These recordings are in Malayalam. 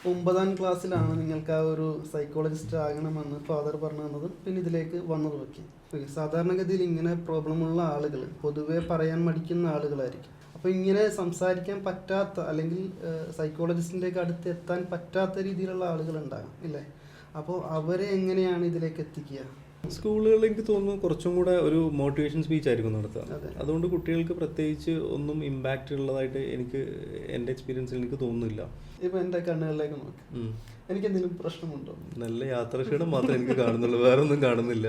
9ാം ക്ലാസ്സിലാണ് നിങ്ങൾക്ക് ആ ഒരു സൈക്കോളജിസ്റ്റ് ആകണമെന്ന് ഫാദർ പറഞ്ഞു തന്നതും പിന്നെ ഇതിലേക്ക് വന്നതും ഒക്കെ. സാധാരണഗതിയിൽ ഇങ്ങനെ പ്രോബ്ലമുള്ള ആളുകൾ പൊതുവേ പറയാൻ മടിക്കുന്ന ആളുകളായിരിക്കും. അപ്പോൾ ഇങ്ങനെ സംസാരിക്കാൻ പറ്റാത്ത അല്ലെങ്കിൽ സൈക്കോളജിസ്റ്റിൻ്റെയൊക്കെ അടുത്ത് എത്താൻ പറ്റാത്ത രീതിയിലുള്ള ആളുകളുണ്ടാകും ഇല്ലേ? അപ്പോൾ അവരെ എങ്ങനെയാണ് ഇതിലേക്ക് എത്തിക്കുക? സ്കൂളുകളിൽ എനിക്ക് തോന്നുന്നു കുറച്ചും കൂടെ ഒരു മോട്ടിവേഷൻ സ്പീച്ച് ആയിരിക്കും നടത്തുക. അതുകൊണ്ട് കുട്ടികൾക്ക് പ്രത്യേകിച്ച് ഒന്നും ഇമ്പാക്റ്റ് ഉള്ളതായിട്ട് എൻ്റെ എക്സ്പീരിയൻസിൽ എനിക്ക് തോന്നുന്നില്ല. ഇപ്പൊ എൻ്റെ കണ്ണുകളിലേക്ക് നോക്ക്, എനിക്ക് എന്തെങ്കിലും പ്രശ്നമുണ്ടോ? നല്ല യാത്രാക്ഷീണം മാത്രമേ എനിക്ക് കാണുന്നുള്ളൂ, വേറെ ഒന്നും കാണുന്നില്ല.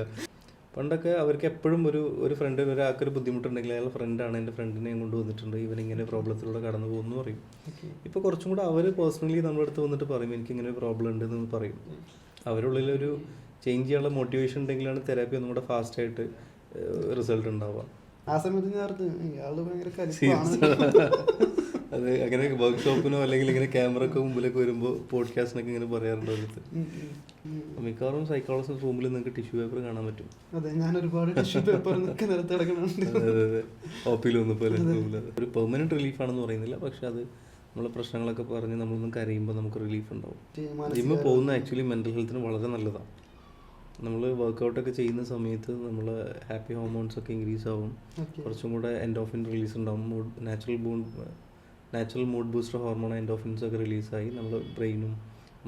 പണ്ടൊക്കെ അവർക്ക് എപ്പോഴും ഒരു ഫ്രണ്ട്, ഒരാൾക്കൊരു ബുദ്ധിമുട്ടുണ്ടെങ്കിൽ അയാൾ ഫ്രണ്ടാണ്, എൻ്റെ ഫ്രണ്ടിനെ കൊണ്ടുവന്നിട്ടുണ്ട്, ഇവനിങ്ങനെ പ്രോബ്ലത്തിലൂടെ കടന്നു പോകുന്നു പറയും. ഇപ്പോൾ കുറച്ചും കൂടെ അവർ പേഴ്സണലി നമ്മുടെ അടുത്ത് വന്നിട്ട് പറയും എനിക്കിങ്ങനെ ഒരു പ്രോബ്ലം ഉണ്ടെന്ന് പറയും. അവരുള്ളിലൊരു ചേഞ്ച് ചെയ്യാനുള്ള മോട്ടിവേഷൻ ഉണ്ടെങ്കിലാണ് തെറാപ്പി ഒന്നും കൂടെ ഫാസ്റ്റായിട്ട് റിസൾട്ട് ഉണ്ടാവുക. ആ സമയത്ത് അത് അങ്ങനെ വർക്ക്ഷോപ്പിനോ അല്ലെങ്കിൽ ഇങ്ങനെ ക്യാമറയൊക്കെ മുമ്പിലൊക്കെ വരുമ്പോൾ പോഡ്കാസ്റ്റിനൊക്കെ ഇങ്ങനെ പറയാറുണ്ട്. അടുത്ത് മിക്കവാറും സൈക്കോളജിസ്റ്റ് റൂമിൽ നിങ്ങൾക്ക് ടിഷ്യൂ പേപ്പർ കാണാൻ പറ്റും. അതെ, ഞാൻ ഒരുപാട് ടിഷ്യൂ പേപ്പർ അതെ, ഓപ്പിൽ വന്നപ്പോൾ റൂമിൽ ഒരു പെർമനന്റ് റിലീഫാണെന്ന് പറയുന്നില്ല, പക്ഷെ അത് നമ്മളെ പ്രശ്നങ്ങളൊക്കെ പറഞ്ഞ് നമ്മളൊന്നും കരയുമ്പോൾ നമുക്ക് റിലീഫ് ഉണ്ടാവും. ജിമ്മിൽ പോകുന്ന ആക്ച്വലി മെൻ്റൽ ഹെൽത്തിന് വളരെ നല്ലതാണ്. നമ്മൾ വർക്കൗട്ടൊക്കെ ചെയ്യുന്ന സമയത്ത് നമ്മൾ ഹാപ്പി ഹോർമോൺസ് ഒക്കെ ഇൻക്രീസ് ആവും, കുറച്ചും കൂടെ എൻഡോഫിൻ റിലീസ് ഉണ്ടാവും, natural mood booster hormone endorphins ഒക്കെ റിലീസായി നമ്മുടെ ബ്രെയിനും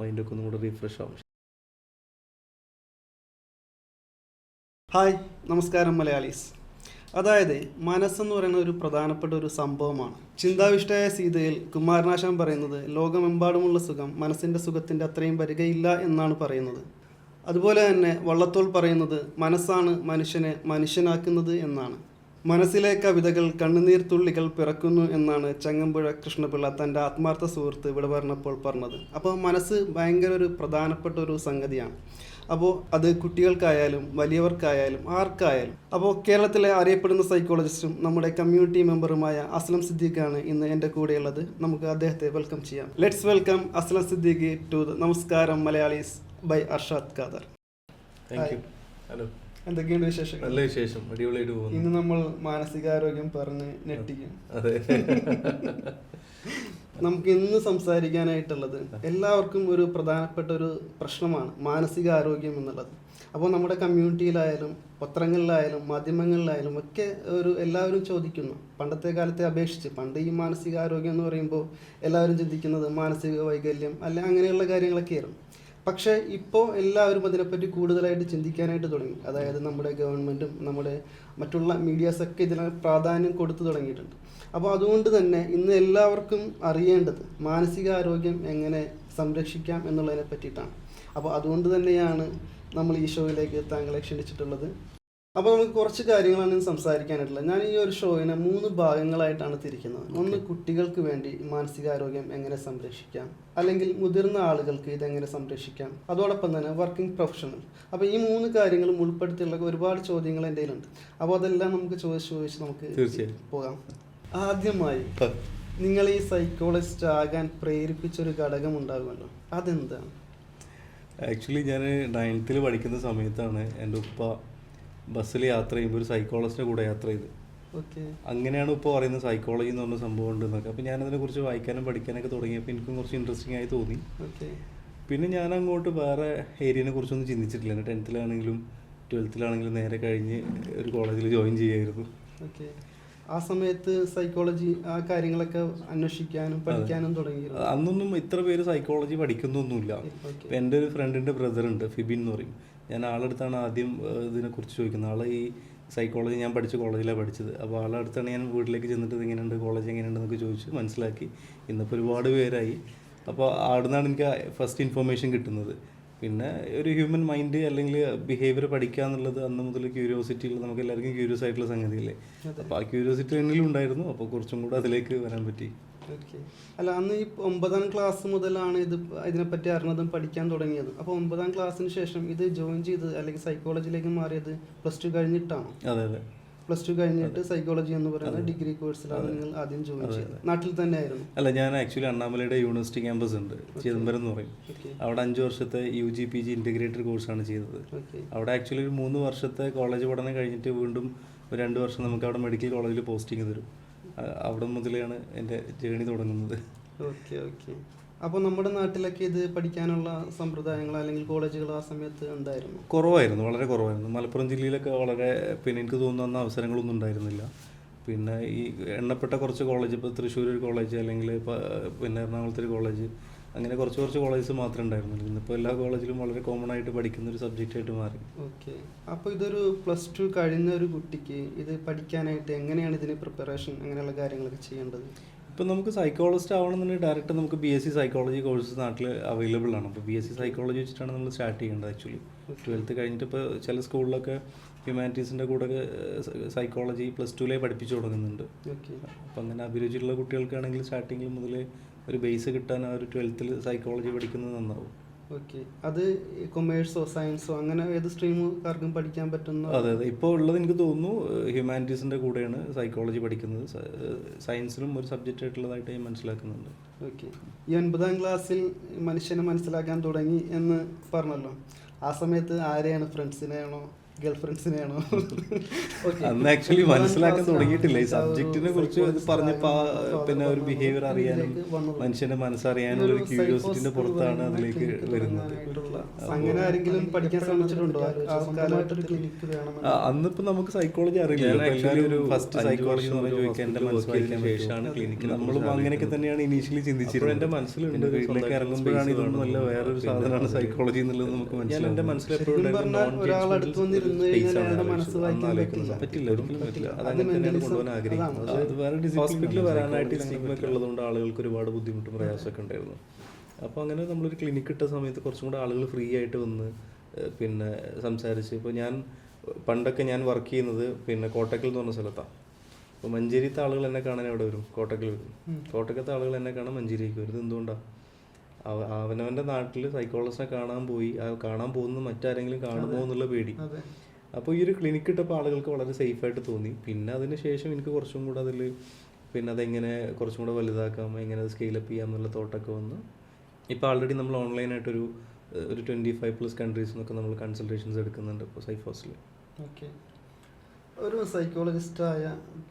മൈൻഡൊക്കെ ഒന്നും കൂടെ റീഫ്രഷ് ആവും. ഹായ്, നമസ്കാരം മലയാളീസ്. അതായത് മനസ്സെന്ന് പറയുന്ന ഒരു പ്രധാനപ്പെട്ട ഒരു സംഭവമാണ്. ചിന്താവിഷ്ടയായ സീതയിൽ കുമാരനാശാൻ പറയുന്നത് ലോകമെമ്പാടുമുള്ള സുഖം മനസ്സിൻ്റെ സുഖത്തിൻ്റെ അത്രയും വരികയില്ല എന്നാണ് പറയുന്നത്. അതുപോലെ തന്നെ വള്ളത്തോൾ പറയുന്നത് മനസ്സാണ് മനുഷ്യനെ മനുഷ്യനാക്കുന്നത് എന്നാണ്. മനസ്സിലെ കവിതകൾ കണ്ണുനീർ തുള്ളികൾ പിറക്കുന്നു എന്നാണ് ചങ്ങമ്പുഴ കൃഷ്ണപിള്ള തൻ്റെ ആത്മാർത്ഥ സുഹൃത്ത് ഇവിടെ പറഞ്ഞപ്പോൾ പറഞ്ഞത്. അപ്പോൾ മനസ്സ് ഭയങ്കര ഒരു പ്രധാനപ്പെട്ട ഒരു സംഗതിയാണ്. അപ്പോൾ അത് കുട്ടികൾക്കായാലും വലിയവർക്കായാലും ആർക്കായാലും. അപ്പോൾ കേരളത്തിലെ അറിയപ്പെടുന്ന സൈക്കോളജിസ്റ്റും നമ്മുടെ കമ്മ്യൂണിറ്റി മെമ്പറുമായ അസ്ലം സിദ്ദീഖാണ് ഇന്ന് എൻ്റെ കൂടെയുള്ളത്. നമുക്ക് അദ്ദേഹത്തെ വെൽക്കം ചെയ്യാം. Let's welcome Aslam Siddique to നമസ്കാരം മലയാളീസ് ബൈ അർഷാദ് ഖാദർ. ഹലോ, എന്തൊക്കെയുണ്ട് വിശേഷം? നല്ല വിശേഷം, അടിപൊളിയായിട്ട് പോകുന്നു. ഇന്ന് നമ്മൾ മാനസികാരോഗ്യം പറഞ്ഞ് ഞെട്ടിക്കും. അതെ, നമുക്ക് ഇന്ന് സംസാരിക്കാനായിട്ടുള്ളത് എല്ലാവർക്കും ഒരു പ്രധാനപ്പെട്ട ഒരു പ്രശ്നമാണ് മാനസികാരോഗ്യം എന്നുള്ളത്. അപ്പോൾ നമ്മുടെ കമ്മ്യൂണിറ്റിയിലായാലും പത്രങ്ങളിലായാലും മാധ്യമങ്ങളിലായാലും ഒക്കെ എല്ലാവരും ചോദിക്കുന്നു. പണ്ടത്തെ കാലത്തെ അപേക്ഷിച്ച് പണ്ട് ഈ മാനസികാരോഗ്യം എന്ന് പറയുമ്പോൾ എല്ലാവരും ചിന്തിക്കുന്നത് മാനസിക വൈകല്യം അല്ല അങ്ങനെയുള്ള കാര്യങ്ങളൊക്കെയായിരുന്നു. പക്ഷേ ഇപ്പോൾ എല്ലാവരും അതിനെപ്പറ്റി കൂടുതലായിട്ട് ചിന്തിക്കാനായിട്ട് തുടങ്ങി. അതായത് നമ്മുടെ ഗവൺമെൻറ്റും നമ്മുടെ മറ്റുള്ള മീഡിയാസൊക്കെ ഇതിന് പ്രാധാന്യം കൊടുത്തു തുടങ്ങിയിട്ടുണ്ട്. അപ്പോൾ അതുകൊണ്ട് തന്നെ ഇന്ന് എല്ലാവർക്കും അറിയേണ്ടത് മാനസികാരോഗ്യം എങ്ങനെ സംരക്ഷിക്കാം എന്നുള്ളതിനെ പറ്റിയിട്ടാണ്. അപ്പോൾ അതുകൊണ്ട് തന്നെയാണ് നമ്മൾ ഈ ഷോയിലേക്ക് താങ്കളെ ക്ഷണിച്ചിട്ടുള്ളത്. അപ്പോൾ നമുക്ക് കുറച്ച് കാര്യങ്ങളാണ് സംസാരിക്കാനായിട്ടുള്ളത്. ഞാൻ ഈ ഒരു ഷോയിനെ 3 ഭാഗങ്ങളായിട്ടാണ് തിരിക്കുന്നത്. ഒന്ന്, കുട്ടികൾക്ക് വേണ്ടി മാനസികാരോഗ്യം എങ്ങനെ സംരക്ഷിക്കാം, അല്ലെങ്കിൽ മുതിർന്ന ആളുകൾക്ക് ഇതെങ്ങനെ സംരക്ഷിക്കാം, അതോടൊപ്പം തന്നെ വർക്കിംഗ് പ്രൊഫഷണൽ. അപ്പോൾ ഈ 3 കാര്യങ്ങളും ഉൾപ്പെടുത്തിയുള്ള ഒരുപാട് ചോദ്യങ്ങൾ എൻ്റെ കയ്യിലുണ്ട്. അപ്പോൾ അതെല്ലാം നമുക്ക് ചോദിച്ച് നമുക്ക് പോകാം. ആദ്യമായി, നിങ്ങൾ ഈ സൈക്കോളജിസ്റ്റ് ആകാൻ പ്രേരിപ്പിച്ചൊരു ഘടകം ഉണ്ടാകുമല്ലോ, അതെന്താണ്? ആക്ച്വലി ഞാൻ 9th പഠിക്കുന്ന സമയത്താണ് എൻ്റെ ഉപ്പ ബസ്സിൽ യാത്ര ചെയ്യുമ്പോൾ ഒരു സൈക്കോളജിസ്റ്റിൻ്റെ കൂടെ യാത്ര ചെയ്ത്. അങ്ങനെയാണ് ഇപ്പോൾ പറയുന്നത് സൈക്കോളജി എന്ന് പറഞ്ഞ സംഭവം ഉണ്ടെന്നൊക്കെ. അപ്പോൾ ഞാനതിനെക്കുറിച്ച് വായിക്കാനും പഠിക്കാനൊക്കെ തുടങ്ങിയപ്പോൾ എനിക്കും കുറച്ച് ഇൻട്രസ്റ്റിംഗ് ആയി തോന്നി. പിന്നെ ഞാൻ അങ്ങോട്ട് വേറെ ഏരിയനെ കുറിച്ചൊന്നും ചിന്തിച്ചിട്ടില്ല. 10th-ലാണെങ്കിലും 12th-ലാണെങ്കിലും നേരെ കഴിഞ്ഞ് ഒരു കോളേജിൽ ജോയിൻ ചെയ്യായിരുന്നു. ആ സമയത്ത് സൈക്കോളജി ആ കാര്യങ്ങളൊക്കെ അന്വേഷിക്കാനും പഠിക്കാനും തുടങ്ങി. അന്നൊന്നും ഇത്ര പേര് സൈക്കോളജി പഠിക്കുന്നൊന്നുമില്ല. എൻ്റെ ഒരു ഫ്രണ്ടിൻ്റെ ബ്രദറുണ്ട്, ഫിബിൻ എന്ന് പറയും. ഞാൻ ആളെടുത്താണ് ആദ്യം ഇതിനെക്കുറിച്ച് ചോദിക്കുന്നത്. ആൾ ഈ സൈക്കോളജി ഞാൻ പഠിച്ച കോളേജിലാണ് പഠിച്ചത്. അപ്പോൾ ആളുടെ അടുത്താണ് ഞാൻ വീട്ടിലേക്ക് ചെന്നിട്ട് എങ്ങനെയുണ്ട് കോളേജ് എങ്ങനെയുണ്ടെന്നൊക്കെ ചോദിച്ച് മനസ്സിലാക്കി. ഇന്നിപ്പോൾ ഒരുപാട് പേരായി. അപ്പോൾ അവിടുന്നാണ് എനിക്ക് ഫസ്റ്റ് ഇൻഫർമേഷൻ കിട്ടുന്നത്. പിന്നെ ഒരു ഹ്യൂമൻ മൈൻഡ് അല്ലെങ്കിൽ ബിഹേവിയർ പഠിക്കുക എന്നുള്ളത് അന്ന് മുതൽ ക്യൂരിയോസിറ്റിയിൽ നമുക്ക് എല്ലാവർക്കും ക്യൂരിയസ് ആയിട്ടുള്ള സംഗതിയല്ലേ. അപ്പോൾ ആ ക്യൂരിയോസിറ്റി എന്നിലും ഉണ്ടായിരുന്നു. അപ്പോൾ കുറച്ചും കൂടെ അതിലേക്ക് വരാൻ പറ്റി. അല്ല, അന്ന് ഈ 9ാം ക്ലാസ് മുതലാണ് ഇതിനെപ്പറ്റി അറിഞ്ഞതും പഠിക്കാൻ തുടങ്ങിയത്. അപ്പോൾ 9ാം ക്ലാസ്സിന് ശേഷം ഇത് ജോയിൻ ചെയ്ത് അല്ലെങ്കിൽ സൈക്കോളജിയിലേക്ക് മാറിയത് +2 കഴിഞ്ഞിട്ടാണോ? അതെ അതെ, +2 കഴിഞ്ഞിട്ട് സൈക്കോളജി എന്ന് പറയുന്ന ഡിഗ്രി കോഴ്സിലാണ് നിങ്ങൾ ആദ്യം ജോയിൻ ചെയ്തത്. നാട്ടിൽ തന്നെ ആയിരുന്നു? അല്ല, ഞാൻ ആക്ച്വലി അണ്ണാമലയുടെ യൂണിവേഴ്സിറ്റി ക്യാമ്പസ് ഉണ്ട്, ചിദംബരം എന്ന് പറയും. അവിടെ 5 വർഷത്തെ UG PG ഇൻറ്റഗ്രേറ്റഡ് കോഴ്സാണ് ചെയ്തത്. അവിടെ ആക്ച്വലി ഒരു 3 വർഷത്തെ കോളേജ് പഠനം കഴിഞ്ഞിട്ട് വീണ്ടും ഒരു 2 വർഷം നമുക്ക് അവിടെ മെഡിക്കൽ കോളേജിൽ പോസ്റ്റിംഗ് തരും. അവിടെ മുതലാണ് എൻ്റെ ജേണി തുടങ്ങുന്നത്. അപ്പോൾ നമ്മുടെ നാട്ടിലൊക്കെ ഇത് പഠിക്കാനുള്ള സമ്പ്രദായങ്ങൾ അല്ലെങ്കിൽ കോളേജുകൾ ആ സമയത്ത് ഉണ്ടായിരുന്നു? കുറവായിരുന്നു, വളരെ കുറവായിരുന്നു. മലപ്പുറം ജില്ലയിലൊക്കെ വളരെ പിന്നെ എനിക്ക് തോന്നുന്നു അന്ന് അവസരങ്ങളൊന്നും ഉണ്ടായിരുന്നില്ല. പിന്നെ ഈ എണ്ണപ്പെട്ട കുറച്ച് കോളേജ്, ഇപ്പോൾ തൃശ്ശൂർ ഒരു കോളേജ്, അല്ലെങ്കിൽ പിന്നെ എറണാകുളത്ത് ഒരു കോളേജ്, അങ്ങനെ കുറച്ച് കോളേജസ് മാത്രമേ ഉണ്ടായിരുന്നുള്ളൂ. ഇന്നിപ്പോൾ എല്ലാ കോളേജിലും വളരെ കോമൺ ആയിട്ട് പഠിക്കുന്ന ഒരു സബ്ജക്റ്റായിട്ട് മാറി. ഓക്കെ. അപ്പോൾ ഇതൊരു +2 കഴിഞ്ഞ ഒരു കുട്ടിക്ക് ഇത് പഠിക്കാനായിട്ട് എങ്ങനെയാണ് ഇതിന് പ്രിപ്പറേഷൻ അങ്ങനെയുള്ള കാര്യങ്ങളൊക്കെ ചെയ്യേണ്ടത്? ഇപ്പം നമുക്ക് സൈക്കോളജിസ്റ്റ് ആവണമെന്നുണ്ടെങ്കിൽ ഡയറക്റ്റ് നമുക്ക് BSc സൈക്കോളജി കോഴ്സ് നാട്ടിൽ അവൈലബിൾ ആണ്. അപ്പോൾ BSc സൈക്കോളജി വെച്ചിട്ടാണ് നമ്മൾ സ്റ്റാർട്ട് ചെയ്യേണ്ടത്. ആക്ച്വലി 12th കഴിഞ്ഞിട്ട് ഇപ്പോൾ ചില സ്കൂളിലൊക്കെ ഹ്യൂമാനിറ്റീസിൻ്റെ കൂടെ സൈക്കോളജി +2 പഠിപ്പിച്ചു തുടങ്ങുന്നുണ്ട്. അപ്പം അങ്ങനെ അഭിരുചിയുള്ള കുട്ടികൾക്കാണെങ്കിൽ സ്റ്റാർട്ടിങ്ങിൽ മുതൽ ഒരു ബേസ് കിട്ടാൻ ആ ഒരു 12th സൈക്കോളജി പഠിക്കുന്നത് നന്നാവും. ഓക്കെ. അത് കൊമേഴ്സോ സയൻസോ അങ്ങനെ ഏത് സ്ട്രീമുകാർക്കും പഠിക്കാൻ പറ്റുന്ന? അതെ. ഇപ്പോൾ ഉള്ളത് എനിക്ക് തോന്നുന്നു ഹ്യൂമാനിറ്റീസിൻ്റെ കൂടെയാണ് സൈക്കോളജി പഠിക്കുന്നത്. സയൻസിലും ഒരു സബ്ജക്റ്റ് ആയിട്ടുള്ളതായിട്ട് ഞാൻ മനസ്സിലാക്കുന്നുണ്ട്. ഓക്കെ. ഈ 9ാം ക്ലാസ്സിൽ മനുഷ്യനെ മനസ്സിലാക്കാൻ തുടങ്ങി എന്ന് പറഞ്ഞല്ലോ, ആ സമയത്ത് ആരെയാണ്, ഫ്രണ്ട്സിനെയാണോ ഗേൾ ഫ്രണ്ട്സിനെയാണോ? അന്ന് ആക്ച്വലി മനസ്സിലാക്കാൻ തുടങ്ങിയിട്ടില്ല. ഈ സബ്ജക്റ്റിനെ കുറിച്ച് പറഞ്ഞപ്പോൾ പിന്നെ ഒരു ബിഹേവിയർ അറിയാനും മനുഷ്യന്റെ മനസ്സറിയാനുള്ള ഒരു ക്യൂരിയോസിറ്റിന്റെ പുറത്താണ് അതിലേക്ക് വരുന്നത്. അങ്ങനെ ആരെങ്കിലും പഠിക്കാൻ ശ്രമിച്ചിട്ടുണ്ടോ? അന്നിപ്പോ നമുക്ക് സൈക്കോളജി അറിയില്ല. ഒരു ഫസ്റ്റ് സൈക്കോളജി എന്ന് ചോദിക്കാൻ എന്റെ മനസ്സിലാക്കിയതിനു ശേഷമാണ് ക്ലിനിക്കിൽ. നമ്മളും അങ്ങനെയൊക്കെ തന്നെയാണ് ഇനീഷ്യലി ചിന്തിച്ചിരുന്നത്. എന്റെ മനസ്സിലുണ്ട് വീട്ടിലേക്ക് ഇറങ്ങുമ്പോഴാണ് ഇതൊന്നും നല്ല വേറൊരു സാധനമാണ് സൈക്കോളജി എന്നുള്ളത് നമുക്ക് മനസ്സിലാവും. എന്റെ മനസ്സിലെപ്പോഴും പറ്റില്ല, ഒരിക്കലും പറ്റില്ല. അതങ്ങനെ തന്നെയാണ് കൊണ്ടുപോകാൻ ആഗ്രഹിക്കുന്നത്. അത് വേറെ ഹോസ്പിറ്റലിൽ വരാനായിട്ട് സ്റ്റിഗ്മ ഒക്കെ ഉള്ളതുകൊണ്ട് ആളുകൾക്ക് ഒരുപാട് ബുദ്ധിമുട്ടും പ്രയാസമൊക്കെ ഉണ്ടായിരുന്നു. അപ്പോൾ അങ്ങനെ നമ്മളൊരു ക്ലിനിക്ക് ഇട്ട സമയത്ത് കുറച്ചും കൂടെ ആളുകൾ ഫ്രീ ആയിട്ട് വന്ന് പിന്നെ സംസാരിച്ച്. ഇപ്പോൾ പണ്ടൊക്കെ ഞാൻ വർക്ക് ചെയ്യുന്നത് പിന്നെ കോട്ടക്കൽ എന്ന് പറഞ്ഞ സ്ഥലത്താണ്. അപ്പോൾ മഞ്ചേരിത്തെ ആളുകൾ എന്നെ കാണാൻ എവിടെ വരും? കോട്ടക്കൽ വരും. കോട്ടക്കത്തെ ആളുകൾ എന്നെ കാണാൻ മഞ്ചേരിക്ക് വരും. എന്തുകൊണ്ടാണ്? അവനവൻ്റെ നാട്ടിൽ സൈക്കോളജിസ്റ്റിനെ കാണാൻ പോകുന്നത് മറ്റാരെങ്കിലും കാണുമോ എന്നുള്ള പേടി. അപ്പോൾ ഈ ഒരു ക്ലിനിക്ക് ഇട്ടപ്പോൾ ആളുകൾക്ക് വളരെ സേഫായിട്ട് തോന്നി. പിന്നെ അതിന് ശേഷം എനിക്ക് കുറച്ചും കൂടെ അതിൽ പിന്നെ അതെങ്ങനെ കുറച്ചും കൂടെ വലുതാക്കാം, എങ്ങനെ അത് സ്കെയിലപ്പ് ചെയ്യാം എന്നുള്ള തോട്ടൊക്കെ വന്ന് ഇപ്പോൾ ആൾറെഡി നമ്മൾ ഓൺലൈനായിട്ടൊരു 25+ കൺട്രീസിൽ നിന്നൊക്കെ നമ്മൾ കൺസൾട്ടേഷൻസ് എടുക്കുന്നുണ്ട് ഇപ്പോൾ സൈഫോസിൽ. ഓക്കെ. ഒരു സൈക്കോളജിസ്റ്റായ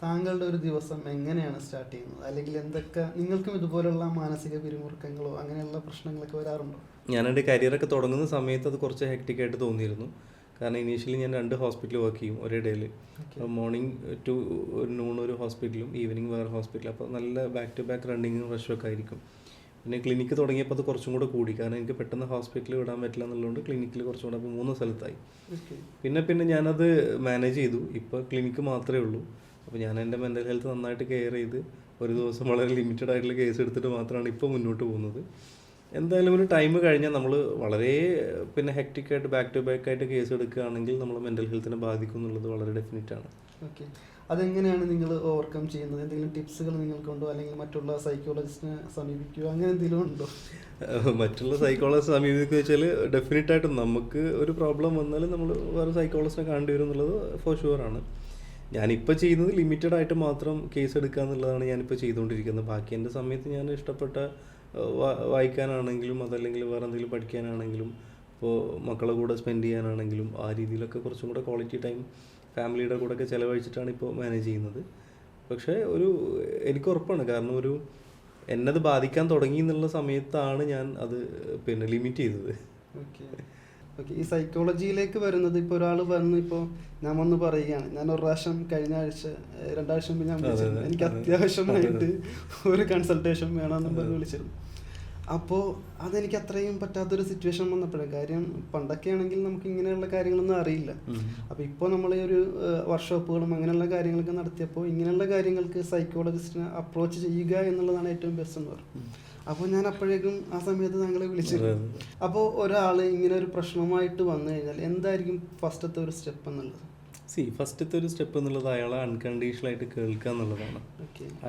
താങ്കളുടെ ഒരു ദിവസം എങ്ങനെയാണ് സ്റ്റാർട്ട് ചെയ്യുന്നത്? അല്ലെങ്കിൽ എന്തൊക്കെ നിങ്ങൾക്കും ഇതുപോലുള്ള മാനസിക പിരിമുറുക്കങ്ങളോ അങ്ങനെയുള്ള പ്രശ്നങ്ങളൊക്കെ വരാറുണ്ടോ? ഞാൻ എൻ്റെ കരിയറൊക്കെ തുടങ്ങുന്ന സമയത്ത് അത് കുറച്ച് ഹെക്റ്റിക്കായിട്ട് തോന്നിയിരുന്നു. കാരണം ഇനീഷ്യലി ഞാൻ 2 ഹോസ്പിറ്റലിൽ വർക്ക് ചെയ്യും ഒരേ ഡേയിൽ. മോർണിംഗ് ടു നൂൺ ഒരു ഹോസ്പിറ്റലും ഈവനിങ് വേറെ ഹോസ്പിറ്റലും. അപ്പോൾ നല്ല ബാക്ക് ടു ബാക്ക് റണ്ണിങ്ങും റഷൊക്കെ ആയിരിക്കും. പിന്നെ ക്ലിനിക്ക് തുടങ്ങിയപ്പോൾ അത് കുറച്ചും കൂടെ കൂടി. കാരണം എനിക്ക് പെട്ടെന്ന് ഹോസ്പിറ്റലിൽ വിടാൻ പറ്റില്ല എന്നുള്ളതുകൊണ്ട് ക്ലിനിക്കിൽ കുറച്ചും കൂടെ, അപ്പോൾ 3 സ്ഥലത്തായി. പിന്നെ ഞാനത് മാനേജ് ചെയ്തു. ഇപ്പോൾ ക്ലിനിക്ക് മാത്രമേ ഉള്ളൂ. അപ്പോൾ ഞാൻ എൻ്റെ മെൻ്റൽ ഹെൽത്ത് നന്നായിട്ട് കെയർ ചെയ്ത് ഒരു ദിവസം വളരെ ലിമിറ്റഡ് ആയിട്ടുള്ള കേസ് എടുത്തിട്ട് മാത്രമാണ് ഇപ്പോൾ മുന്നോട്ട് പോകുന്നത്. എന്തായാലും ഒരു ടൈം കഴിഞ്ഞാൽ നമ്മൾ വളരെ പിന്നെ ഹെക്റ്റിക്കായിട്ട് ബാക്ക് ടു ബാക്ക് ആയിട്ട് കേസ് എടുക്കുകയാണെങ്കിൽ നമ്മൾ മെൻ്റൽ ഹെൽത്തിനെ ബാധിക്കും എന്നുള്ളത് വളരെ ഡെഫിനറ്റാണ്. ഓക്കെ. അതെങ്ങനെയാണ് നിങ്ങൾ ഓവർകം ചെയ്യുന്നത്? എന്തെങ്കിലും ടിപ്സുകൾ നിങ്ങൾക്കുണ്ടോ? അല്ലെങ്കിൽ മറ്റുള്ള സൈക്കോളജിസ്റ്റിനെ സമീപിക്കുക അങ്ങനെ എന്തെങ്കിലും ഉണ്ടോ? മറ്റുള്ള സൈക്കോളജിസ്റ്റ് സമീപിക്കുക വെച്ചാൽ ഡെഫിനറ്റായിട്ടും നമുക്ക് ഒരു പ്രോബ്ലം വന്നാൽ നമ്മൾ വേറെ സൈക്കോളജിസ്റ്റിനെ കാണേണ്ടി വരും എന്നുള്ളത് ഫോർ ഷുവറാണ്. ഞാനിപ്പോൾ ചെയ്യുന്നത് ലിമിറ്റഡ് ആയിട്ട് മാത്രം കേസ് എടുക്കുക എന്നുള്ളതാണ് ഞാനിപ്പോൾ ചെയ്തുകൊണ്ടിരിക്കുന്നത്. ബാക്കി എൻ്റെ സമയത്ത് ഞാൻ ഇഷ്ടപ്പെട്ട വായിക്കാനാണെങ്കിലും അതല്ലെങ്കിൽ വേറെ എന്തെങ്കിലും പഠിക്കാനാണെങ്കിലും ഇപ്പോൾ മക്കളെ കൂടെ സ്പെൻഡ് ചെയ്യാനാണെങ്കിലും ആ രീതിയിലൊക്കെ കുറച്ചും കൂടെ ക്വാളിറ്റി ടൈം ഫാമിലിയുടെ കൂടെ ഒക്കെ ചിലവഴിച്ചിട്ടാണ് ഇപ്പോൾ മാനേജ് ചെയ്യുന്നത്. പക്ഷേ എനിക്ക് ഉറപ്പാണ്, കാരണം എന്നത് ബാധിക്കാൻ തുടങ്ങി എന്നുള്ള സമയത്താണ് ഞാൻ അത് പിന്നെ ലിമിറ്റ് ചെയ്തത്. ഓക്കെ. ഈ സൈക്കോളജിയിലേക്ക് വരുന്നത് ഇപ്പോൾ ഒരാൾ ഇപ്പോൾ ഞാൻ വന്ന് പറയുകയാണ്, ഞാൻ ഒരു പ്രാവശ്യം കഴിഞ്ഞ ആഴ്ച 2 ആഴ്ച മുമ്പ് ഞാൻ വിളിച്ചിരുന്നു, എനിക്ക് അത്യാവശ്യമായിട്ട് ഒരു കൺസൾട്ടേഷൻ വേണമെന്ന് പറഞ്ഞ് വിളിച്ചിരുന്നു. അപ്പോൾ അതെനിക്ക് അത്രയും പറ്റാത്തൊരു സിറ്റുവേഷൻ വന്നപ്പോഴാണ്. കാര്യം പണ്ടൊക്കെ ആണെങ്കിൽ നമുക്ക് ഇങ്ങനെയുള്ള കാര്യങ്ങളൊന്നും അറിയില്ല. അപ്പോൾ ഇപ്പോൾ നമ്മൾ ഒരു വർക്ക്ഷോപ്പുകളും അങ്ങനെയുള്ള കാര്യങ്ങളൊക്കെ നടത്തിയപ്പോൾ ഇങ്ങനെയുള്ള കാര്യങ്ങൾക്ക് സൈക്കോളജിസ്റ്റിനെ അപ്രോച്ച് ചെയ്യുക എന്നുള്ളതാണ് ഏറ്റവും ബെസ്റ്റ് എന്ന് പറഞ്ഞു. അപ്പോൾ ഞാൻ അപ്പോഴേക്കും ആ സമയത്ത് താങ്കളെ വിളിച്ചിരുന്നു. അപ്പോൾ ഒരാൾ ഇങ്ങനെ ഒരു പ്രശ്നമായിട്ട് വന്നു കഴിഞ്ഞാൽ എന്തായിരിക്കും ഫസ്റ്റത്തെ ഒരു സ്റ്റെപ്പ് എന്നുള്ളത്? ഫസ്റ്റത്തെ ഒരു സ്റ്റെപ്പ് എന്നുള്ളത് അയാളെ അൺകണ്ടീഷണലായിട്ട് കേൾക്കുക എന്നുള്ളതാണ്.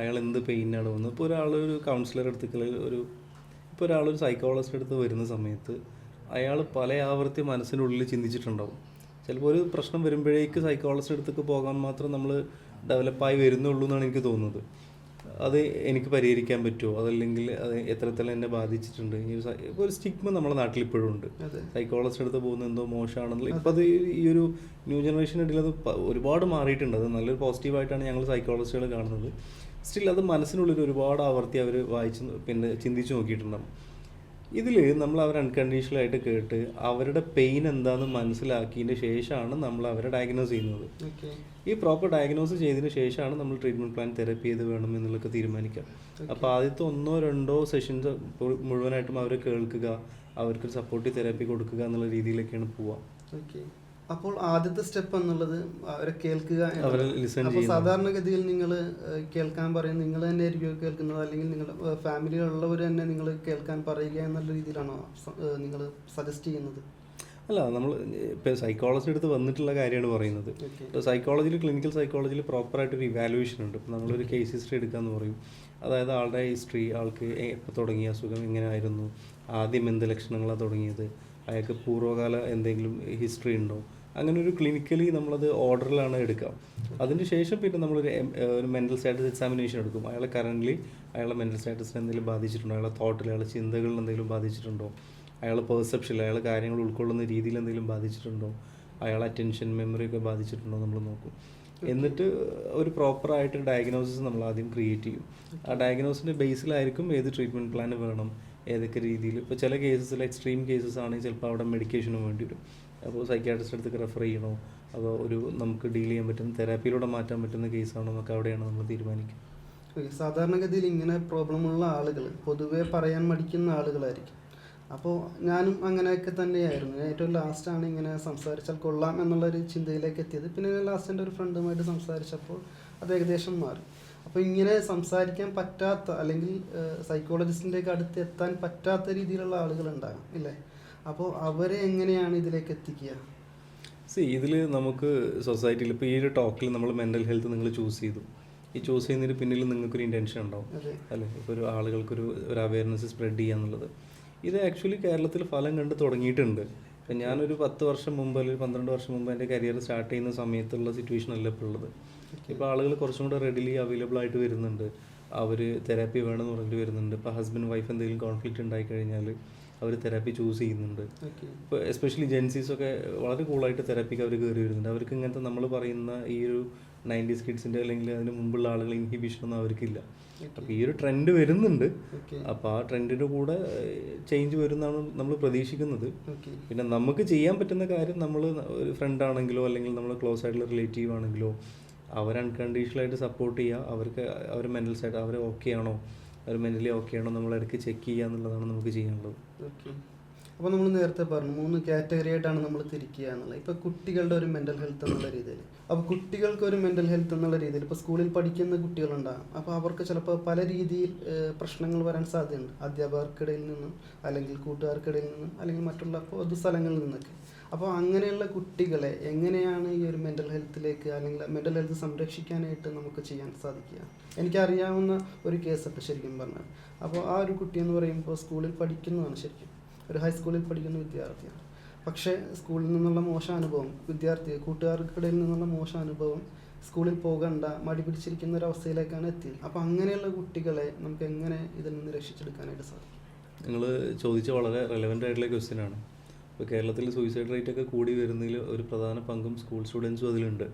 അയാൾ എന്ത് പെയിനാണ് വന്നത്. ഇപ്പോൾ ഒരാളൊരു കൗൺസിലർ എടുത്തിട്ടുള്ള ഇപ്പോൾ ഒരാളൊരു സൈക്കോളജിസ്റ്റ് അടുത്ത് വരുന്ന സമയത്ത് അയാൾ പല ആവർത്തി മനസ്സിനുള്ളിൽ ചിന്തിച്ചിട്ടുണ്ടാവും. ചിലപ്പോൾ ഒരു പ്രശ്നം വരുമ്പോഴേക്ക് സൈക്കോളജിസ്റ്റ് അടുത്തേക്ക് പോകാൻ മാത്രം നമ്മൾ ഡെവലപ്പായി വരുന്നുള്ളൂ എന്നാണ് എനിക്ക് തോന്നുന്നത്. അത് എനിക്ക് പരിഹരിക്കാൻ പറ്റുമോ, അതല്ലെങ്കിൽ അത് എത്രത്തോളം എന്നെ ബാധിച്ചിട്ടുണ്ട്. ഇപ്പോൾ ഒരു സ്റ്റിഗ്മ നമ്മുടെ നാട്ടിൽ ഇപ്പോഴും ഉണ്ട്. സൈക്കോളജിസ്റ്റ് അടുത്ത് പോകുന്നത് എന്തോ മോശമാണെന്നുള്ള. ഇപ്പോൾ അത് ഈ ഒരു ന്യൂ ജനറേഷൻ ഇടയിൽ അത് ഒരുപാട് മാറിയിട്ടുണ്ട്. അത് നല്ലൊരു പോസിറ്റീവായിട്ടാണ് ഞങ്ങൾ സൈക്കോളജിസ്റ്റുകൾ കാണുന്നത്. സ്റ്റിൽ അത് മനസ്സിനുള്ളിൽ ഒരുപാട് ആവർത്തി അവർ പിന്നെ ചിന്തിച്ച് നോക്കിയിട്ടുണ്ടാകും. ഇതിൽ നമ്മൾ അവർ അൺകണ്ടീഷണലായിട്ട് കേട്ട് അവരുടെ പെയിൻ എന്താണെന്ന് മനസ്സിലാക്കിയതിന് ശേഷമാണ് നമ്മൾ അവരെ ഡയഗ്നോസ് ചെയ്യുന്നത്. ഓക്കെ. ഈ പ്രോപ്പർ ഡയഗ്നോസ് ചെയ്തതിന് ശേഷമാണ് നമ്മൾ ട്രീറ്റ്മെൻറ്റ് പ്ലാൻ തെറപ്പി ചെയ്ത് വേണം എന്നുള്ളതൊക്കെ തീരുമാനിക്കാം. അപ്പോൾ ആദ്യത്തെ 1-2 സെഷൻസ് മുഴുവനായിട്ടും അവർ കേൾക്കുക, അവർക്ക് സപ്പോർട്ടീവ് തെറാപ്പി കൊടുക്കുക എന്നുള്ള രീതിയിലൊക്കെയാണ് പോവുക. ഓക്കെ. അപ്പോൾ ആദ്യത്തെ സ്റ്റെപ്പ് എന്നുള്ളത് അവരെ കേൾക്കുക. അവരെ ലിസൺ അപ്പോൾ സാധാരണഗതിയിൽ നിങ്ങൾ കേൾക്കാൻ പറയും, നിങ്ങൾ തന്നെ ആയിരിക്കും കേൾക്കുന്നത്, അല്ലെങ്കിൽ നിങ്ങളുടെ ഫാമിലിയിലുള്ളവർ തന്നെ നിങ്ങൾ കേൾക്കാൻ പറയുക എന്നുള്ള രീതിയിലാണോ നിങ്ങൾ സജസ്റ്റ് ചെയ്യുന്നത്? അല്ല, നമ്മൾ ഇപ്പോൾ സൈക്കോളജി എടുത്ത് വന്നിട്ടുള്ള കാര്യമാണ് പറയുന്നത്. ഇപ്പോൾ സൈക്കോളജിയിൽ, ക്ലിനിക്കൽ സൈക്കോളജിയിൽ പ്രോപ്പറായിട്ടൊരു ഇവാലുവേഷൻ ഉണ്ട്. ഇപ്പോൾ നമ്മളൊരു കേസ് ഹിസ്റ്ററി എടുക്കാമെന്ന് പറയും. അതായത് ആളുടെ ഹിസ്റ്ററി, ആൾക്ക് എപ്പോൾ തുടങ്ങിയ അസുഖം, എങ്ങനെയായിരുന്നു, ആദ്യം എന്ത് ലക്ഷണങ്ങളാണ് തുടങ്ങിയത്, അയാൾക്ക് പൂർവ്വകാല എന്തെങ്കിലും ഹിസ്റ്ററി ഉണ്ടോ, അങ്ങനെ ഒരു ക്ലിനിക്കലി നമ്മളത് ഓർഡറിലാണ് എടുക്കുക. അതിന് ശേഷം പിന്നെ ഒരു മെൻ്റൽ സ്റ്റാറ്റസ് എക്സാമിനേഷൻ എടുക്കും. അയാളെ കറൻ്റ്ലി അയാളുടെ മെൻ്റൽ സ്റ്റാറ്റസിനെ എന്തെങ്കിലും ബാധിച്ചിട്ടുണ്ടോ, അയാളുടെ തോട്ടിൽ, അയാളുടെ ചിന്തകളിൽ എന്തെങ്കിലും ബാധിച്ചിട്ടുണ്ടോ, അയാളുടെ പെർസെപ്ഷനിൽ, അയാൾ കാര്യങ്ങൾ ഉൾക്കൊള്ളുന്ന രീതിയിൽ എന്തെങ്കിലും ബാധിച്ചിട്ടുണ്ടോ, അയാളെ അറ്റൻഷൻ, മെമ്മറിയൊക്കെ ബാധിച്ചിട്ടുണ്ടോ നമ്മൾ നോക്കും. എന്നിട്ട് ഒരു പ്രോപ്പറായിട്ട് ഡയഗ്നോസിസ് നമ്മൾ ആദ്യം ക്രിയേറ്റ് ചെയ്യും. ആ ഡയഗ്നോസിൻ്റെ ബേസിലായിരിക്കും ഏത് ട്രീറ്റ്മെൻറ്റ് പ്ലാൻ വേണം, ഏതൊക്കെ രീതിയിൽ. ഇപ്പോൾ ചില കേസസിൽ എക്സ്ട്രീം കേസസ് ആണെങ്കിൽ ചിലപ്പോൾ അവിടെ മെഡിക്കേഷനും വേണ്ടി വരും. അപ്പോൾ സൈക്യാട്രിസ്റ്റ് അടുത്തേക്ക് റെഫർ ചെയ്യണോ, അതോ നമുക്ക് ഡീൽ ചെയ്യാൻ പറ്റുന്ന തെറാപ്പിയിലൂടെ മാറ്റാൻ പറ്റുന്ന കേസാണോ എന്നൊക്കെ അവിടെയാണ് നമ്മൾ തീരുമാനിക്കുക. സാധാരണഗതിയിൽ ഇങ്ങനെ പ്രോബ്ലമുള്ള ആളുകൾ പൊതുവേ പറയാൻ മടിക്കുന്ന ആളുകളായിരിക്കും. അപ്പോൾ ഞാനും അങ്ങനെയൊക്കെ തന്നെയായിരുന്നു. ഞാൻ ഏറ്റവും ലാസ്റ്റാണ് ഇങ്ങനെ സംസാരിച്ചാൽ കൊള്ളാം എന്നുള്ളൊരു ചിന്തയിലേക്ക് എത്തിയത്. പിന്നെ ഞാൻ ലാസ്റ്റ് എൻ്റെ ഒരു ഫ്രണ്ടുമായിട്ട് സംസാരിച്ചപ്പോൾ അത് ഏകദേശം മാറി. അപ്പോൾ ഇങ്ങനെ സംസാരിക്കാൻ പറ്റാത്ത, അല്ലെങ്കിൽ സൈക്കോളജിസ്റ്റിൻ്റെയൊക്കെ അടുത്ത് എത്താൻ പറ്റാത്ത രീതിയിലുള്ള ആളുകളുണ്ടാകും ഇല്ലേ? അപ്പോൾ അവരെ എങ്ങനെയാണ് ഇതിലേക്ക് എത്തിക്കുക? ഇതിൽ നമുക്ക് സൊസൈറ്റിയിൽ ഇപ്പോൾ ഈ ഒരു ടോക്കിൽ നമ്മൾ മെൻ്റൽ ഹെൽത്ത് നിങ്ങൾ ചൂസ് ചെയ്തു. ഈ ചൂസ് ചെയ്യുന്നതിന് പിന്നിൽ നിങ്ങൾക്കൊരു ഇൻറ്റൻഷൻ ഉണ്ടാവും അല്ലേ? ഇപ്പോൾ ഒരു ആളുകൾക്കൊരു അവയർനെസ് സ്പ്രെഡ് ചെയ്യുക എന്നുള്ളത്. ഇത് ആക്ച്വലി കേരളത്തിൽ ഫലം കണ്ട് തുടങ്ങിയിട്ടുണ്ട്. ഇപ്പം ഞാനൊരു 10 വർഷം മുമ്പ് അല്ലെങ്കിൽ 12 വർഷം മുമ്പ് എൻ്റെ കരിയർ സ്റ്റാർട്ട് ചെയ്യുന്ന സമയത്തുള്ള സിറ്റുവേഷൻ അല്ല ഇപ്പോൾ ഉള്ളത്. ഇപ്പോൾ ആളുകൾ കുറച്ചും കൂടെ റെഡിലി അവൈലബിൾ ആയിട്ട് വരുന്നുണ്ട്. അവർ തെറാപ്പി വേണമെന്ന് പറഞ്ഞിട്ട് വരുന്നുണ്ട്. ഇപ്പോൾ ഹസ്ബൻഡ് വൈഫ് എന്തെങ്കിലും കോൺഫ്ലിക്റ്റ് ഉണ്ടായിക്കഴിഞ്ഞാൽ അവർ തെറാപ്പി ചൂസ് ചെയ്യുന്നുണ്ട്. ഇപ്പോൾ എസ്പെഷ്യലി ജെൻസീസൊക്കെ വളരെ കൂളായിട്ട് തെറാപ്പിക്ക് അവർ കയറി വരുന്നുണ്ട്. അവർക്ക് ഇങ്ങനത്തെ നമ്മൾ പറയുന്ന ഈ ഒരു 90s കിഡ്സിൻ്റെ അല്ലെങ്കിൽ അതിന് മുമ്പുള്ള ആളുകൾ ഇൻഹിബിഷനൊന്നും അവർക്കില്ല. അപ്പോൾ ഈ ഒരു ട്രെൻഡ് വരുന്നുണ്ട്. അപ്പോൾ ആ ട്രെൻഡിൻ്റെ കൂടെ ചേഞ്ച് വരുന്നതാണ് നമ്മൾ പ്രതീക്ഷിക്കുന്നത്. പിന്നെ നമുക്ക് ചെയ്യാൻ പറ്റുന്ന കാര്യം, നമ്മൾ ഒരു ഫ്രണ്ട് ആണെങ്കിലോ അല്ലെങ്കിൽ നമ്മൾ ക്ലോസ് ആയിട്ടുള്ള റിലേറ്റീവ് ആണെങ്കിലോ അവർ അൺകണ്ടീഷണലായിട്ട് സപ്പോർട്ട് ചെയ്യുക. അവർക്ക് അവർ മെൻ്റൽ സൈഡ് അവർ ഓക്കെ ആണോ, അവർ മെൻ്റലി ഓക്കെ ആണോ നമ്മൾ ഇടയ്ക്ക് ചെക്ക് ചെയ്യുക എന്നുള്ളതാണ് നമുക്ക് ചെയ്യാനുള്ളത്. ഓക്കെ. അപ്പോൾ നമ്മൾ നേരത്തെ പറഞ്ഞു 3 കാറ്റഗറി ആയിട്ടാണ് നമ്മൾ തിരിക്കുക എന്നുള്ളത്. ഇപ്പോൾ കുട്ടികളുടെ ഒരു മെൻ്റൽ ഹെൽത്ത് എന്നുള്ള രീതിയിൽ, അപ്പോൾ കുട്ടികൾക്ക് ഒരു മെൻ്റൽ ഹെൽത്ത് എന്നുള്ള രീതിയിൽ ഇപ്പോൾ സ്കൂളിൽ പഠിക്കുന്ന കുട്ടികളുണ്ടാകും. അപ്പോൾ അവർക്ക് ചിലപ്പോൾ പല രീതിയിൽ പ്രശ്നങ്ങൾ വരാൻ സാധ്യതയുണ്ട്. അധ്യാപകർക്കിടയിൽ നിന്നും, അല്ലെങ്കിൽ കൂട്ടുകാർക്കിടയിൽ നിന്നും, അല്ലെങ്കിൽ മറ്റുള്ള പൊതുസ്ഥലങ്ങളിൽ നിന്നൊക്കെ. അപ്പോൾ അങ്ങനെയുള്ള കുട്ടികളെ എങ്ങനെയാണ് ഈ ഒരു മെൻ്റൽ ഹെൽത്തിലേക്ക്, അല്ലെങ്കിൽ മെൻ്റൽ ഹെൽത്ത് സംരക്ഷിക്കാനായിട്ട് നമുക്ക് ചെയ്യാൻ സാധിക്കുക? എനിക്കറിയാവുന്ന ഒരു കേസുണ്ട് ശരിക്കും പറഞ്ഞാൽ. അപ്പോൾ ആ ഒരു കുട്ടി എന്ന് പറയുമ്പോൾ സ്കൂളിൽ പഠിക്കുന്നതാണ്, ശരിക്കും ഒരു ഹൈസ്കൂളിൽ പഠിക്കുന്ന വിദ്യാർത്ഥിയാണ്. പക്ഷേ സ്കൂളിൽ നിന്നുള്ള മോശം അനുഭവം, കൂട്ടുകാർക്കിടയിൽ നിന്നുള്ള മോശം അനുഭവം, സ്കൂളിൽ പോകണ്ട, മടി പിടിച്ചിരിക്കുന്ന ഒരു അവസ്ഥയിലേക്കാണ് എത്തിയത്. അപ്പോൾ അങ്ങനെയുള്ള കുട്ടികളെ നമുക്ക് എങ്ങനെ ഇതിൽ നിന്ന് രക്ഷിച്ചെടുക്കാനായിട്ട് സാധിക്കും? നിങ്ങൾ ചോദിച്ച വളരെ റെലവൻ്റ് ആയിട്ടുള്ള ക്വസ്റ്റ്യനാണ്. ഇപ്പോൾ കേരളത്തിൽ സൂയിസൈഡ് റേറ്റ് ഒക്കെ കൂടി വരുന്നതിൽ ഒരു പ്രധാന പങ്കും സ്കൂൾ സ്റ്റുഡൻസും അതിലുണ്ട്.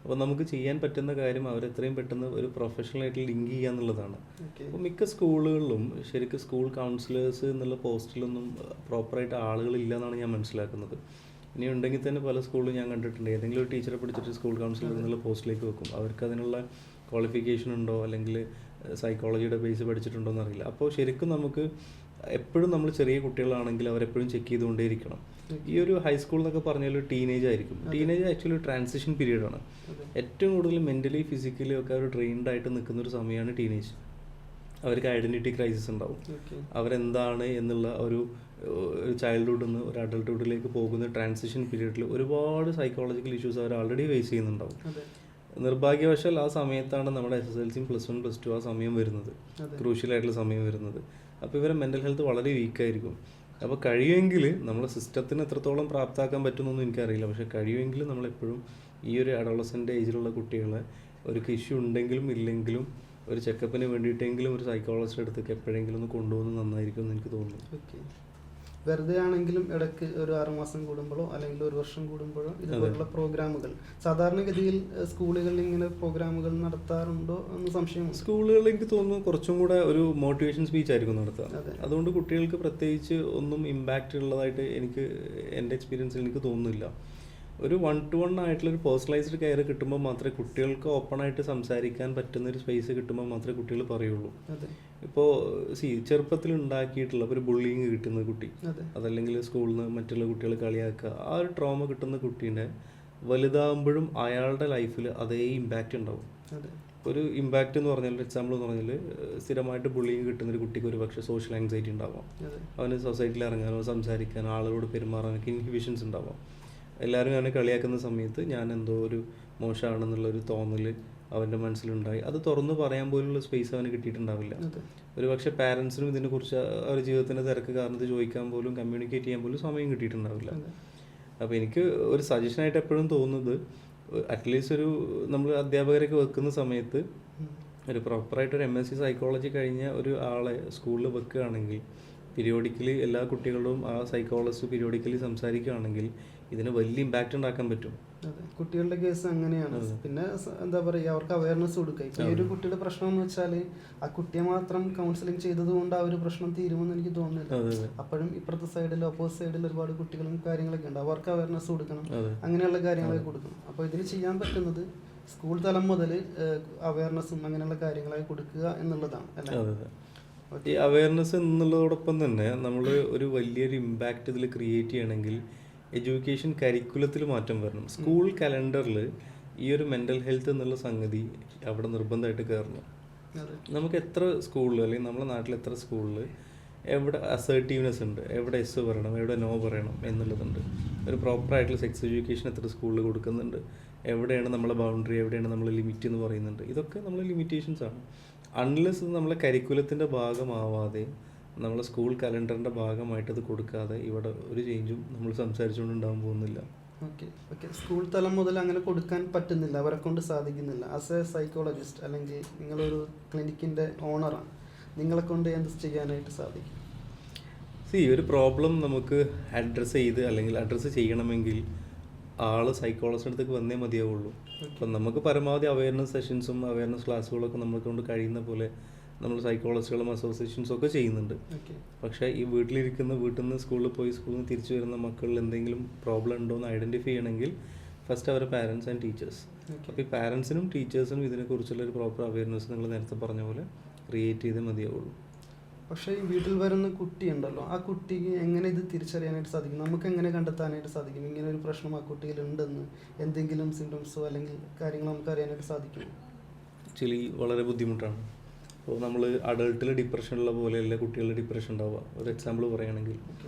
അപ്പോൾ നമുക്ക് ചെയ്യാൻ പറ്റുന്ന കാര്യം അവരെത്രയും പെട്ടെന്ന് ഒരു പ്രൊഫഷണലായിട്ട് ലിങ്ക് ചെയ്യുക എന്നുള്ളതാണ്. അപ്പോൾ മിക്ക സ്കൂളുകളിലും ശരിക്കും സ്കൂൾ കൗൺസിലേഴ്സ് എന്നുള്ള പോസ്റ്റിലൊന്നും പ്രോപ്പറായിട്ട് ആളുകളില്ല എന്നാണ് ഞാൻ മനസ്സിലാക്കുന്നത്. ഇനി ഉണ്ടെങ്കിൽ തന്നെ പല സ്കൂളിലും ഞാൻ കണ്ടിട്ടുണ്ട്, ഏതെങ്കിലും ഒരു ടീച്ചറെ പിടിച്ചിട്ട് സ്കൂൾ കൗൺസിലർ എന്നുള്ള പോസ്റ്റിലേക്ക് വെക്കും. അവർക്ക് അതിനുള്ള ക്വാളിഫിക്കേഷൻ ഉണ്ടോ, അല്ലെങ്കിൽ സൈക്കോളജിയുടെ ബേസ് പഠിച്ചിട്ടുണ്ടോ എന്നറിയില്ല. അപ്പോൾ ശരിക്കും നമുക്ക് എപ്പോഴും നമ്മൾ ചെറിയ കുട്ടികളാണെങ്കിൽ അവരെപ്പോഴും ചെക്ക് ചെയ്തുകൊണ്ടേയിരിക്കണം. ഈ ഒരു ഹൈസ്കൂൾ എന്നൊക്കെ പറഞ്ഞാൽ ടീനേജ് ആയിരിക്കും. ടീനേജ് ആക്ച്വലി ട്രാൻസിഷൻ പീരീഡാണ്. ഏറ്റവും കൂടുതൽ മെൻ്റലി ഫിസിക്കലി ഒക്കെ അവർ ട്രെയിൻഡ് ആയിട്ട് നിൽക്കുന്ന ഒരു സമയമാണ് ടീനേജ്. അവർക്ക് ഐഡൻറ്റിറ്റി ക്രൈസിസ് ഉണ്ടാവും. അവരെന്താണ് എന്നുള്ള ഒരു ചൈൽഡ്ഹുഡിൽ നിന്ന് ഒരു അഡൾട്ട്ഹുഡിലേക്ക് പോകുന്ന ട്രാൻസിഷൻ പീരീഡിൽ ഒരുപാട് സൈക്കോളജിക്കൽ ഇഷ്യൂസ് അവർ ആൾറെഡി ഫേസ് ചെയ്യുന്നുണ്ടാവും. നിർഭാഗ്യവശാൽ ആ സമയത്താണ് നമ്മുടെ SSLC, +1, +2 ആ സമയം വരുന്നത്, ക്രൂഷ്യലായിട്ടുള്ള സമയം വരുന്നത്. അപ്പോൾ ഇവരെ മെൻ്റൽ ഹെൽത്ത് വളരെ വീക്കായിരിക്കും. അപ്പോൾ കഴിയുമെങ്കിൽ നമ്മളെ സിസ്റ്റത്തിന് എത്രത്തോളം പ്രാപ്തമാക്കാൻ പറ്റുമെന്നൊന്നും എനിക്കറിയില്ല. പക്ഷേ കഴിയുമെങ്കിൽ നമ്മളെപ്പോഴും ഈ ഒരു അഡോളസൻ്റ് ഏജിലുള്ള കുട്ടികളെ ഒരു ഇഷ്യൂ ഉണ്ടെങ്കിലും ഇല്ലെങ്കിലും ഒരു ചെക്കപ്പിന് വേണ്ടിയിട്ടെങ്കിലും ഒരു സൈക്കോളജിസ്റ്റ് അടുത്തേക്ക് എപ്പോഴെങ്കിലും ഒന്ന് കൊണ്ടുപോകുന്നത് നന്നായിരിക്കും എന്ന് എനിക്ക് തോന്നുന്നു. ഓക്കെ. വെറുതെ ആണെങ്കിലും ഇടയ്ക്ക് ഒരു 6 മാസം കൂടുമ്പോഴോ അല്ലെങ്കിൽ ഒരു വർഷം കൂടുമ്പോഴോ ഇതുപോലുള്ള പ്രോഗ്രാമുകൾ സാധാരണഗതിയിൽ സ്കൂളുകളിൽ ഇങ്ങനെ പ്രോഗ്രാമുകൾ നടത്താറുണ്ടോ എന്ന് സംശയം. സ്കൂളുകളിൽ എനിക്ക് തോന്നുന്നു കുറച്ചും കൂടെ ഒരു മോട്ടിവേഷൻ സ്പീച്ച് ആയിരിക്കും നടത്തുക. അതുകൊണ്ട് കുട്ടികൾക്ക് പ്രത്യേകിച്ച് ഒന്നും ഇമ്പാക്റ്റ് ഉള്ളതായിട്ട് എൻ്റെ എക്സ്പീരിയൻസിൽ എനിക്ക് തോന്നുന്നില്ല. ഒരു 1-to-1 ആയിട്ടുള്ളൊരു പേഴ്സണലൈസ്ഡ് കെയർ കിട്ടുമ്പോൾ മാത്രമേ കുട്ടികൾക്ക് ഓപ്പണായിട്ട് സംസാരിക്കാൻ പറ്റുന്നൊരു സ്പേസ് കിട്ടുമ്പോൾ മാത്രമേ കുട്ടികൾ പറയുള്ളൂ. ഇപ്പോൾ ചെറുപ്പത്തിൽ ഉണ്ടാക്കിയിട്ടുള്ള ഒരു ബുള്ളിങ് കിട്ടുന്ന കുട്ടി, അതല്ലെങ്കിൽ സ്കൂളിൽ നിന്ന് മറ്റുള്ള കുട്ടികൾ കളിയാക്കുക, ആ ഒരു ട്രോമ കിട്ടുന്ന കുട്ടീനെ വലുതാകുമ്പോഴും അയാളുടെ ലൈഫിൽ അതേ ഇമ്പാക്റ്റ് ഉണ്ടാവും. ഒരു ഇമ്പാക്റ്റ് എന്ന് പറഞ്ഞാൽ, എക്സാമ്പിൾ എന്ന് പറഞ്ഞാൽ, സ്ഥിരമായിട്ട് ബുള്ളിങ് കിട്ടുന്നൊരു കുട്ടിക്ക് ഒരു പക്ഷേ സോഷ്യൽ ആങ്സൈറ്റി ഉണ്ടാവാം. അവന് സൊസൈറ്റിയിൽ ഇറങ്ങാനോ സംസാരിക്കാനോ ആളുകളോട് പെരുമാറാനൊക്കെ ഇൻഹിബിഷൻസ് ഉണ്ടാവാം. എല്ലാവരും അവനെ കളിയാക്കുന്ന സമയത്ത് ഞാൻ എന്തോ ഒരു മോശമാണെന്നുള്ളൊരു തോന്നൽ അവൻ്റെ മനസ്സിലുണ്ടായി. അത് തുറന്ന് പറയാൻ പോലുള്ള സ്പേസ് അവന് കിട്ടിയിട്ടുണ്ടാവില്ല. ഒരു പക്ഷേ പാരൻസിനും ഇതിനെക്കുറിച്ച് അവരുടെ ജീവിതത്തിൻ്റെ തിരക്ക് കാരണത്ത് ചോദിക്കാൻ പോലും കമ്മ്യൂണിക്കേറ്റ് ചെയ്യാൻ പോലും സമയം കിട്ടിയിട്ടുണ്ടാവില്ല. അപ്പോൾ എനിക്ക് ഒരു സജഷനായിട്ട് എപ്പോഴും തോന്നുന്നത്, അറ്റ്ലീസ്റ്റ് നമ്മൾ അധ്യാപകരൊക്കെ വെക്കുന്ന സമയത്ത് ഒരു പ്രോപ്പറായിട്ടൊരു MSc സൈക്കോളജി കഴിഞ്ഞ ഒരു ആളെ സ്കൂളിൽ വെക്കുകയാണെങ്കിൽ, പീരിയോഡിക്കലി എല്ലാ കുട്ടികളോടും ആ സൈക്കോളജിസ്റ്റ് പീരിയോഡിക്കലി സംസാരിക്കുകയാണെങ്കിൽ ഇതിന് വലിയ ഇമ്പാക്റ്റ് ഉണ്ടാക്കാൻ പറ്റും. കുട്ടികളുടെ കേസ് അങ്ങനെയാണ്. പിന്നെ എന്താ പറയുക, അവർക്ക് അവയർനെസ് കൊടുക്കുക. ഇപ്പം ഈ ഒരു കുട്ടിയുടെ പ്രശ്നം എന്ന് വെച്ചാൽ ആ കുട്ടിയെ മാത്രം കൗൺസിലിംഗ് ചെയ്തത് കൊണ്ട് ആ ഒരു പ്രശ്നം തീരുമെന്ന് എനിക്ക് തോന്നുന്നില്ല. അപ്പോഴും ഇപ്പുറത്തെ സൈഡിൽ, ഓപ്പോസിറ്റ് സൈഡിൽ ഒരുപാട് കുട്ടികളും കാര്യങ്ങളൊക്കെ ഉണ്ട്. അവർക്ക് അവയർനെസ് കൊടുക്കണം, അങ്ങനെയുള്ള കാര്യങ്ങളൊക്കെ കൊടുക്കണം. അപ്പോൾ ഇതിന് ചെയ്യാൻ പറ്റുന്നത് സ്കൂൾ തലം മുതൽ അവയർനെസ്സും അങ്ങനെയുള്ള കാര്യങ്ങളൊക്കെ കൊടുക്കുക എന്നുള്ളതാണ് അല്ലേ? ഈ അവയർനെസ് എന്നുള്ളതോടൊപ്പം തന്നെ നമ്മൾ ഒരു വലിയൊരു ഇമ്പാക്റ്റ് ഇതിൽ ക്രിയേറ്റ് ചെയ്യണമെങ്കിൽ എഡ്യൂക്കേഷൻ കരിക്കുലത്തിൽ മാറ്റം വരണം. സ്കൂൾ കലണ്ടറിൽ ഈ ഒരു മെൻ്റൽ ഹെൽത്ത് എന്നുള്ള സംഗതി അവിടെ നിർബന്ധമായിട്ട് കയറണം. നമുക്ക് എത്ര സ്കൂളിൽ, അല്ലെങ്കിൽ നമ്മുടെ നാട്ടിൽ എത്ര സ്കൂളിൽ എവിടെ അസേർട്ടീവ്നെസ് ഉണ്ട്, എവിടെ എസ് പറയണം, എവിടെ നോ പറയണം എന്നുള്ളതുണ്ട്. ഒരു പ്രോപ്പറായിട്ടുള്ള സെക്സ് എഡ്യൂക്കേഷൻ എത്ര സ്കൂളിൽ കൊടുക്കുന്നുണ്ട്, എവിടെയാണ് നമ്മളെ ബൗണ്ടറി, എവിടെയാണ് നമ്മൾ ലിമിറ്റ് എന്ന് പറയുന്നുണ്ട്. ഇതൊക്കെ നമ്മൾ ലിമിറ്റേഷൻസ് ആണ്. അൺലെസ് നമ്മളെ കരിക്കുലത്തിൻ്റെ ഭാഗമാവാതെ, നമ്മളെ സ്കൂൾ കലണ്ടറിൻ്റെ ഭാഗമായിട്ട് അത് കൊടുക്കാതെ ഇവിടെ ഒരു ചേഞ്ചും നമ്മൾ സംസാരിച്ചുകൊണ്ടുണ്ടാകാൻ പോകുന്നില്ല. ഓക്കെ സ്കൂൾ തലം മുതൽ അങ്ങനെ കൊടുക്കാൻ പറ്റുന്നില്ല, അവരെ കൊണ്ട് സാധിക്കുന്നില്ല. ആസ് എ സൈക്കോളജിസ്റ്റ് അല്ലെങ്കിൽ നിങ്ങളൊരു ക്ലിനിക്കിൻ്റെ ഓണറാണ്, നിങ്ങളെ കൊണ്ട് എന്ത് ചെയ്യാനായിട്ട് സാധിക്കും? ഒരു പ്രോബ്ലം നമുക്ക് അഡ്രസ്സ് ചെയ്ത് അല്ലെങ്കിൽ അഡ്രസ്സ് ചെയ്യണമെങ്കിൽ ആൾ സൈക്കോളജിസ്റ്റ് അടുത്തേക്ക് വന്നേ മതിയാവുള്ളൂ. അപ്പം നമുക്ക് പരമാവധി അവയർനെസ് സെഷൻസും അവയർനെസ് ക്ലാസ്സുകളൊക്കെ നമ്മളെ കൊണ്ട് കഴിയുന്ന പോലെ നമ്മൾ സൈക്കോളജിസ്റ്റുകളും അസോസിയേഷൻസും ഒക്കെ ചെയ്യുന്നുണ്ട്. പക്ഷേ ഈ വീട്ടിൽ നിന്ന് സ്കൂളിൽ പോയി സ്കൂളിൽ നിന്ന് തിരിച്ചു വരുന്ന മക്കളിൽ എന്തെങ്കിലും പ്രോബ്ലം ഉണ്ടോ എന്ന് ഐഡൻറ്റിഫൈ ചെയ്യണമെങ്കിൽ ഫസ്റ്റ് അവരുടെ പാരൻസ് ആൻഡ് ടീച്ചേഴ്സ്. അപ്പോൾ ഈ പാരൻസിനും ടീച്ചേഴ്സിനും ഇതിനെക്കുറിച്ചുള്ള ഒരു പ്രോപ്പർ അവയർനെസ് നിങ്ങൾ നേരത്തെ പറഞ്ഞ പോലെ ക്രിയേറ്റ് ചെയ്തേ മതിയാവുള്ളൂ. പക്ഷേ ഈ വീട്ടിൽ വരുന്ന കുട്ടി ഉണ്ടല്ലോ, ആ കുട്ടിക്ക് എങ്ങനെ ഇത് തിരിച്ചറിയാനായിട്ട് സാധിക്കും? നമുക്ക് എങ്ങനെ കണ്ടെത്താനായിട്ട് സാധിക്കും ഇങ്ങനെ ഒരു പ്രശ്നം ആ കുട്ടിയിൽ ഉണ്ടെന്ന്? എന്തെങ്കിലും സിംറ്റംസോ അല്ലെങ്കിൽ കാര്യങ്ങൾ നമുക്ക് അറിയാനായിട്ട് സാധിക്കും? ആക്ച്വലി വളരെ ബുദ്ധിമുട്ടാണ്. അപ്പോൾ നമ്മൾ അഡൾട്ടിൽ ഡിപ്രഷനുള്ള പോലെയല്ല കുട്ടികളുടെ ഡിപ്രഷൻ ഉണ്ടാവുക. ഒരു എക്സാമ്പിൾ പറയുകയാണെങ്കിൽ,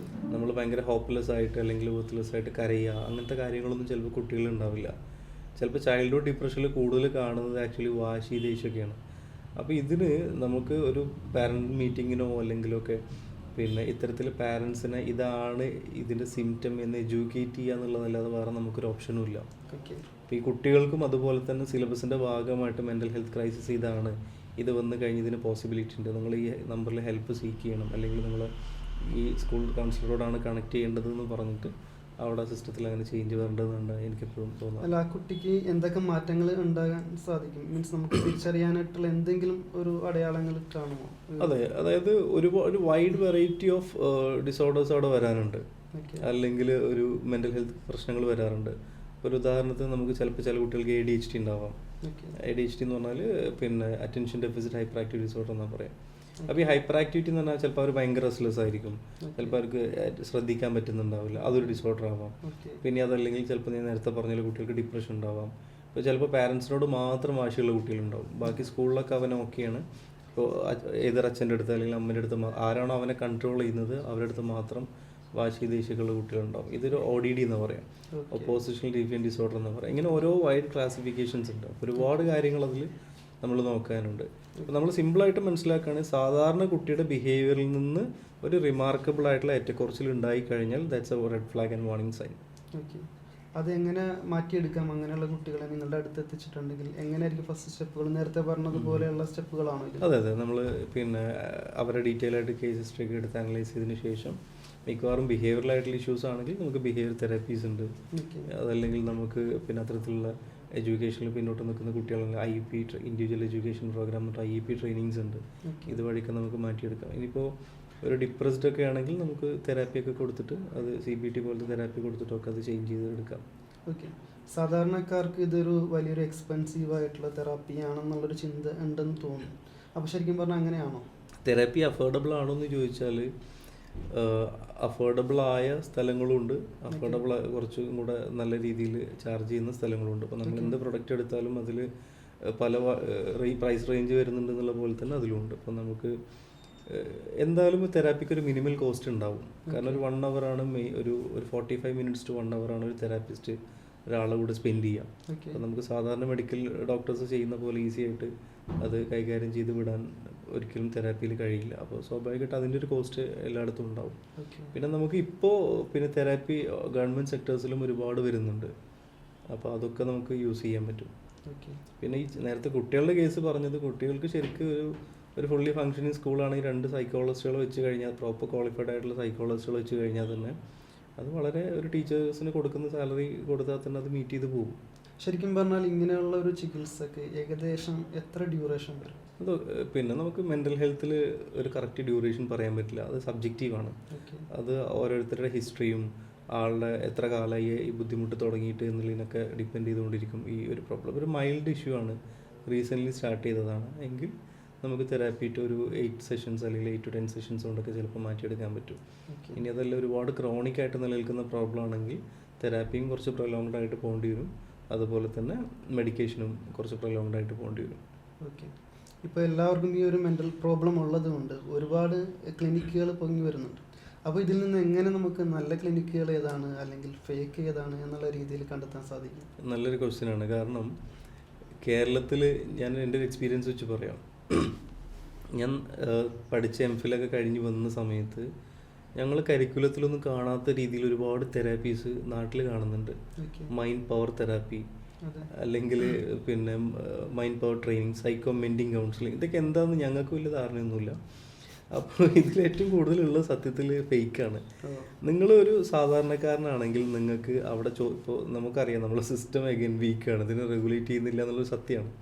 നമ്മൾ ഭയങ്കര ഹോപ്പ്ലെസ് ആയിട്ട് അല്ലെങ്കിൽ വർത്ത്ലെസ് ആയിട്ട് കരയുക, അങ്ങനത്തെ കാര്യങ്ങളൊന്നും ചിലപ്പോൾ കുട്ടികളുണ്ടാവില്ല. ചിലപ്പോൾ ചൈൽഡ്ഹുഡ് ഡിപ്രഷനിൽ കൂടുതൽ കാണുന്നത് ആക്ച്വലി വാശി, ദേഷ്യമൊക്കെയാണ്. അപ്പോൾ ഇതിന് നമുക്ക് ഒരു പാരൻറ്റ് മീറ്റിങ്ങിനോ അല്ലെങ്കിലൊക്കെ പിന്നെ ഇത്തരത്തിൽ പാരൻസിനെ ഇതാണ് ഇതിൻ്റെ സിംറ്റം എന്ന് എഡ്യൂക്കേറ്റ് ചെയ്യുക എന്നുള്ളതല്ലാതെ വേറെ നമുക്കൊരു ഓപ്ഷനും ഇല്ല. അപ്പോൾ ഈ കുട്ടികൾക്കും അതുപോലെ തന്നെ സിലബസിൻ്റെ ഭാഗമായിട്ട് മെൻ്റൽ ഹെൽത്ത് ക്രൈസിസ് ഇതാണ്, ഇത് വന്നു കഴിഞ്ഞ് ഇതിന് പോസിബിലിറ്റി ഉണ്ട്, നിങ്ങൾ ഈ നമ്പറിൽ ഹെൽപ്പ് സീക്ക് ചെയ്യണം, അല്ലെങ്കിൽ നിങ്ങൾ ഈ സ്കൂൾ കൗൺസിലറോടാണ് കണക്ട് ചെയ്യേണ്ടതെന്ന് പറഞ്ഞിട്ട് അവിടെ സിസ്റ്റത്തിൽ അങ്ങനെ ചേഞ്ച് വരേണ്ടതുണ്ട് എനിക്കെപ്പോഴും തോന്നുന്നു. അല്ല, ആ കുട്ടിക്ക് എന്തൊക്കെ മാറ്റങ്ങൾ ഉണ്ടാകാൻ സാധിക്കും? മീൻസ് നമുക്ക് തിരിച്ചറിയാനായിട്ടുള്ള എന്തെങ്കിലും ഒരു അടയാളങ്ങൾ കാണുമോ? അതെ, അതായത് ഒരു വൈഡ് വെറൈറ്റി ഓഫ് ഡിസോർഡേഴ്സ് അവിടെ വരാനുണ്ട്, അല്ലെങ്കിൽ ഒരു മെൻ്റൽ ഹെൽത്ത് പ്രശ്നങ്ങൾ വരാറുണ്ട്. ഒരു ഉദാഹരണത്തിന് നമുക്ക് ചിലപ്പോൾ ചില കുട്ടികൾക്ക് ADHD ഉണ്ടാവാം. ADHD എന്ന് പറഞ്ഞാൽ പിന്നെ attention deficit hyper activity disorder എന്നാണ് പറയാം. അപ്പോൾ ഈ ഹൈപ്പർ ആക്ടിവിറ്റി എന്ന് പറഞ്ഞാൽ ചിലപ്പോൾ അവർ ഭയങ്കര റെസ്റ്റ്ലെസ് ആയിരിക്കും, ചിലപ്പോൾ അവർക്ക് ശ്രദ്ധിക്കാൻ പറ്റുന്നുണ്ടാവില്ല, അതൊരു ഡിസോർഡർ ആവാം. പിന്നെ അതല്ലെങ്കിൽ ചിലപ്പോൾ ഞാൻ നേരത്തെ പറഞ്ഞ കുട്ടികൾക്ക് ഡിപ്രഷൻ ഉണ്ടാവാം. ഇപ്പോൾ ചിലപ്പോൾ പാരൻസിനോട് മാത്രം വാശിയുള്ള കുട്ടികളുണ്ടാവും, ബാക്കി സ്കൂളിലൊക്കെ അവൻ ഓക്കെയാണ്. ഇപ്പോൾ ഏതൊരു അച്ഛൻ്റെ അടുത്ത് അല്ലെങ്കിൽ അമ്മൻ്റെ അടുത്ത് ആരാണോ അവനെ കൺട്രോൾ ചെയ്യുന്നത് അവരുടെ അടുത്ത് മാത്രം വാശി ദേഷ്യമുള്ള കുട്ടികളുണ്ടാവും. ഇതൊരു ODD എന്ന് പറയാം, ഒപ്പോസിഷണൽ ഡീഫിയൻറ്റ് ഡിസോർഡർ എന്ന് പറയാം. ഇങ്ങനെ ഓരോ വൈഡ് ക്ലാസിഫിക്കേഷൻസ് ഉണ്ട്. ഒരുപാട് കാര്യങ്ങൾ അതിൽ നമ്മൾ നോക്കാനുണ്ട്. അപ്പോൾ നമ്മൾ സിമ്പിളായിട്ട് മനസ്സിലാക്കുകയാണെങ്കിൽ സാധാരണ കുട്ടിയുടെ ബിഹേവിയറിൽ നിന്ന് ഒരു റിമാർക്കബിൾ ആയിട്ടുള്ള ഏറ്റക്കുറച്ചിൽ ഉണ്ടായി കഴിഞ്ഞാൽ that's a red flag and warning sign. അതെങ്ങനെ മാറ്റിയെടുക്കാം? അങ്ങനെയുള്ള കുട്ടികളെ നിങ്ങളുടെ അടുത്ത് എത്തിച്ചിട്ടുണ്ടെങ്കിൽ എങ്ങനെയായിരിക്കും ഫസ്റ്റ് സ്റ്റെപ്പുകൾ? നേരത്തെ പറഞ്ഞതുപോലെയുള്ള സ്റ്റെപ്പുകളാണോ ഇത്? അതെ, നമ്മൾ പിന്നെ അവരെ ഡീറ്റെയിൽ ആയിട്ട് കേസ് ഹിസ്റ്ററി ഒക്കെ എടുത്ത് അനലൈസ് ചെയ്തതിന് ശേഷം മിക്കവാറും ബിഹേവിയറൽ ആയിട്ടുള്ള ഇഷ്യൂസ് ആണെങ്കിൽ നമുക്ക് ബിഹേവിയർ തെറാപ്പീസ് ഉണ്ട്. അതല്ലെങ്കിൽ നമുക്ക് പിന്നെ അത്തരത്തിലുള്ള എഡ്യൂക്കേഷനിൽ പിന്നോട്ട് നിൽക്കുന്ന കുട്ടികളുടെ IEP ഇൻഡിവിജ്വൽ എഡ്യൂക്കേഷൻ പ്രോഗ്രാം എന്നിട്ട് IEP ട്രെയിനിങ്സ് ഉണ്ട്. ഇതുവഴിയൊക്കെ നമുക്ക് മാറ്റിയെടുക്കാം. ഇനിയിപ്പോൾ ഒരു ഡിപ്രസ്ഡ് ഒക്കെ ആണെങ്കിൽ നമുക്ക് തെറാപ്പിയൊക്കെ കൊടുത്തിട്ട് അത് CBT പോലത്തെ തെറാപ്പി കൊടുത്തിട്ടൊക്കെ അത് ചേഞ്ച് ചെയ്തെടുക്കാം. ഓക്കെ. സാധാരണക്കാർക്ക് ഇതൊരു വലിയൊരു എക്സ്പെൻസീവ് ആയിട്ടുള്ള തെറാപ്പിയാണെന്നുള്ളൊരു ചിന്ത ഉണ്ടെന്ന് തോന്നുന്നു. അപ്പോൾ ശരിക്കും പറഞ്ഞാൽ അങ്ങനെയാണോ? തെറാപ്പി അഫോർഡബിൾ ആണോ എന്ന് ചോദിച്ചാൽ അഫോർഡബിൾ ആയ സ്ഥലങ്ങളുണ്ട്, അഫോർഡബിൾ കുറച്ചും കൂടെ നല്ല രീതിയിൽ ചാർജ് ചെയ്യുന്ന സ്ഥലങ്ങളുണ്ട്. അപ്പോൾ നമ്മൾ എന്ത് പ്രൊഡക്റ്റ് എടുത്താലും അതിൽ പല പ്രൈസ് റേഞ്ച് വരുന്നുണ്ട് എന്നുള്ള പോലെ തന്നെ അതിലുണ്ട്. അപ്പോൾ നമുക്ക് എന്തായാലും തെറാപ്പിക്ക് ഒരു മിനിമൽ കോസ്റ്റ് ഉണ്ടാവും. കാരണം ഒരു 1 hour ആണ് ഒരു 45 minutes to 1 hour ആണ് ഒരു തെറാപ്പിസ്റ്റ് ഒരാളെ കൂടെ സ്പെൻഡ് ചെയ്യാം. അപ്പോൾ നമുക്ക് സാധാരണ മെഡിക്കൽ ഡോക്ടേഴ്സ് ചെയ്യുന്ന പോലെ ഈസി ആയിട്ട് അത് കൈകാര്യം ചെയ്ത് വിടാൻ ഒരിക്കലും തെറാപ്പിയിൽ കഴിയില്ല. അപ്പോൾ സ്വാഭാവികമായിട്ട് അതിൻ്റെ ഒരു കോസ്റ്റ് എല്ലായിടത്തും ഉണ്ടാവും. പിന്നെ നമുക്ക് ഇപ്പോൾ പിന്നെ തെറാപ്പി ഗവൺമെൻറ് സെക്ടേഴ്സിലും ഒരുപാട് വരുന്നുണ്ട്. അപ്പോൾ അതൊക്കെ നമുക്ക് യൂസ് ചെയ്യാൻ പറ്റും. പിന്നെ ഈ നേരത്തെ കുട്ടികളുടെ കേസ് പറഞ്ഞത്, കുട്ടികൾക്ക് ശരിക്കും ഒരു ഫുള്ളി ഫങ്ഷനിങ് സ്കൂളാണെങ്കിൽ 2 സൈക്കോളജിസ്റ്റുകൾ വെച്ച് കഴിഞ്ഞാൽ, പ്രോപ്പർ ക്വാളിഫൈഡ് ആയിട്ടുള്ള സൈക്കോളജിസ്റ്റുകൾ വെച്ച് കഴിഞ്ഞാൽ തന്നെ അത് വളരെ ഒരു ടീച്ചേഴ്സിന് കൊടുക്കുന്ന സാലറി കൊടുത്താൽ തന്നെ അത് മീറ്റ് ചെയ്ത് പോകും. ശരിക്കും പറഞ്ഞാൽ ഇങ്ങനെയുള്ള ഒരു ചികിത്സക്ക് ഏകദേശം എത്ര ഡ്യൂറേഷൻ വരും? അത് പിന്നെ നമുക്ക് മെൻ്റൽ ഹെൽത്തിൽ ഒരു കറക്റ്റ് ഡ്യൂറേഷൻ പറയാൻ പറ്റില്ല, അത് സബ്ജക്റ്റീവാണ്. അത് ഓരോരുത്തരുടെ ഹിസ്റ്ററിയും ആളുടെ എത്ര കാലമായി ഈ ബുദ്ധിമുട്ട് തുടങ്ങിയിട്ട് എന്നുള്ളതിനൊക്കെ ഡിപ്പെൻഡ് ചെയ്തുകൊണ്ടിരിക്കും. ഈ ഒരു പ്രോബ്ലം ഒരു മൈൽഡ് ഇഷ്യൂ ആണ്, റീസെൻ്റ്ലി സ്റ്റാർട്ട് ചെയ്തതാണ് എങ്കിൽ നമുക്ക് തെറാപ്പിയിട്ട് ഒരു 8 sessions അല്ലെങ്കിൽ 8 to 10 sessions കൊണ്ടൊക്കെ ചിലപ്പോൾ മാറ്റിയെടുക്കാൻ പറ്റും. ഇനി അതെല്ലാം ഒരുപാട് ക്രോണിക് ആയിട്ട് നിലനിൽക്കുന്ന പ്രോബ്ലം ആണെങ്കിൽ തെറാപ്പിയും കുറച്ച് പ്രൊലോങ്ഡ് ആയിട്ട് പോകേണ്ടി വരും. അതുപോലെ തന്നെ മെഡിക്കേഷനും കുറച്ച് പ്രൊലോങ്ഡ് ആയിട്ട് പോകേണ്ടി വരും. ഓക്കെ. ഇപ്പോൾ എല്ലാവർക്കും ഈ ഒരു മെൻ്റൽ പ്രോബ്ലം ഉള്ളതുകൊണ്ട് ഒരുപാട് ക്ലിനിക്കുകൾ പൊങ്ങി വരുന്നുണ്ട്. അപ്പോൾ ഇതിൽ നിന്ന് എങ്ങനെ നമുക്ക് നല്ല ക്ലിനിക്കുകൾ ഏതാണ് അല്ലെങ്കിൽ ഫേക്ക് ഏതാണ് എന്നുള്ള രീതിയിൽ കണ്ടെത്താൻ സാധിക്കും? നല്ലൊരു ക്വസ്റ്റ്യനാണ്. കാരണം കേരളത്തിൽ ഞാൻ എൻ്റെ ഒരു എക്സ്പീരിയൻസ് വെച്ച് പറയാം. ഞാൻ പഠിച്ച MPhil ഒക്കെ കഴിഞ്ഞ് വന്ന സമയത്ത് ഞങ്ങൾ കരിക്കുലത്തിലൊന്നും കാണാത്ത രീതിയിൽ ഒരുപാട് തെറാപ്പീസ് നാട്ടിൽ കാണുന്നുണ്ട്. മൈൻഡ് പവർ തെറാപ്പി, അല്ലെങ്കിൽ പിന്നെ mind power training, psycho മെൻറ്റിങ് counselling, ഇതൊക്കെ എന്താണെന്ന് ഞങ്ങൾക്ക് വലിയ ധാരണയൊന്നുമില്ല. അപ്പോൾ ഇതിലേറ്റവും കൂടുതലുള്ള സത്യത്തിൽ ഫേക്കാണ്. നിങ്ങളൊരു സാധാരണക്കാരനാണെങ്കിൽ നിങ്ങൾക്ക് അവിടെ ഇപ്പോൾ നമുക്കറിയാം നമ്മളെ സിസ്റ്റം അഗൈൻ വീക്കാണ്, ഇതിനെ റെഗുലേറ്റ് ചെയ്യുന്നില്ല എന്നുള്ളൊരു സത്യമാണ്.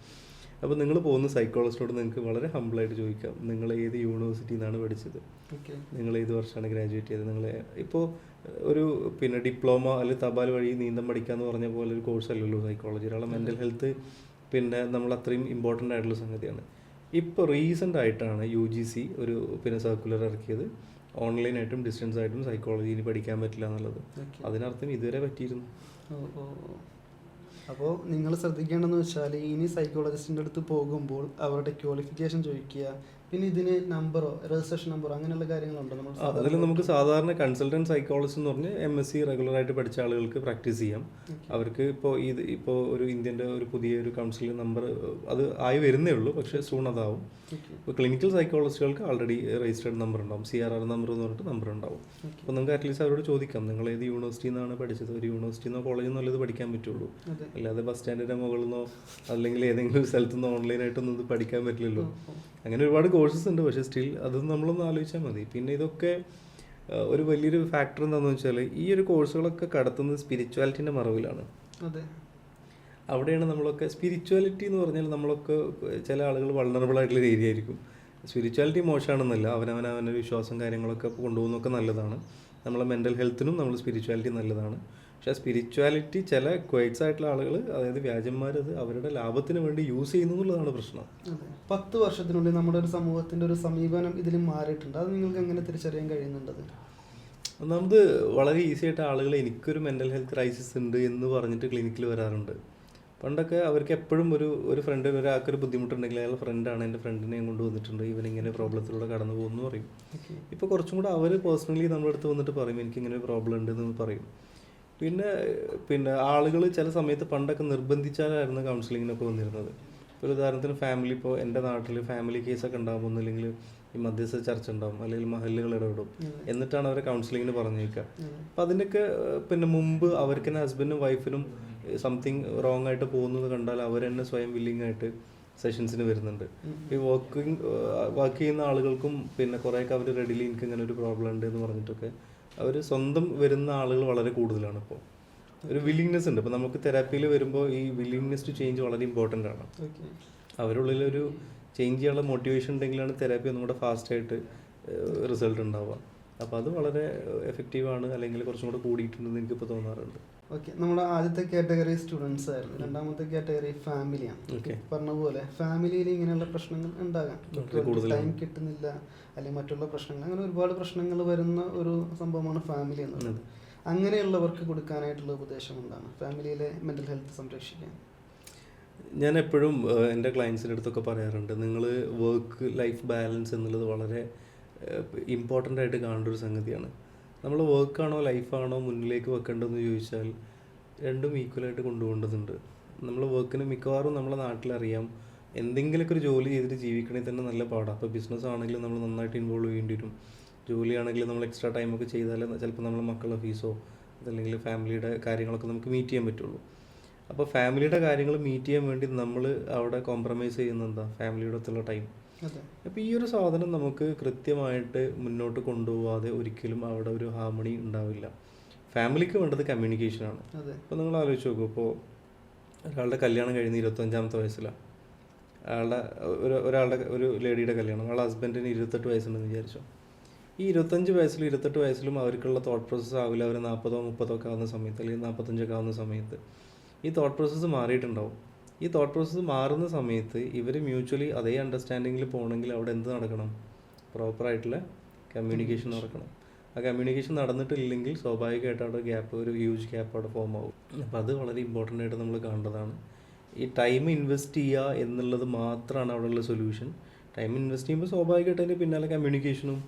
അപ്പോൾ നിങ്ങൾ പോകുന്ന സൈക്കോളജിസ്റ്റോട് നിങ്ങൾക്ക് വളരെ ഹംബിളായിട്ട് ചോദിക്കാം, നിങ്ങൾ ഏത് യൂണിവേഴ്സിറ്റിയിൽ നിന്നാണ് പഠിച്ചത്, നിങ്ങൾ ഏത് വർഷമാണ് ഗ്രാജുവേറ്റ് ചെയ്തത്, നിങ്ങൾ ഇപ്പോൾ ഒരു പിന്നെ ഡിപ്ലോമ അല്ലെങ്കിൽ തപാൽ വഴി നീന്തം പഠിക്കാന്ന് പറഞ്ഞ പോലെ ഒരു കോഴ്സ് അല്ലല്ലോ സൈക്കോളജി. ഒരാളെ മെൻ്റൽ ഹെൽത്ത് പിന്നെ നമ്മൾ അത്രയും ഇമ്പോർട്ടൻ്റ് ആയിട്ടുള്ള സംഗതിയാണ്. ഇപ്പോൾ റീസെൻ്റ് ആയിട്ടാണ് UGC ഒരു പിന്നെ സർക്കുലർ ഇറക്കിയത്, ഓൺലൈനായിട്ടും ഡിസ്റ്റൻസ് ആയിട്ടും സൈക്കോളജി ഇനി പഠിക്കാൻ പറ്റില്ല എന്നുള്ളത്. അതിനർത്ഥം ഇതുവരെ പറ്റിയിരുന്നു. അപ്പോൾ നിങ്ങൾ ശ്രദ്ധിക്കേണ്ടതെന്ന് വെച്ചാൽ ഇനി സൈക്കോളജിസ്റ്റിൻ്റെ അടുത്ത് പോകുമ്പോൾ അവരുടെ ക്വാളിഫിക്കേഷൻ ചോദിക്കുക, പിന്നെ ഇതിന് നമ്പറോ രജിസ്ട്രേഷൻ നമ്പറോ അങ്ങനെയുള്ള കാര്യങ്ങളുണ്ടോ? അതിൽ നമുക്ക് സാധാരണ കൺസൾട്ടൻറ്റ് സൈക്കോളജിസ്റ്റ് എന്ന് പറഞ്ഞ് MSc റെഗുലറായിട്ട് പഠിച്ച ആളുകൾക്ക് പ്രാക്ടീസ് ചെയ്യാം. അവർക്ക് ഇപ്പോൾ ഒരു ഇന്ത്യൻ്റെ ഒരു പുതിയൊരു കൗൺസിൽ നമ്പർ അത് ആയി വരുന്നേ ഉള്ളൂ, പക്ഷേ സൂൺ അതാവും. ഇപ്പോൾ ക്ലിനിക്കൽ സൈക്കോളജിസ്റ്റുകൾക്ക് ആൾറെഡി രജിസ്റ്റേർഡ് നമ്പർ ഉണ്ടാവും, CRR നമ്പർ എന്ന് പറഞ്ഞിട്ട് നമ്പർ ഉണ്ടാവും. അപ്പോൾ നിങ്ങൾക്ക് അറ്റ്ലീസ്റ്റ് അവരോട് ചോദിക്കാം, നിങ്ങൾ ഏത് യൂണിവേഴ്സിറ്റിയിൽ നിന്നാണ് പഠിച്ചത്, ഒരു യൂണിവേഴ്സിറ്റിയിൽ നിന്നോ കോളേജിൽ നിന്നോ ഇത് പഠിക്കാൻ പറ്റുള്ളൂ, അല്ലാതെ ബസ് സ്റ്റാൻഡിൻ്റെ മുകളിൽ നിന്നോ അല്ലെങ്കിൽ ഏതെങ്കിലും ഒരു സ്ഥലത്തു നിന്നോ ഓൺലൈനായിട്ടൊന്നും ഇത് പഠിക്കാൻ പറ്റില്ലല്ലോ. അങ്ങനെ ഒരുപാട് കോഴ്സസ് ഉണ്ട്, പക്ഷേ സ്റ്റിൽ അതൊന്നും നമ്മളൊന്ന് ആലോചിച്ചാൽ മതി. പിന്നെ ഇതൊക്കെ ഒരു വലിയൊരു ഫാക്ടർ എന്താണെന്ന് വെച്ചാൽ ഈ ഒരു കോഴ്സുകളൊക്കെ കടത്തുന്നത് സ്പിരിച്വാലിറ്റിൻ്റെ മറവിലാണ്. അവിടെയാണ് നമ്മളൊക്കെ സ്പിരിച്വാലിറ്റി എന്ന് പറഞ്ഞാൽ നമ്മളൊക്കെ ചില ആളുകൾ വൾണറബിൾ ആയിട്ടുള്ള ഏരിയ ആയിരിക്കും. സ്പിരിച്വാലിറ്റി മോശമാണെന്നല്ല, അവനവൻ്റെ വിശ്വാസം കാര്യങ്ങളൊക്കെ കൊണ്ടുപോകുന്നതൊക്കെ നല്ലതാണ്. നമ്മളെ മെൻ്റൽ ഹെൽത്തിനും നമ്മൾ സ്പിരിച്വാലിറ്റി നല്ലതാണ്. പക്ഷേ സ്പിരിച്വാലിറ്റി ചില ക്വൈറ്റ്സ് ആയിട്ടുള്ള ആളുകൾ, അതായത് വ്യാജന്മാരത് അവരുടെ ലാഭത്തിന് വേണ്ടി യൂസ് ചെയ്യുന്നു എന്നുള്ളതാണ് പ്രശ്നം. 10 വർഷത്തിനുള്ളിൽ നമ്മുടെ ഒരു സമൂഹത്തിൻ്റെ ഒരു സമീപനം ഇതിൽ മാറിയിട്ടുണ്ട്. അത് നിങ്ങൾക്ക് എങ്ങനെ തിരിച്ചറിയാൻ കഴിയുന്നുണ്ടത്? ഒന്നാമത് വളരെ ഈസി ആയിട്ട് ആളുകൾ എനിക്കൊരു മെൻ്റൽ ഹെൽത്ത് ക്രൈസിസ് ഉണ്ട് എന്ന് പറഞ്ഞിട്ട് ക്ലിനിക്കിൽ വരാറുണ്ട്. പണ്ടൊക്കെ അവർക്ക് എപ്പോഴും ഒരു ഫ്രണ്ട്, ഒരാൾക്കൊരു ബുദ്ധിമുട്ടുണ്ടെങ്കിൽ അയാൾ ഫ്രണ്ടാണ്, എൻ്റെ ഫ്രണ്ടിനെ കൊണ്ടുവന്നിട്ടുണ്ട്, ഇവനിങ്ങനെ പ്രോബ്ലത്തിലൂടെ കടന്നു പോകുമെന്ന് പറയും. ഇപ്പോൾ കുറച്ചും കൂടെ അവർ പേഴ്സണലി നമ്മുടെ അടുത്ത് വന്നിട്ട് പറയും എനിക്കിങ്ങനെ പ്രോബ്ലം ഉണ്ടെന്ന് പറയും. പിന്നെ ആളുകൾ ചില സമയത്ത് പണ്ടൊക്കെ നിർബന്ധിച്ചാലായിരുന്നു കൗൺസിലിങ്ങിനൊക്കെ വന്നിരുന്നത്. ഒരു ഉദാഹരണത്തിന് ഫാമിലി, ഇപ്പോൾ എൻ്റെ നാട്ടിൽ ഫാമിലി കേസൊക്കെ ഉണ്ടാകുമ്പോൾ അല്ലെങ്കിൽ ഈ മധ്യസ്ഥ ചർച്ച ഉണ്ടാവും, അല്ലെങ്കിൽ മഹല്ലുകൾ ഇടപെടും, എന്നിട്ടാണ് അവരെ കൗൺസിലിങ്ങിന് പറഞ്ഞേക്കുക. അപ്പം അതിൻ്റെയൊക്കെ പിന്നെ മുമ്പ് അവർക്ക് തന്നെ ഹസ്ബൻഡിനും വൈഫിനും സംതിങ് റോങ് ആയിട്ട് പോകുന്നത് കണ്ടാൽ അവർ തന്നെ സ്വയം വില്ലിങ് ആയിട്ട് സെഷൻസിന് വരുന്നുണ്ട്. ഈ വർക്ക് ചെയ്യുന്ന ആളുകൾക്കും പിന്നെ കുറേയൊക്കെ അവർ റെഡിലി എനിക്ക് ഇങ്ങനെ ഒരു പ്രോബ്ലം ഉണ്ട് എന്ന് പറഞ്ഞിട്ടൊക്കെ അവർ സ്വന്തം വരുന്ന ആളുകൾ വളരെ കൂടുതലാണ് ഇപ്പോൾ. ഒരു വില്ലിങ്നെസ് ഉണ്ട്. ഇപ്പോൾ നമുക്ക് തെറാപ്പിയിൽ വരുമ്പോൾ ഈ വില്ലിങ്നെസ് ടു ചേഞ്ച് വളരെ ഇമ്പോർട്ടൻ്റ് ആണ്. അവരുള്ളിലൊരു ചേഞ്ച് ചെയ്യാനുള്ള മോട്ടിവേഷൻ ഉണ്ടെങ്കിലാണ് തെറാപ്പി ഒന്നും കൂടെ ഫാസ്റ്റായിട്ട് റിസൾട്ട് ഉണ്ടാവുക. അപ്പോൾ അത് വളരെ എഫക്റ്റീവാണ്, അല്ലെങ്കിൽ കുറച്ചും കൂടെ കൂടിയിട്ടുണ്ടെന്ന് എനിക്കിപ്പോൾ തോന്നാറുണ്ട്. ഓക്കെ, നമ്മുടെ ആദ്യത്തെ കാറ്റഗറി സ്റ്റുഡൻസ് ആയിരുന്നു. രണ്ടാമത്തെ കാറ്റഗറി ഫാമിലിയാണ്. പറഞ്ഞ പോലെ ഫാമിലിയിൽ ഇങ്ങനെയുള്ള പ്രശ്നങ്ങൾ ഉണ്ടാകാം. ടൈം കിട്ടുന്നില്ല, അല്ലെങ്കിൽ മറ്റുള്ള പ്രശ്നങ്ങൾ, അങ്ങനെ ഒരുപാട് പ്രശ്നങ്ങൾ വരുന്ന ഒരു സംഭവമാണ് ഫാമിലി എന്നുള്ളത്. അങ്ങനെയുള്ളവർക്ക് കൊടുക്കാനായിട്ടുള്ള ഉപദേശം എന്താണ് ഫാമിലിയിലെ മെൻ്റൽ ഹെൽത്ത് സംരക്ഷിക്കാൻ? ഞാൻ എപ്പോഴും എൻ്റെ ക്ലയൻസിൻ്റെ അടുത്തൊക്കെ പറയാറുണ്ട്, നിങ്ങൾ വർക്ക് ലൈഫ് ബാലൻസ് എന്നുള്ളത് വളരെ ഇമ്പോർട്ടൻ്റ് ആയിട്ട് കാണേണ്ട ഒരു സംഗതിയാണ്. നമ്മൾ വർക്കാണോ ലൈഫാണോ മുന്നിലേക്ക് വെക്കേണ്ടതെന്ന് ചോദിച്ചാൽ രണ്ടും ഈക്വലായിട്ട് കൊണ്ടുപോകേണ്ടതുണ്ട്. നമ്മൾ വർക്കിന് മിക്കവാറും നമ്മളെ നാട്ടിലറിയാം, എന്തെങ്കിലുമൊക്കെ ഒരു ജോലി ചെയ്തിട്ട് ജീവിക്കണമെങ്കിൽ തന്നെ നല്ല പാടാണ്. അപ്പോൾ ബിസിനസ് ആണെങ്കിലും നമ്മൾ നന്നായിട്ട് ഇൻവോൾവ് ചെയ്യേണ്ടി വരും. ജോലിയാണെങ്കിലും നമ്മൾ എക്സ്ട്രാ ടൈമൊക്കെ ചെയ്താൽ ചിലപ്പോൾ നമ്മൾ മക്കളുടെ ഫീസോ അതല്ലെങ്കിൽ ഫാമിലിയുടെ കാര്യങ്ങളൊക്കെ നമുക്ക് മീറ്റ് ചെയ്യാൻ പറ്റുള്ളൂ. അപ്പോൾ ഫാമിലിയുടെ കാര്യങ്ങൾ മീറ്റ് ചെയ്യാൻ വേണ്ടി നമ്മൾ അവിടെ കോംപ്രമൈസ് ചെയ്യുന്നത് എന്താ? ഫാമിലിയുടെ അടുത്തുള്ള ടൈം. അപ്പോൾ ഈ ഒരു സാധനം നമുക്ക് കൃത്യമായിട്ട് മുന്നോട്ട് കൊണ്ടുപോകാതെ ഒരിക്കലും അവിടെ ഒരു ഹാർമണി ഉണ്ടാവില്ല. ഫാമിലിക്ക് വേണ്ടത് കമ്മ്യൂണിക്കേഷനാണ്. ഇപ്പോൾ നിങ്ങൾ ആലോചിച്ച് നോക്കൂ, ഇപ്പോൾ ഒരാളുടെ കല്യാണം കഴിഞ്ഞ് 25-ാമത്തെ വയസ്സിലാണ്, ഒരാളുടെ ഒരു ലേഡിയുടെ കല്യാണം, ആളുടെ ഹസ്ബൻഡിന് 28 വയസ്സുണ്ടെന്ന് വിചാരിച്ചോ. ഈ 25 വയസ്സിലും 28 വയസ്സിലും അവർക്കുള്ള തോട്ട് പ്രോസസ്സ് ആവില്ല അവർ 40-ഓ 30-ഓ ഒക്കെ ആവുന്ന സമയത്ത്, അല്ലെങ്കിൽ 45-ഒക്കെ ആവുന്ന സമയത്ത് ഈ തോട്ട് പ്രോസസ്സ് മാറിയിട്ടുണ്ടാവും. ഈ തോട്ട് പ്രോസസ്സ് മാറുന്ന സമയത്ത് ഇവർ മ്യൂച്വലി അതേ അണ്ടർസ്റ്റാൻഡിങ്ങിൽ പോകണമെങ്കിൽ അവിടെ എന്ത് നടക്കണം? പ്രോപ്പറായിട്ടുള്ള കമ്മ്യൂണിക്കേഷൻ നടക്കണം. ആ കമ്മ്യൂണിക്കേഷൻ നടന്നിട്ടില്ലെങ്കിൽ സ്വാഭാവികമായിട്ട് അവിടെ ഒരു ഹ്യൂജ് ഗ്യാപ്പ് അവിടെ ഫോം ആവും. അപ്പോൾ അത് വളരെ ഇമ്പോർട്ടൻ്റ് ആയിട്ട് നമ്മൾ കാണേണ്ടതാണ്. ഈ ടൈം ഇൻവെസ്റ്റ് ചെയ്യുക എന്നുള്ളത് മാത്രമാണ് അവിടെയുള്ള സൊല്യൂഷൻ. ടൈം ഇൻവെസ്റ്റ് ചെയ്യുമ്പോൾ സ്വാഭാവികമായിട്ട് അതിന് പിന്നാലെ കമ്മ്യൂണിക്കേഷനും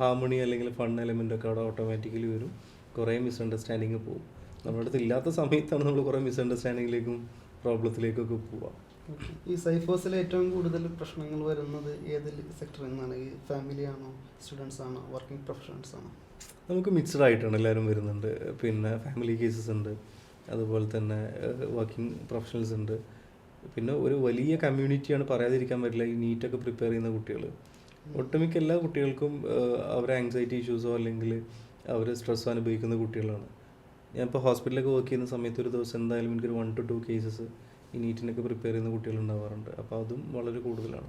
ഹാർമണി അല്ലെങ്കിൽ ഫൺ എലമെൻ്റൊക്കെ അവിടെ ഓട്ടോമാറ്റിക്കലി വരും. കുറേ മിസ്അണ്ടർസ്റ്റാൻഡിങ് പോകും. നമ്മുടെ അടുത്ത് ഇല്ലാത്ത സമയത്താണ് നമ്മൾ കുറേ മിസ്അണ്ടർസ്റ്റാൻഡിങ്ങിലേക്കും പ്രോബ്ലത്തിലേക്കൊക്കെ പോവാം. ഈ സൈഫേഴ്സിൽ ഏറ്റവും കൂടുതൽ പ്രശ്നങ്ങൾ വരുന്നത് ഏത് സെക്ടറിൽ നിന്നാണ്? ഈ ഫാമിലി ആണോ, സ്റ്റുഡൻസ് ആണോ, വർക്കിംഗ് പ്രൊഫഷണൽസ് ആണോ? നമുക്ക് മിക്സ്ഡ് ആയിട്ടാണ് എല്ലാവരും വരുന്നുണ്ട്. പിന്നെ ഫാമിലി കേസസ് ഉണ്ട്, അതുപോലെ തന്നെ വർക്കിംഗ് പ്രൊഫഷണൽസ് ഉണ്ട്. പിന്നെ ഒരു വലിയ കമ്മ്യൂണിറ്റിയാണ്, പറയാതിരിക്കാൻ പറ്റില്ല, ഈ നീറ്റൊക്കെ പ്രിപ്പയർ ചെയ്യുന്ന കുട്ടികൾ. ഒട്ടുമിക്ക എല്ലാ കുട്ടികൾക്കും അവരെ ആങ്സൈറ്റി ഇഷ്യൂസോ അല്ലെങ്കിൽ അവർ സ്ട്രെസ്സോ അനുഭവിക്കുന്ന കുട്ടികളാണ്. ഞാനിപ്പോൾ ഹോസ്പിറ്റലിലൊക്കെ വർക്ക് ചെയ്യുന്ന സമയത്ത് ഒരു ദിവസം എന്തായാലും എനിക്കൊരു 1 to 2 കേസസ് ഈ നീറ്റിനൊക്കെ പ്രിപ്പയർ ചെയ്യുന്ന കുട്ടികളുണ്ടാവാറുണ്ട്. അപ്പോൾ അതും വളരെ കൂടുതലാണ്.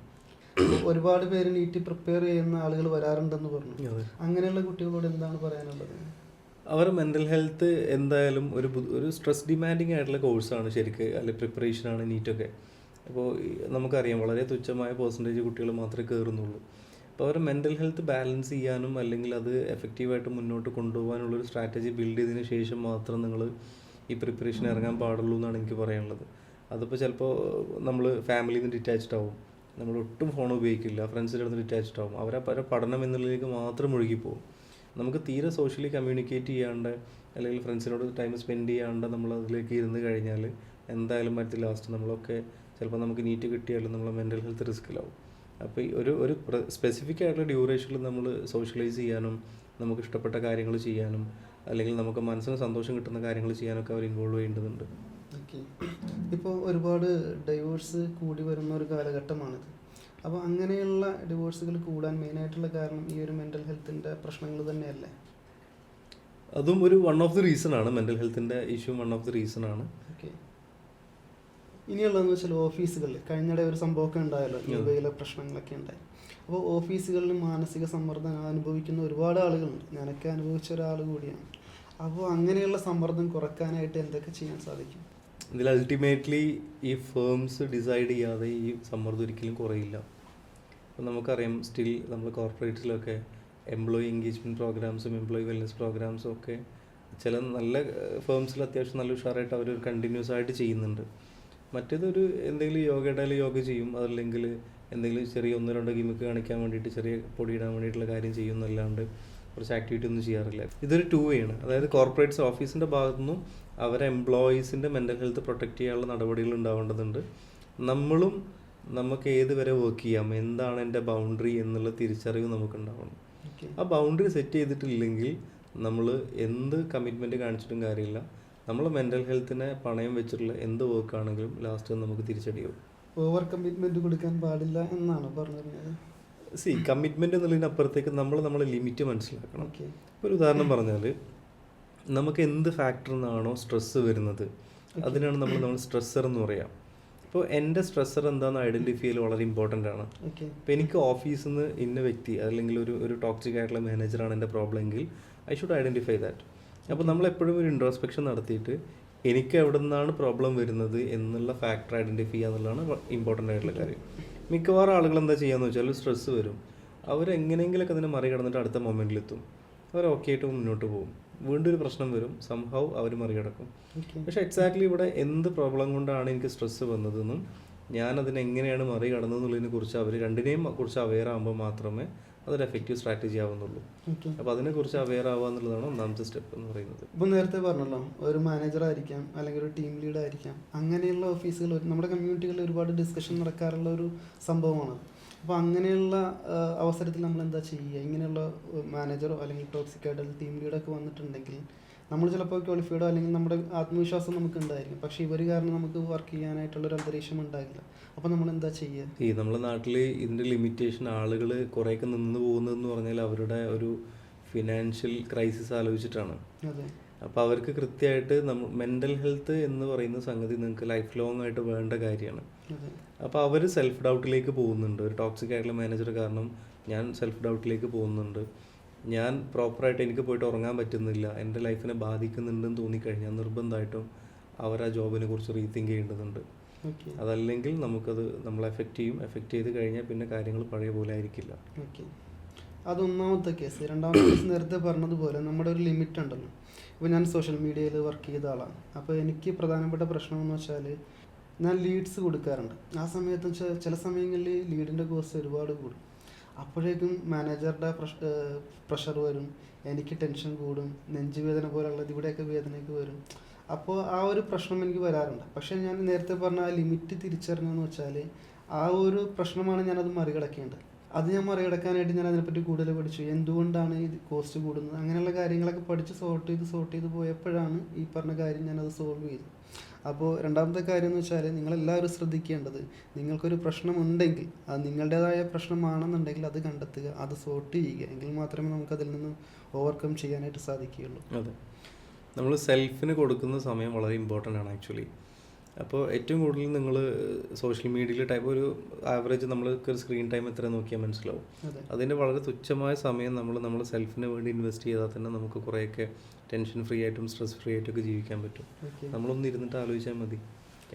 ഒരുപാട് പേര് നീറ്റ് പ്രിപ്പയർ ചെയ്യുന്ന ആളുകൾ വരാറുണ്ടെന്ന് പറഞ്ഞു. അങ്ങനെയുള്ള കുട്ടികളോട് എന്താണ് പറയാനുള്ളത്? അവരുടെ മെൻ്റൽ ഹെൽത്ത് എന്തായാലും ഒരു സ്ട്രെസ് ഡിമാൻഡിങ് ആയിട്ടുള്ള കോഴ്സാണ് ശരിക്ക്, അല്ലെങ്കിൽ പ്രിപ്പറേഷനാണ് നീറ്റൊക്കെ. അപ്പോൾ നമുക്കറിയാം വളരെ തുച്ഛമായ പെർസെൻറ്റേജ് കുട്ടികൾ മാത്രമേ കയറുന്നുള്ളൂ. അപ്പോൾ അവരുടെ മെൻ്റൽ ഹെൽത്ത് ബാലൻസ് ചെയ്യാനും അല്ലെങ്കിൽ അത് എഫക്റ്റീവായിട്ട് മുന്നോട്ട് കൊണ്ടുപോകാനുള്ളൊരു സ്ട്രാറ്റജി ബിൽഡ് ചെയ്തതിന് ശേഷം മാത്രം നിങ്ങൾ ഈ പ്രിപ്പറേഷൻ ഇറങ്ങാൻ പാടുള്ളൂ എന്നാണ് എനിക്ക് പറയാനുള്ളത്. അതിപ്പോൾ ചിലപ്പോൾ നമ്മൾ ഫാമിലിയിൽ നിന്ന് ഡിറ്റാച്ച്ഡ് ആവും, നമ്മൾ ഒട്ടും ഫോൺ ഉപയോഗിക്കില്ല, ഫ്രണ്ട്സിൻ്റെ അടുത്ത് ഡിറ്റാച്ച്ഡ് ആവും, അവരെ പഠനം എന്നുള്ളതിലേക്ക് മാത്രം മുഴുകിപ്പോവും. നമുക്ക് തീരെ സോഷ്യലി കമ്മ്യൂണിക്കേറ്റ് ചെയ്യാണ്ട് അല്ലെങ്കിൽ ഫ്രണ്ട്സിനോട് ടൈം സ്പെൻഡ് ചെയ്യാണ്ട് നമ്മൾ അതിലേക്ക് ഇരുന്ന് കഴിഞ്ഞാൽ എന്തായാലും മറ്റു ലാസ്റ്റ് നമ്മളൊക്കെ ചിലപ്പോൾ നമുക്ക് നീറ്റ് കിട്ടിയാലും നമ്മളെ മെൻ്റൽ ഹെൽത്ത് റിസ്ക്കിലാവും. അപ്പോൾ ഈ ഒരു സ്പെസിഫിക് ആയിട്ടുള്ള ഡ്യൂറേഷനിൽ നമ്മൾ സോഷ്യലൈസ് ചെയ്യാനും നമുക്ക് ഇഷ്ടപ്പെട്ട കാര്യങ്ങൾ ചെയ്യാനും അല്ലെങ്കിൽ നമുക്ക് മനസ്സിന് സന്തോഷം കിട്ടുന്ന കാര്യങ്ങൾ ചെയ്യാനൊക്കെ അവർ ഇൻവോൾവ് ചെയ്യേണ്ടതുണ്ട്. ഓക്കെ, ഇപ്പോൾ ഒരുപാട് ഡൈവോഴ്സ് കൂടി വരുന്ന ഒരു കാലഘട്ടമാണിത്. അപ്പോൾ അങ്ങനെയുള്ള ഡിവോഴ്സുകൾ കൂടാൻ മെയിനായിട്ടുള്ള കാരണം ഈ ഒരു മെൻ്റൽ ഹെൽത്തിൻ്റെ പ്രശ്നങ്ങൾ തന്നെയല്ലേ? അതും ഒരു വൺ ഓഫ് ദി റീസൺ ആണ്. മെൻ്റൽ ഹെൽത്തിൻ്റെ issue one of the reason ആണ്. ഓക്കെ, ഇനിയുള്ളതെന്ന് വെച്ചാൽ ഓഫീസുകളിൽ കഴിഞ്ഞിടെ ഒരു സംഭവമൊക്കെ ഉണ്ടായല്ലോ, യുവയിലെ പ്രശ്നങ്ങളൊക്കെ ഉണ്ടായി. അപ്പോൾ ഓഫീസുകളിൽ മാനസിക സമ്മർദ്ദം അനുഭവിക്കുന്ന ഒരുപാട് ആളുകളുണ്ട്. ഞാനൊക്കെ അനുഭവിച്ച ഒരാൾ കൂടിയാണ്. അപ്പോൾ അങ്ങനെയുള്ള സമ്മർദ്ദം കുറയ്ക്കാനായിട്ട് എന്തൊക്കെ ചെയ്യാൻ സാധിക്കും? ഇതിൽ അൾട്ടിമേറ്റ്ലി ഈ ഫേംസ് ഡിസൈഡ് ചെയ്യാതെ ഈ സമ്മർദ്ദം ഒരിക്കലും കുറയില്ല. അപ്പോൾ നമുക്കറിയാം, സ്റ്റിൽ നമ്മൾ കോർപ്പറേറ്റ്സിലൊക്കെ എംപ്ലോയി എൻഗേജ്മെൻറ്റ് പ്രോഗ്രാംസും എംപ്ലോയി വെൽനസ് പ്രോഗ്രാംസും ഒക്കെ ചില നല്ല ഫേംസിൽ അത്യാവശ്യം നല്ല ഉഷാറായിട്ട് അവർ കണ്ടിന്യൂസ് ആയിട്ട് ചെയ്യുന്നുണ്ട്. മറ്റേതൊരു എന്തെങ്കിലും യോഗയുടെ യോഗ ചെയ്യും, അതല്ലെങ്കിൽ എന്തെങ്കിലും ചെറിയ 1-2 ഗിമിക്ക് കാണിക്കാൻ വേണ്ടിയിട്ട് ചെറിയ പൊടിയിടാൻ വേണ്ടിയിട്ടുള്ള കാര്യം ചെയ്യുന്നല്ലാണ്ട് കുറച്ച് ആക്ടിവിറ്റി ഒന്നും ചെയ്യാറില്ല. ഇതൊരു 2 way ആണ്. അതായത് കോർപ്പറേറ്റ്സ് ഓഫീസിൻ്റെ ഭാഗത്തുനിന്നും അവരെ എംപ്ലോയീസിൻ്റെ മെൻ്റൽ ഹെൽത്ത് പ്രൊട്ടക്റ്റ് ചെയ്യാനുള്ള നടപടികൾ ഉണ്ടാവേണ്ടതുണ്ട്. നമ്മളും നമുക്ക് ഏത് വരെ വർക്ക് ചെയ്യാം, എന്താണ് എൻ്റെ ബൗണ്ടറി എന്നുള്ള തിരിച്ചറിവ് നമുക്കുണ്ടാവണം. ആ ബൗണ്ടറി സെറ്റ് ചെയ്തിട്ടില്ലെങ്കിൽ നമ്മൾ എന്ത് കമ്മിറ്റ്മെൻറ്റ് കാണിച്ചിട്ടും കാര്യമില്ല. നമ്മൾ മെൻ്റൽ ഹെൽത്തിനെ പണയം വെച്ചിട്ടുള്ള എന്ത് വർക്കാണെങ്കിലും ലാസ്റ്റ് നമുക്ക് തിരിച്ചടിയാവും. ഓവർ കമ്മിറ്റ്മെൻറ്റ് കൊടുക്കാൻ പാടില്ല എന്നാണ് പറഞ്ഞത്. കമ്മിറ്റ്മെന്റ് എന്നുള്ളതിനപ്പുറത്തേക്ക് നമ്മളെ ലിമിറ്റ് മനസ്സിലാക്കണം. ഓക്കെ. ഒരു ഉദാഹരണം പറഞ്ഞാൽ, നമുക്ക് എന്ത് ഫാക്ടറിൽ നിന്നാണോ സ്ട്രെസ്സ് വരുന്നത് അതിനാണ് നമ്മൾ സ്ട്രെസ്സർ എന്ന് പറയാം. ഇപ്പോൾ എൻ്റെ സ്ട്രെസ്സർ എന്താണെന്ന് ഐഡൻറ്റിഫൈ ചെയ്യൽ വളരെ ഇമ്പോർട്ടൻ്റ് ആണ്. ഓക്കെ. ഇപ്പോൾ എനിക്ക് ഓഫീസിൽ നിന്ന് ഇന്ന വ്യക്തി അല്ലെങ്കിൽ ഒരു ടോക്സിക് ആയിട്ടുള്ള മാനേജറാണ് എൻ്റെ പ്രോബ്ലം എങ്കിൽ ഐ ഷുഡ് ഐഡൻറ്റിഫൈ ദാറ്റ്. അപ്പോൾ നമ്മളെപ്പോഴും ഒരു ഇൻട്രോസ്പെക്ഷൻ നടത്തിയിട്ട് എനിക്ക് എവിടെ നിന്നാണ് പ്രോബ്ലം വരുന്നത് എന്നുള്ള ഫാക്ടർ ഐഡൻറ്റിഫൈ ചെയ്യുക എന്നുള്ളതാണ് ഇമ്പോർട്ടൻ്റ് ആയിട്ടുള്ള കാര്യം. മിക്കവാറും ആളുകൾ എന്താ ചെയ്യാന്ന് വെച്ചാൽ, സ്ട്രെസ്സ് വരും, അവരെങ്ങനെയെങ്കിലൊക്കെ അതിനെ മറികടന്നിട്ട് അടുത്ത മൊമെൻറ്റിലെത്തും, അവർ ഓക്കെ ആയിട്ട് മുന്നോട്ട് പോകും. വീണ്ടും ഒരു പ്രശ്നം വരും, സംഭവം അവർ മറികടക്കും. പക്ഷേ എക്സാക്ട്ലി ഇവിടെ എന്ത് പ്രോബ്ലം കൊണ്ടാണ് എനിക്ക് സ്ട്രെസ്സ് വന്നതെന്നും ഞാൻ അതിനെങ്ങനെയാണ് മറികടന്നതെന്നുള്ളതിനെ കുറിച്ച് അവർ രണ്ടിനെയും കുറിച്ച് അവെയർ ആകുമ്പോൾ മാത്രമേ അതൊരു എഫക്റ്റീവ് സ്ട്രാറ്റജി ആവുന്നുള്ളൂ. അപ്പോൾ അതിനെക്കുറിച്ച് അവെയർ ആവുക എന്നുള്ളതാണ് ഒന്നാമത്തെ സ്റ്റെപ്പ് എന്ന് പറയുന്നത്. ഇപ്പോൾ നേരത്തെ പറഞ്ഞല്ലോ, ഒരു മാനേജർ ആയിരിക്കാം അല്ലെങ്കിൽ ഒരു ടീം ലീഡർ ആയിരിക്കാം, അങ്ങനെയുള്ള ഓഫീസുകൾ നമ്മുടെ കമ്മ്യൂണിറ്റികളിൽ ഒരുപാട് ഡിസ്കഷൻ നടക്കാറുള്ള ഒരു സംഭവമാണ്. അപ്പോൾ അങ്ങനെയുള്ള അവസരത്തിൽ നമ്മൾ എന്താ ചെയ്യുക? ഇങ്ങനെയുള്ള മാനേജറോ അല്ലെങ്കിൽ ടോക്സിക് ആയിട്ടുള്ള ടീം ലീഡറൊക്കെ വന്നിട്ടുണ്ടെങ്കിൽ നമ്മൾ ചിലപ്പോൾ ക്വാളിഫൈഡോ അല്ലെങ്കിൽ നമ്മുടെ ആത്മവിശ്വാസം നമുക്ക് ഉണ്ടായിരിക്കും, പക്ഷേ ഇവർ കാരണം നമുക്ക് വർക്ക് ചെയ്യാനായിട്ടുള്ളൊരു അന്തരീക്ഷം ഉണ്ടാകില്ല. അപ്പോൾ നമ്മൾ എന്താ ചെയ്യുക? നമ്മുടെ നാട്ടിൽ ഇതിൻ്റെ ലിമിറ്റേഷൻ ആളുകൾ കുറേയൊക്കെ നിന്ന് പോകുന്നതെന്ന് പറഞ്ഞാൽ അവരുടെ ഒരു ഫിനാൻഷ്യൽ ക്രൈസിസ് ആലോചിച്ചിട്ടാണ്. അതെ. അപ്പോൾ അവർക്ക് കൃത്യമായിട്ട് മെൻ്റൽ ഹെൽത്ത് എന്ന് പറയുന്ന സംഗതി നിങ്ങൾക്ക് ലൈഫ് ലോങ് ആയിട്ട് വേണ്ട കാര്യമാണ്. അപ്പോൾ അവർ സെൽഫ് ഡൗട്ടിലേക്ക് പോകുന്നുണ്ട്. ഒരു ടോക്സിക് ആയിട്ടുള്ള മാനേജർ കാരണം ഞാൻ സെൽഫ് ഡൗട്ടിലേക്ക് പോകുന്നുണ്ട്, ഞാൻ പ്രോപ്പറായിട്ട് എനിക്ക് പോയിട്ട് ഉറങ്ങാൻ പറ്റുന്നില്ല, എൻ്റെ ലൈഫിനെ ബാധിക്കുന്നുണ്ടെന്ന് തോന്നിക്കഴിഞ്ഞാൽ നിർബന്ധമായിട്ടും അവർ ആ ജോബിനെ കുറിച്ച് റീതിങ്ക് ചെയ്യേണ്ടതുണ്ട്. അതല്ലെങ്കിൽ നമുക്കത് നമ്മളെ എഫക്റ്റ് ചെയ്ത് കഴിഞ്ഞാൽ പിന്നെ കാര്യങ്ങൾ പഴയ പോലെ ആയിരിക്കില്ല. ഓക്കെ. അതൊന്നാമത്തെ കേസ്. രണ്ടാമത്തെ കേസ് നേരത്തെ പറഞ്ഞതുപോലെ നമ്മുടെ ഒരു ലിമിറ്റ് ഉണ്ടല്ലോ. ഇപ്പോൾ ഞാൻ സോഷ്യൽ മീഡിയയിൽ വർക്ക് ചെയ്ത ആളാണ്. അപ്പോൾ എനിക്ക് പ്രധാനപ്പെട്ട പ്രശ്നമെന്ന് വെച്ചാൽ ഞാൻ ലീഡ്സ് കൊടുക്കാറുണ്ട്. ആ സമയത്ത് വെച്ചാൽ ചില സമയങ്ങളിൽ ലീഡിൻ്റെ കോസ്റ്റ് ഒരുപാട് കൂടും. അപ്പോഴേക്കും മാനേജറുടെ പ്രഷർ വരും, എനിക്ക് ടെൻഷൻ കൂടും, നെഞ്ചുവേദന പോലുള്ളത് ഇവിടെയൊക്കെ വേദനയൊക്കെ വരും. അപ്പോൾ ആ ഒരു പ്രശ്നം എനിക്ക് വരാറുണ്ട്. പക്ഷേ ഞാൻ നേരത്തെ പറഞ്ഞ ആ ലിമിറ്റ് തിരിച്ചറിഞ്ഞെന്ന് വെച്ചാൽ ആ ഒരു പ്രശ്നമാണ് ഞാനത് മറികടക്കേണ്ടത്. അത് ഞാൻ മറികടക്കാനായിട്ട് ഞാൻ അതിനെപ്പറ്റി കൂടുതൽ പഠിച്ചു. എന്തുകൊണ്ടാണ് ഇത് കോസ്റ്റ് കൂടുന്നത്, അങ്ങനെയുള്ള കാര്യങ്ങളൊക്കെ പഠിച്ച് സോർട്ട് ചെയ്ത് പോയപ്പോഴാണ് ഈ പറഞ്ഞ കാര്യം ഞാനത് സോൾവ് ചെയ്തത്. അപ്പോൾ രണ്ടാമത്തെ കാര്യം എന്ന് വെച്ചാൽ നിങ്ങളെല്ലാവരും ശ്രദ്ധിക്കേണ്ടത്, നിങ്ങൾക്കൊരു പ്രശ്നമുണ്ടെങ്കിൽ അത് നിങ്ങളുടേതായ പ്രശ്നമാണെന്നുണ്ടെങ്കിൽ അത് കണ്ടെത്തുക, അത് സോർട്ട് ചെയ്യുക, എങ്കിൽ മാത്രമേ നമുക്കതിൽ നിന്ന് ഓവർകം ചെയ്യാനായിട്ട് സാധിക്കുകയുള്ളൂ. അതെ, നമ്മൾ സെൽഫിന് കൊടുക്കുന്ന സമയം വളരെ ഇമ്പോർട്ടൻ്റ് ആണ് ആക്ച്വലി. അപ്പോൾ ഏറ്റവും കൂടുതൽ നിങ്ങൾ സോഷ്യൽ മീഡിയയിൽ ഒരു ആവറേജ് നമ്മൾക്ക് ഒരു സ്ക്രീൻ ടൈം എത്ര നോക്കിയാൽ മനസ്സിലാവും. അതിൻ്റെ വളരെ തുച്ഛമായ സമയം നമ്മൾ സെൽഫിന് വേണ്ടി ഇൻവെസ്റ്റ് ചെയ്താൽ തന്നെ നമുക്ക് കുറേയൊക്കെ ടെൻഷൻ ഫ്രീ ആയിട്ടും സ്ട്രെസ് ഫ്രീ ആയിട്ടൊക്കെ ജീവിക്കാൻ പറ്റും. നമ്മളൊന്ന് ഇരുന്നിട്ട് ആലോചിച്ചാൽ മതി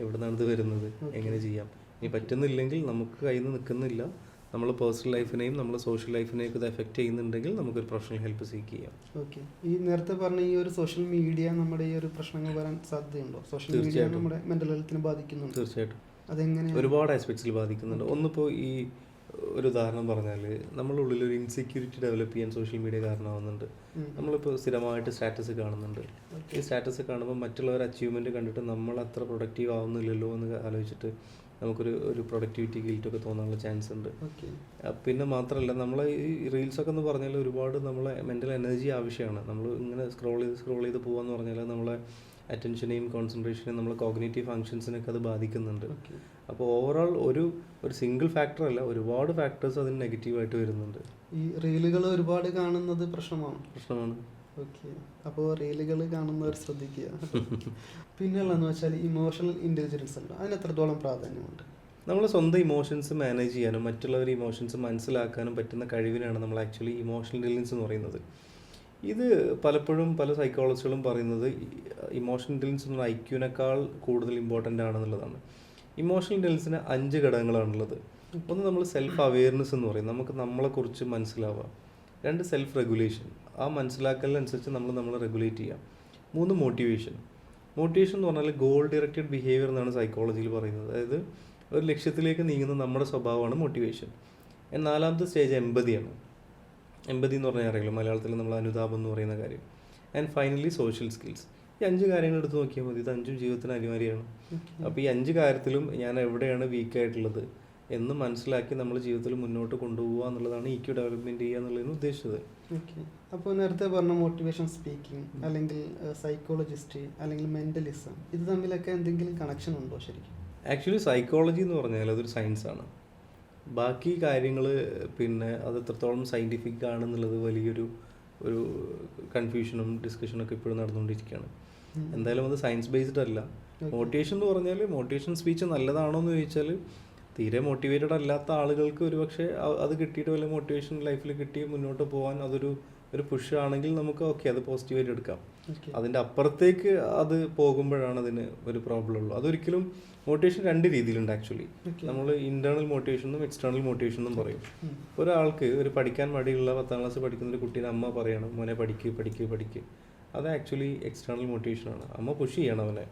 എവിടെ നിന്നാണ് ഇത് വരുന്നത്, എങ്ങനെ ചെയ്യാം. ഇനി പറ്റുന്നില്ലെങ്കിൽ, നമുക്ക് കയ്യിൽ നിന്ന് നിൽക്കുന്നില്ല, നമ്മൾ പേഴ്സണൽ ലൈഫിനെയും നമ്മൾ സോഷ്യൽ ലൈഫിനെയും ഇത് എഫക്റ്റ് ചെയ്യുന്നുണ്ടെങ്കിൽ നമുക്കൊരു പ്രൊഫഷണൽ ഹെൽപ്പ് സീക്ക് ചെയ്യാം. ഓക്കെ. ഈ നേരത്തെ പറഞ്ഞ ഈ ഒരു സോഷ്യൽ മീഡിയ നമ്മുടെ ഈ ഒരു പ്രശ്നങ്ങൾ വരാൻ സാധ്യതയുണ്ടോ? സോഷ്യൽ മീഡിയ നമ്മുടെ മെൻ്റൽ ഹെൽത്തിനെ ബാധിക്കുന്നുണ്ട്? തീർച്ചയായിട്ടും. അതെങ്ങനെയാണ്? ഒരുപാട് ആസ്പെക്ട്സിൽ ബാധിക്കുന്നുണ്ട്. ഒന്നിപ്പോൾ ഈ ഒരു ഉദാഹരണം പറഞ്ഞാൽ, നമ്മളുടെ ഉള്ളിൽ ഒരു ഇൻസെക്യൂരിറ്റി ഡെവലപ്പ് ചെയ്യാൻ സോഷ്യൽ മീഡിയ കാരണമാവുന്നുണ്ട്. നമ്മളിപ്പോൾ സ്ഥിരമായിട്ട് സ്റ്റാറ്റസ് കാണുന്നുണ്ട്. ഈ സ്റ്റാറ്റസ് കാണുമ്പോൾ മറ്റുള്ളവർ അച്ചീവ്മെൻറ്റ് കണ്ടിട്ട് നമ്മൾ അത്ര പ്രൊഡക്റ്റീവ് ആവുന്നില്ലല്ലോ എന്ന് ആലോചിച്ചിട്ട് നമുക്കൊരു പ്രൊഡക്ടിവിറ്റി ഗിൽറ്റൊക്കെ തോന്നാനുള്ള ചാൻസ് ഉണ്ട്. പിന്നെ മാത്രമല്ല, നമ്മൾ ഈ റീൽസൊക്കെ എന്ന് പറഞ്ഞാൽ ഒരുപാട് നമ്മളെ മെൻ്റൽ എനർജി ആവശ്യമാണ്. നമ്മൾ ഇങ്ങനെ സ്ക്രോൾ ചെയ്ത് പോകാന്ന് പറഞ്ഞാൽ നമ്മളെ അറ്റൻഷനെയും കോൺസെൻട്രേഷനെയും നമ്മളെ കോഗ്നേറ്റീവ് ഫങ്ഷൻസിനൊക്കെ അത് ബാധിക്കുന്നുണ്ട്. അപ്പോൾ ഓവറോൾ ഒരു സിംഗിൾ ഫാക്ടർ അല്ല, ഒരുപാട് ഫാക്ടേഴ്സ് അതിന് നെഗറ്റീവായിട്ട് വരുന്നുണ്ട്. ഈ റീലുകൾ ഒരുപാട് കാണുന്നത് പ്രശ്നമാണ്. ഓക്കെ. അപ്പോൾ റീലുകൾ കാണുന്നവർ ശ്രദ്ധിക്കുക. പിന്നെയുള്ളതെന്ന് വെച്ചാൽ ഇമോഷണൽ ഇൻ്റലിജൻസ് ഉണ്ട്, അതിന് എത്രത്തോളം പ്രാധാന്യമുണ്ട്? നമ്മൾ സ്വന്തം ഇമോഷൻസ് മാനേജ് ചെയ്യാനും മറ്റുള്ളവരുടെ ഇമോഷൻസ് മനസ്സിലാക്കാനും പറ്റുന്ന കഴിവിനാണ് നമ്മൾ ആക്ച്വലി ഇമോഷണൽ ഇൻ്റലിജൻസ് എന്ന് പറയുന്നത്. ഇത് പലപ്പോഴും പല സൈക്കോളജിസ്റ്റുകളും പറയുന്നത് ഇമോഷണൽ ഇൻ്റലിജൻസ് എന്ന ഐക്യുവിനേക്കാൾ കൂടുതൽ ഇമ്പോർട്ടൻ്റ് ആണെന്നുള്ളതാണ്. ഇമോഷണൽ ഇൻ്റലിജൻസിന് 5 ഘടകങ്ങളാണുള്ളത്. ഒന്ന്, നമ്മൾ സെൽഫ് അവെയർനെസ് എന്ന് പറയും, നമുക്ക് നമ്മളെക്കുറിച്ച് മനസ്സിലാവുക. 2, സെൽഫ് റെഗുലേഷൻ, ആ മനസ്സിലാക്കലിനനുസരിച്ച് നമ്മളെ റെഗുലേറ്റ് ചെയ്യാം. 3, മോട്ടിവേഷൻ എന്ന് പറഞ്ഞാൽ ഗോൾ ഡയറക്റ്റഡ് ബിഹേവിയർ എന്നാണ് സൈക്കോളജിയിൽ പറയുന്നത്. അതായത് ഒരു ലക്ഷ്യത്തിലേക്ക് നീങ്ങുന്ന നമ്മുടെ സ്വഭാവമാണ് മോട്ടിവേഷൻ. 4ാമത്തെ സ്റ്റേജ് എമ്പതിയാണ്. എമ്പതി എന്ന് പറഞ്ഞാൽ അറിയില്ല, മലയാളത്തിൽ നമ്മൾ അനുതാപം എന്ന് പറയുന്ന കാര്യം. And finally social skills. ഈ 5 കാര്യങ്ങൾ എടുത്ത് നോക്കിയാൽ മതി, ഇത് 5ഉം ജീവിതത്തിന് അനിവാര്യമാണ്. അപ്പോൾ ഈ 5 കാര്യത്തിലും ഞാൻ എവിടെയാണ് വീക്കായിട്ടുള്ളത് എന്ന് മനസ്സിലാക്കി നമ്മൾ ജീവിതത്തിൽ മുന്നോട്ട് കൊണ്ടുപോകുക എന്നുള്ളതാണ് EQ ഡെവലപ്മെൻറ്റ് ചെയ്യുക എന്നുള്ളതിന് ഉദ്ദേശിച്ചത്. ഓക്കെ. അപ്പോൾ നേരത്തെ പറഞ്ഞ മോട്ടിവേഷൻ സ്പീക്കിംഗ് അല്ലെങ്കിൽ സൈക്കോളജിസ്റ്റ് അല്ലെങ്കിൽ മെൻ്റലിസം, ഇത് തമ്മിലൊക്കെ എന്തെങ്കിലും കണക്ഷൻ ഉണ്ടോ ശരിക്കും? ആക്ച്വലി സൈക്കോളജി എന്ന് പറഞ്ഞാൽ അതൊരു സയൻസാണ്. ബാക്കി കാര്യങ്ങൾ പിന്നെ അത് എത്രത്തോളം സയൻറ്റിഫിക് ആണെന്നുള്ളത് വലിയൊരു ഒരു കൺഫ്യൂഷനും ഡിസ്കഷനൊക്കെ ഇപ്പോഴും നടന്നുകൊണ്ടിരിക്കുകയാണ്. എന്തായാലും അത് സയൻസ് ബേസ്ഡ് അല്ല. മോട്ടിവേഷൻ എന്ന് പറഞ്ഞാൽ മോട്ടിവേഷൻ സ്പീച്ച് നല്ലതാണോ എന്ന് ചോദിച്ചാൽ തീരെ മോട്ടിവേറ്റഡ് അല്ലാത്ത ആളുകൾക്ക് ഒരു പക്ഷേ അത് കിട്ടിയിട്ട് വല്ല മോട്ടിവേഷൻ ലൈഫിൽ കിട്ടി മുന്നോട്ട് പോകാൻ ഒരു പുഷ് ആണെങ്കിൽ നമുക്ക് ഓക്കെ അത് പോസിറ്റീവായിട്ട് എടുക്കാം. അതിൻ്റെ അപ്പുറത്തേക്ക് അത് പോകുമ്പോഴാണ് അതിന് ഒരു പ്രോബ്ലം ഉള്ളൂ. അതൊരിക്കലും മോട്ടിവേഷൻ രണ്ട് രീതിയിലുണ്ട് ആക്ച്വലി. നമ്മൾ ഇൻറ്റേർണൽ മോട്ടിവേഷൻ എന്നും എക്സ്റ്റേണൽ മോട്ടിവേഷൻ എന്നും പറയും. ഒരാൾക്ക് ഒരു പഠിക്കാൻ മടിയുള്ള 10ാം ക്ലാസ് പഠിക്കുന്ന ഒരു കുട്ടീനെ അമ്മ പറയണം മോനെ പഠിക്ക്, അത് ആക്ച്വലി എക്സ്റ്റേണൽ മോട്ടിവേഷനാണ്. അമ്മ പുഷ് ചെയ്യണം അവനെ.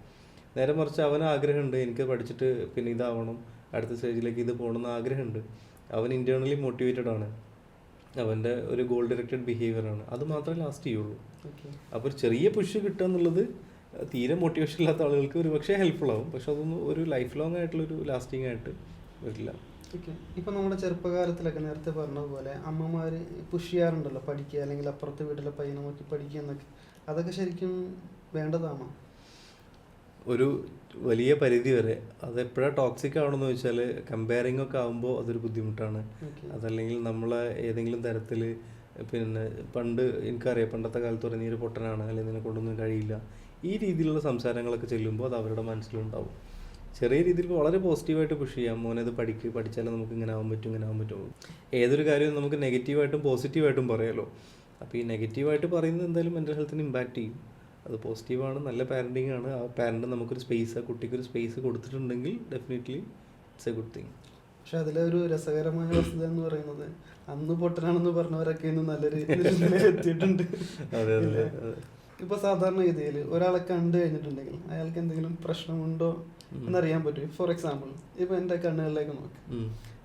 നേരെ മറിച്ച് അവന് ആഗ്രഹമുണ്ട് എനിക്ക് പഠിച്ചിട്ട് പിന്നെ ഇതാവണം, അടുത്ത സ്റ്റേജിലേക്ക് ഇത് പോകണമെന്ന് ആഗ്രഹമുണ്ട്, അവൻ ഇൻറ്റേർണലി മോട്ടിവേറ്റഡ് ആണ്, അവൻ്റെ ഒരു ഗോൾ ഡയറക്റ്റഡ് ബിഹേവിയറാണ്, അത് മാത്രമേ ലാസ്റ്റ് ചെയ്യുള്ളൂ. അപ്പോൾ ഒരു ചെറിയ പുഷ് കിട്ടുക എന്നുള്ളത് തീരെ മോട്ടിവേഷൻ ഇല്ലാത്ത ആളുകൾക്ക് ഒരു പക്ഷേ ഹെൽപ്ഫുൾ ആവും, പക്ഷെ അതൊന്നും ഒരു ലൈഫ് ലോങ് ആയിട്ടുള്ളൊരു ലാസ്റ്റിംഗ് ആയിട്ട് വരില്ല. ഓക്കെ. ഇപ്പം നമ്മുടെ ചെറുപ്പകാലത്തിലൊക്കെ നേരത്തെ പറഞ്ഞതുപോലെ അമ്മമാർ പുഷ് ചെയ്യാറുണ്ടല്ലോ പഠിക്കുക, അല്ലെങ്കിൽ അപ്പുറത്തെ വീട്ടിലെ പയ്യനെ നോക്കി പഠിക്കുക എന്നൊക്കെ. അതൊക്കെ ശരിക്കും വേണ്ടതാണോ? ഒരു വലിയ പരിധി വരെ. അതെപ്പോഴാണ് ടോക്സിക് ആവണമെന്ന് വെച്ചാൽ കമ്പയറിംഗ് ഒക്കെ ആകുമ്പോൾ അതൊരു ബുദ്ധിമുട്ടാണ്. അതല്ലെങ്കിൽ നമ്മളെ ഏതെങ്കിലും തരത്തിൽ പിന്നെ പണ്ട് എനിക്കറിയാം പണ്ടത്തെ കാലത്ത് പറഞ്ഞ ഒരു പൊട്ടനാണ് അല്ലെങ്കിൽ നിന്നെ കൊണ്ടൊന്നും കഴിയില്ല, ഈ രീതിയിലുള്ള സംസാരങ്ങളൊക്കെ ചെല്ലുമ്പോൾ അത് അവരുടെ മനസ്സിലുണ്ടാവും. ചെറിയ രീതിയിൽ വളരെ പോസിറ്റീവായിട്ട് പുഷ് ചെയ്യാം, മോനെ ഇത് പഠിച്ചാലേ നമുക്ക് ഇങ്ങനെ ആവാൻ പറ്റും. ഏതൊരു കാര്യവും നമുക്ക് നെഗറ്റീവായിട്ടും പോസിറ്റീവായിട്ടും പറയാമല്ലോ. അപ്പോൾ ഈ നെഗറ്റീവായിട്ട് പറയുന്നത് എന്തായാലും മെൻ്റൽ ഹെൽത്തിന് ഇമ്പാക്റ്റ് ചെയ്യും. അത് പോസിറ്റീവാണ്, നല്ല പാരൻറ്റിങ് ആണ്. ആ പാരൻറ്റ് നമുക്കൊരു സ്പേസ്, ആ കുട്ടിക്കൊരു സ്പേസ് കൊടുത്തിട്ടുണ്ടെങ്കിൽ definitely it's A good thing. പക്ഷെ അതിലൊരു രസകരമായ വസ്തുത എന്ന് പറയുന്നത് അന്ന് പൊട്ടനാണെന്ന് പറഞ്ഞവരൊക്കെ ഇന്ന് നല്ലൊരു എത്തിയിട്ടുണ്ട്. അതെ. ഇപ്പൊ സാധാരണ രീതിയിൽ ഒരാളെ കണ്ടു കഴിഞ്ഞിട്ടുണ്ടെങ്കിൽ അയാൾക്ക് എന്തെങ്കിലും പ്രശ്നമുണ്ടോ എന്നറിയാൻ പറ്റും. ഫോർ എക്സാമ്പിൾ ഇപ്പൊ എന്റെ കണ്ണുകളിലേക്ക് നോക്ക്,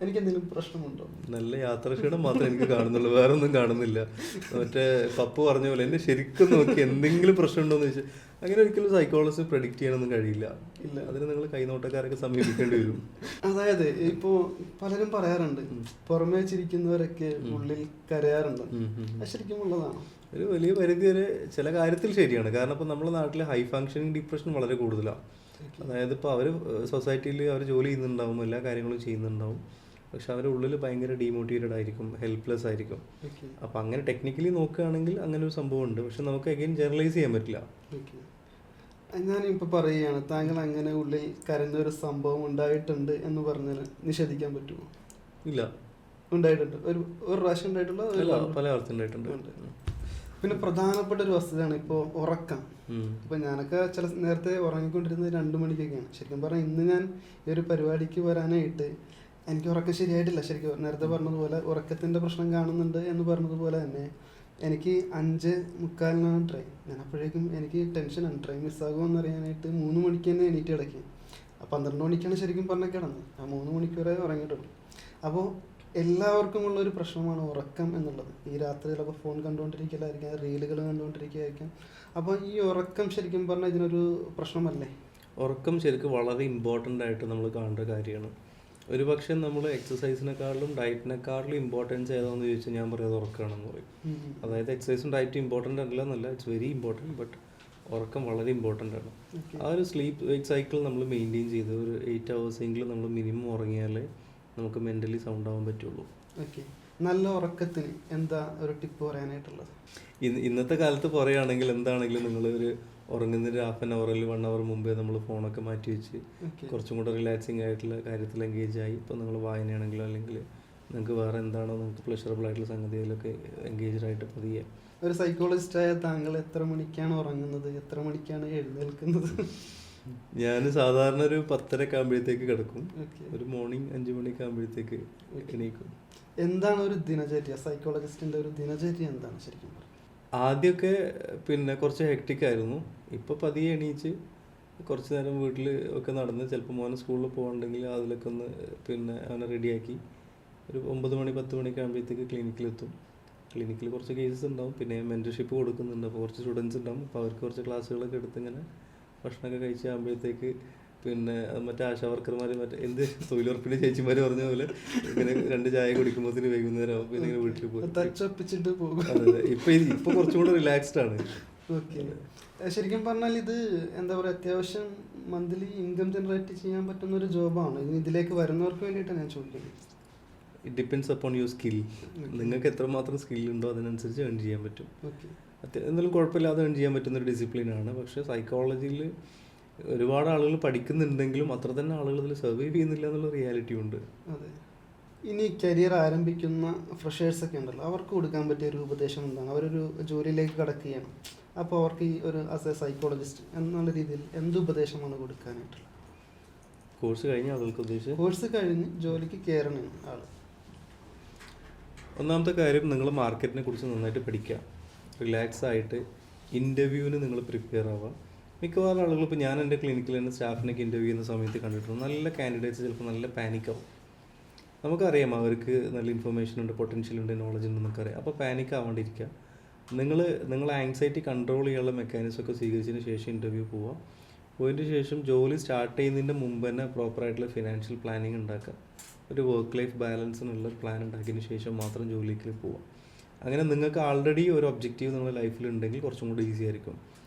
എനിക്ക് എന്തെങ്കിലും പ്രശ്നമുണ്ടോ? നല്ല യാത്രാക്ഷീണം മാത്രമേ എനിക്ക് കാണുന്നുള്ളൂ, വേറെ ഒന്നും കാണുന്നില്ല. മറ്റേ പപ്പു പറഞ്ഞ പോലെ എന്നെ ശരിക്കും നോക്കി എന്തെങ്കിലും പ്രശ്നമുണ്ടോ എന്ന് ചോദിച്ചാൽ അങ്ങനെ ഒരിക്കലും സൈക്കോളജിസ്റ്റ് പ്രഡിക്റ്റ് ചെയ്യാനൊന്നും കഴിയില്ല. ഇല്ല, അതിന് നിങ്ങൾ കൈനോട്ടക്കാരൊക്കെ സമീപിക്കേണ്ടി വരും. അതായത് ഇപ്പോ പലരും പറയാറുണ്ട് പുറമേ ചിരിക്കുന്നവരൊക്കെ ഉള്ളിൽ കരയാറുണ്ട്. ശരിക്കും ഉള്ളതാണോ? ഒരു വലിയ പരിധി വരെ ചില കാര്യത്തിൽ ശരിയാണ്. കാരണം ഇപ്പോൾ നമ്മുടെ നാട്ടിൽ ഹൈ ഫങ്ഷനിങ് ഡിപ്രഷൻ വളരെ കൂടുതലാണ്. അതായത് ഇപ്പോൾ അവർ സൊസൈറ്റിയിൽ അവർ ജോലി ചെയ്യുന്നുണ്ടാവും, എല്ലാ കാര്യങ്ങളും ചെയ്യുന്നുണ്ടാവും, പക്ഷെ അവരുടെ ഉള്ളിൽ ഭയങ്കര ഡീമോട്ടിവേറ്റഡ് ആയിരിക്കും, ഹെൽപ്ലെസ് ആയിരിക്കും. അപ്പം അങ്ങനെ ടെക്നിക്കലി നോക്കുകയാണെങ്കിൽ അങ്ങനെ ഒരു സംഭവം ഉണ്ട്. പക്ഷെ നമുക്ക് അഗൈൻ ജനറലൈസ് ചെയ്യാൻ പറ്റില്ല. ഞാനിപ്പോൾ പറയുകയാണ്, താങ്കൾ അങ്ങനെ ഉള്ളിൽ കരഞ്ഞൊരു സംഭവം ഉണ്ടായിട്ടുണ്ട് എന്ന് പറഞ്ഞാൽ നിഷേധിക്കാൻ പറ്റുമോ? ഇല്ല, ഉണ്ടായിട്ടുണ്ട്. ഒരു പ്രാവശ്യം ഉണ്ടായിട്ടുള്ള പല ആൾക്കും ഉണ്ടായിട്ടുണ്ട്. പിന്നെ പ്രധാനപ്പെട്ട ഒരു വസ്തുതയാണ് ഇപ്പോൾ ഉറക്കം. ഇപ്പൊ ഞാനൊക്കെ നേരത്തെ ഉറങ്ങിക്കൊണ്ടിരുന്നത് 2 മണിക്കൊക്കെയാണ്. ശരിക്കും പറഞ്ഞാൽ ഇന്ന് ഞാൻ ഈ ഒരു പരിപാടിക്ക് വരാനായിട്ട് എനിക്ക് ഉറക്കം ശരിയായിട്ടില്ല. ശരിക്കും നേരത്തെ പറഞ്ഞതുപോലെ ഉറക്കത്തിന്റെ പ്രശ്നം കാണുന്നുണ്ട് എന്ന് പറഞ്ഞതുപോലെ തന്നെ എനിക്ക് 5:45 ട്രെയിൻ. ഞാൻ അപ്പോഴേക്കും എനിക്ക് ടെൻഷനാണ്, ട്രെയിൻ മിസ്സാകുമെന്ന് അറിയാനായിട്ട് 3 മണിക്ക് തന്നെ എണീറ്റ് കിടക്കും. 12 മണിക്കാണ് ശരിക്കും പറഞ്ഞാൽ കിടന്നത്. ആ 3 മണിക്കൂറേ ഉറങ്ങിയിട്ടുള്ളൂ. അപ്പോൾ എല്ലാവർക്കും ഉള്ളൊരു പ്രശ്നമാണ് ഉറക്കം എന്നുള്ളത്. ഈ രാത്രി ചിലപ്പോൾ ഫോൺ കണ്ടുകൊണ്ടിരിക്കലായിരിക്കാം, റീലുകൾ കണ്ടുകൊണ്ടിരിക്കുകയായിരിക്കാം. അപ്പോൾ ഈ ഉറക്കം ശരിക്കും പറഞ്ഞാൽ ഇതിനൊരു പ്രശ്നമല്ലേ? ഉറക്കം ശരിക്കും വളരെ ഇമ്പോർട്ടൻ്റ് ആയിട്ട് നമ്മൾ കാണേണ്ട കാര്യമാണ്. ഒരു പക്ഷേ നമ്മൾ എക്സസൈസിനെക്കാളും ഡയറ്റിനെക്കാളും ഇമ്പോർട്ടൻസ് ഏതാണെന്ന് ചോദിച്ചാൽ ഞാൻ പറയുന്നത് ഉറക്കമാണെന്ന് പറയും. അതായത് എക്സസൈസും ഡയറ്റും ഇമ്പോർട്ടൻ്റ് അല്ല എന്നല്ല, ഇറ്റ്സ് വെരി ഇമ്പോർട്ടൻറ്റ്, ബട്ട് ഉറക്കം വളരെ ഇമ്പോർട്ടൻ്റ് ആണ്. ആ ഒരു സ്ലീപ്പ് വെയ്ക്ക് സൈക്കിൾ നമ്മൾ മെയിൻറ്റെയിൻ ചെയ്ത് ഒരു 8 hours എങ്കിലും നമ്മൾ മിനിമം ഉറങ്ങിയാലേ നമുക്ക് മെൻ്റലി സൗണ്ട് ആവാൻ പറ്റുള്ളൂ. ഓക്കെ. നല്ല ഉറക്കത്തിന് എന്താ ഒരു ടിപ്പ് പറയാനായിട്ടുള്ളത്? ഇന്നത്തെ കാലത്ത് പറയുകയാണെങ്കിൽ എന്താണെങ്കിലും നിങ്ങൾ ഒരു ഉറങ്ങുന്നൊരു 1/2 hour 1 hour മുമ്പേ നമ്മൾ ഫോണൊക്കെ മാറ്റി വെച്ച് കുറച്ചും കൂടെ റിലാക്സിങ് ആയിട്ടുള്ള കാര്യത്തിൽ എൻഗേജ് ആയി. ഇപ്പോൾ നിങ്ങൾ വായനയാണെങ്കിലോ അല്ലെങ്കിൽ നിങ്ങൾക്ക് വേറെ എന്താണോ നിങ്ങൾക്ക് പ്ലഷറബിൾ ആയിട്ടുള്ള സംഗതിയിലൊക്കെ എൻഗേജ്ഡ് ആയിട്ട് പതിയെ. ഒരു സൈക്കോളജിസ്റ്റായ താങ്കൾ എത്ര മണിക്കാണ് ഉറങ്ങുന്നത്, എത്ര മണിക്കാണ് എഴുന്നേൽക്കുന്നത്? ഞാൻ സാധാരണ ഒരു 10:30 ആകുമ്പോഴത്തേക്ക് കിടക്കും, ഒരു മോർണിംഗ് 5 മണിക്ക് ആകുമ്പോഴത്തേക്ക് എണീക്കും. എന്താണ് ഒരു ദിനചര്യ, സൈക്കോളജിസ്റ്റിന്റെ ഒരു ദിനചര്യ എന്താണ് ശരിക്കും? ആദ്യമൊക്കെ പിന്നെ കുറച്ച് ഹെക്ടിക് ആയിരുന്നു. ഇപ്പോൾ പതിയെ എണീച്ച് കുറച്ച് നേരം വീട്ടിൽ ഒക്കെ നടന്ന് ചിലപ്പോൾ മോനെ സ്കൂളിൽ പോകണമെങ്കിൽ അതിലൊക്കെ ഒന്ന് പിന്നെ അവനെ റെഡിയാക്കി ഒരു 9 മണി 10 മണിക്ക് ആകുമ്പോഴത്തേക്ക് ക്ലിനിക്കിലെത്തും. ക്ലിനിക്കിൽ കുറച്ച് കേസസ് ഉണ്ടാവും, പിന്നെ മെൻറ്റർഷിപ്പ് കൊടുക്കുന്നുണ്ട്. അപ്പോൾ കുറച്ച് സ്റ്റുഡൻസ് ഉണ്ടാവും, അപ്പോൾ അവർക്ക് കുറച്ച് ക്ലാസ്സുകളൊക്കെ എടുത്ത് ഇങ്ങനെ ഭക്ഷണമൊക്കെ കഴിച്ചാകുമ്പോഴത്തേക്ക് പിന്നെ മറ്റേ ആശാ വർക്കർമാർ എന്ത് തൊഴിലുറപ്പിൻ്റെ ചേച്ചിമാർ പറഞ്ഞ പോലെ ഇങ്ങനെ 2 ചായ കുടിക്കുമ്പോഴത്തേന് വൈകുന്നേരം ആവും, പിന്നെ ഇങ്ങനെ വീട്ടിൽ പോകും. അതെ, ഇപ്പൊ കുറച്ചും കൂടെ റിലാക്സ്ഡ് ആണ്. ഓക്കെ. ശരിക്കും പറഞ്ഞാൽ ഇത് എന്താ പറയുക, അത്യാവശ്യം മന്ത്ലി ഇൻകം ജനറേറ്റ് ചെയ്യാൻ പറ്റുന്ന ഒരു ജോബാണ്. ഇതിലേക്ക് വരുന്നവർക്ക് വേണ്ടിയിട്ടാണ് ഞാൻ ചോദിക്കുന്നത്. It depends upon your skill. നിങ്ങൾക്ക് എത്രമാത്രം സ്കില്ലുണ്ടോ അതിനനുസരിച്ച് ഏൺ ചെയ്യാൻ പറ്റും. എന്തെങ്കിലും കുഴപ്പമില്ലാതെ ഏൺ ചെയ്യാൻ പറ്റുന്നൊരു ഡിസിപ്ലിനാണ്. പക്ഷേ സൈക്കോളജിയിൽ ഒരുപാട് ആളുകൾ പഠിക്കുന്നുണ്ടെങ്കിലും അത്ര തന്നെ ആളുകൾ ഇതിൽ സർവൈവ് ചെയ്യുന്നില്ല എന്നുള്ള റിയാലിറ്റി ഉണ്ട്. അതെ. ഇനി കരിയർ ആരംഭിക്കുന്ന ഫ്രഷേഴ്സൊക്കെ ഉണ്ടല്ലോ, അവർക്ക് കൊടുക്കാൻ പറ്റിയ ഒരു ഉപദേശം എന്താണ്? അവരൊരു ജോലിയിലേക്ക് കടക്കുകയാണ്, അപ്പോൾ അവർക്ക് ഈ ഒരു ആസ് എ സൈക്കോളജിസ്റ്റ് എന്നുള്ള രീതിയിൽ എന്ത് ഉപദേശമാണ് കൊടുക്കാനായിട്ടുള്ളത്? കോഴ്സ് കഴിഞ്ഞ ആളുകൾക്ക് ഉദ്ദേശിച്ച് കോഴ്സ് കഴിഞ്ഞ് ജോലിക്ക് കയറണം ആൾ. ഒന്നാമത്തെ കാര്യം, നിങ്ങൾ മാർക്കറ്റിനെ കുറിച്ച് നന്നായിട്ട് പഠിക്കുക. റിലാക്സ് ആയിട്ട് ഇൻ്റർവ്യൂവിന് നിങ്ങൾ പ്രിപ്പയർ ആവുക. മിക്കവാറും ആളുകൾ, ഇപ്പോൾ ഞാൻ എൻ്റെ ക്ലിനിക്കിൽ തന്നെ സ്റ്റാഫിനൊക്കെ ഇൻ്റർവ്യൂ ചെയ്യുന്ന സമയത്ത് കണ്ടിട്ടുണ്ട്, നല്ല കാൻഡിഡേറ്റ്സ് ചിലപ്പോൾ നല്ല പാനിക്കാവും. നമുക്കറിയാം അവർക്ക് നല്ല ഇൻഫർമേഷൻ ഉണ്ട്, പൊട്ടൻഷ്യൽ ഉണ്ട്, നോളജ് ഉണ്ട് നമുക്കറിയാം. അപ്പോൾ പാനിക് ആവാണ്ടിരിക്കുക. നിങ്ങൾ ആങ്സൈറ്റി കൺട്രോൾ ചെയ്യാനുള്ള മെക്കാനിസം ഒക്കെ സ്വീകരിച്ചതിന് ശേഷം ഇൻ്റർവ്യൂ പോവുക. പോയതിന് ശേഷം ജോലി സ്റ്റാർട്ട് ചെയ്യുന്നതിൻ്റെ മുമ്പ് തന്നെ പ്രോപ്പറായിട്ടുള്ള ഫിനാൻഷ്യൽ പ്ലാനിങ് ഉണ്ടാക്കുക. ഒരു വർക്ക് ലൈഫ് ബാലൻസിനുള്ള പ്ലാൻ ഉണ്ടാക്കിയതിന് ശേഷം മാത്രം ജോലിക്ക് പോവുക. അങ്ങനെ നിങ്ങൾക്ക് ആൾറെഡി ഒരു ഒബ്ജക്റ്റീവ് നിങ്ങളുടെ ലൈഫിലുണ്ടെങ്കിൽ കുറച്ചും കൂടി ഈസി ആയിരിക്കും.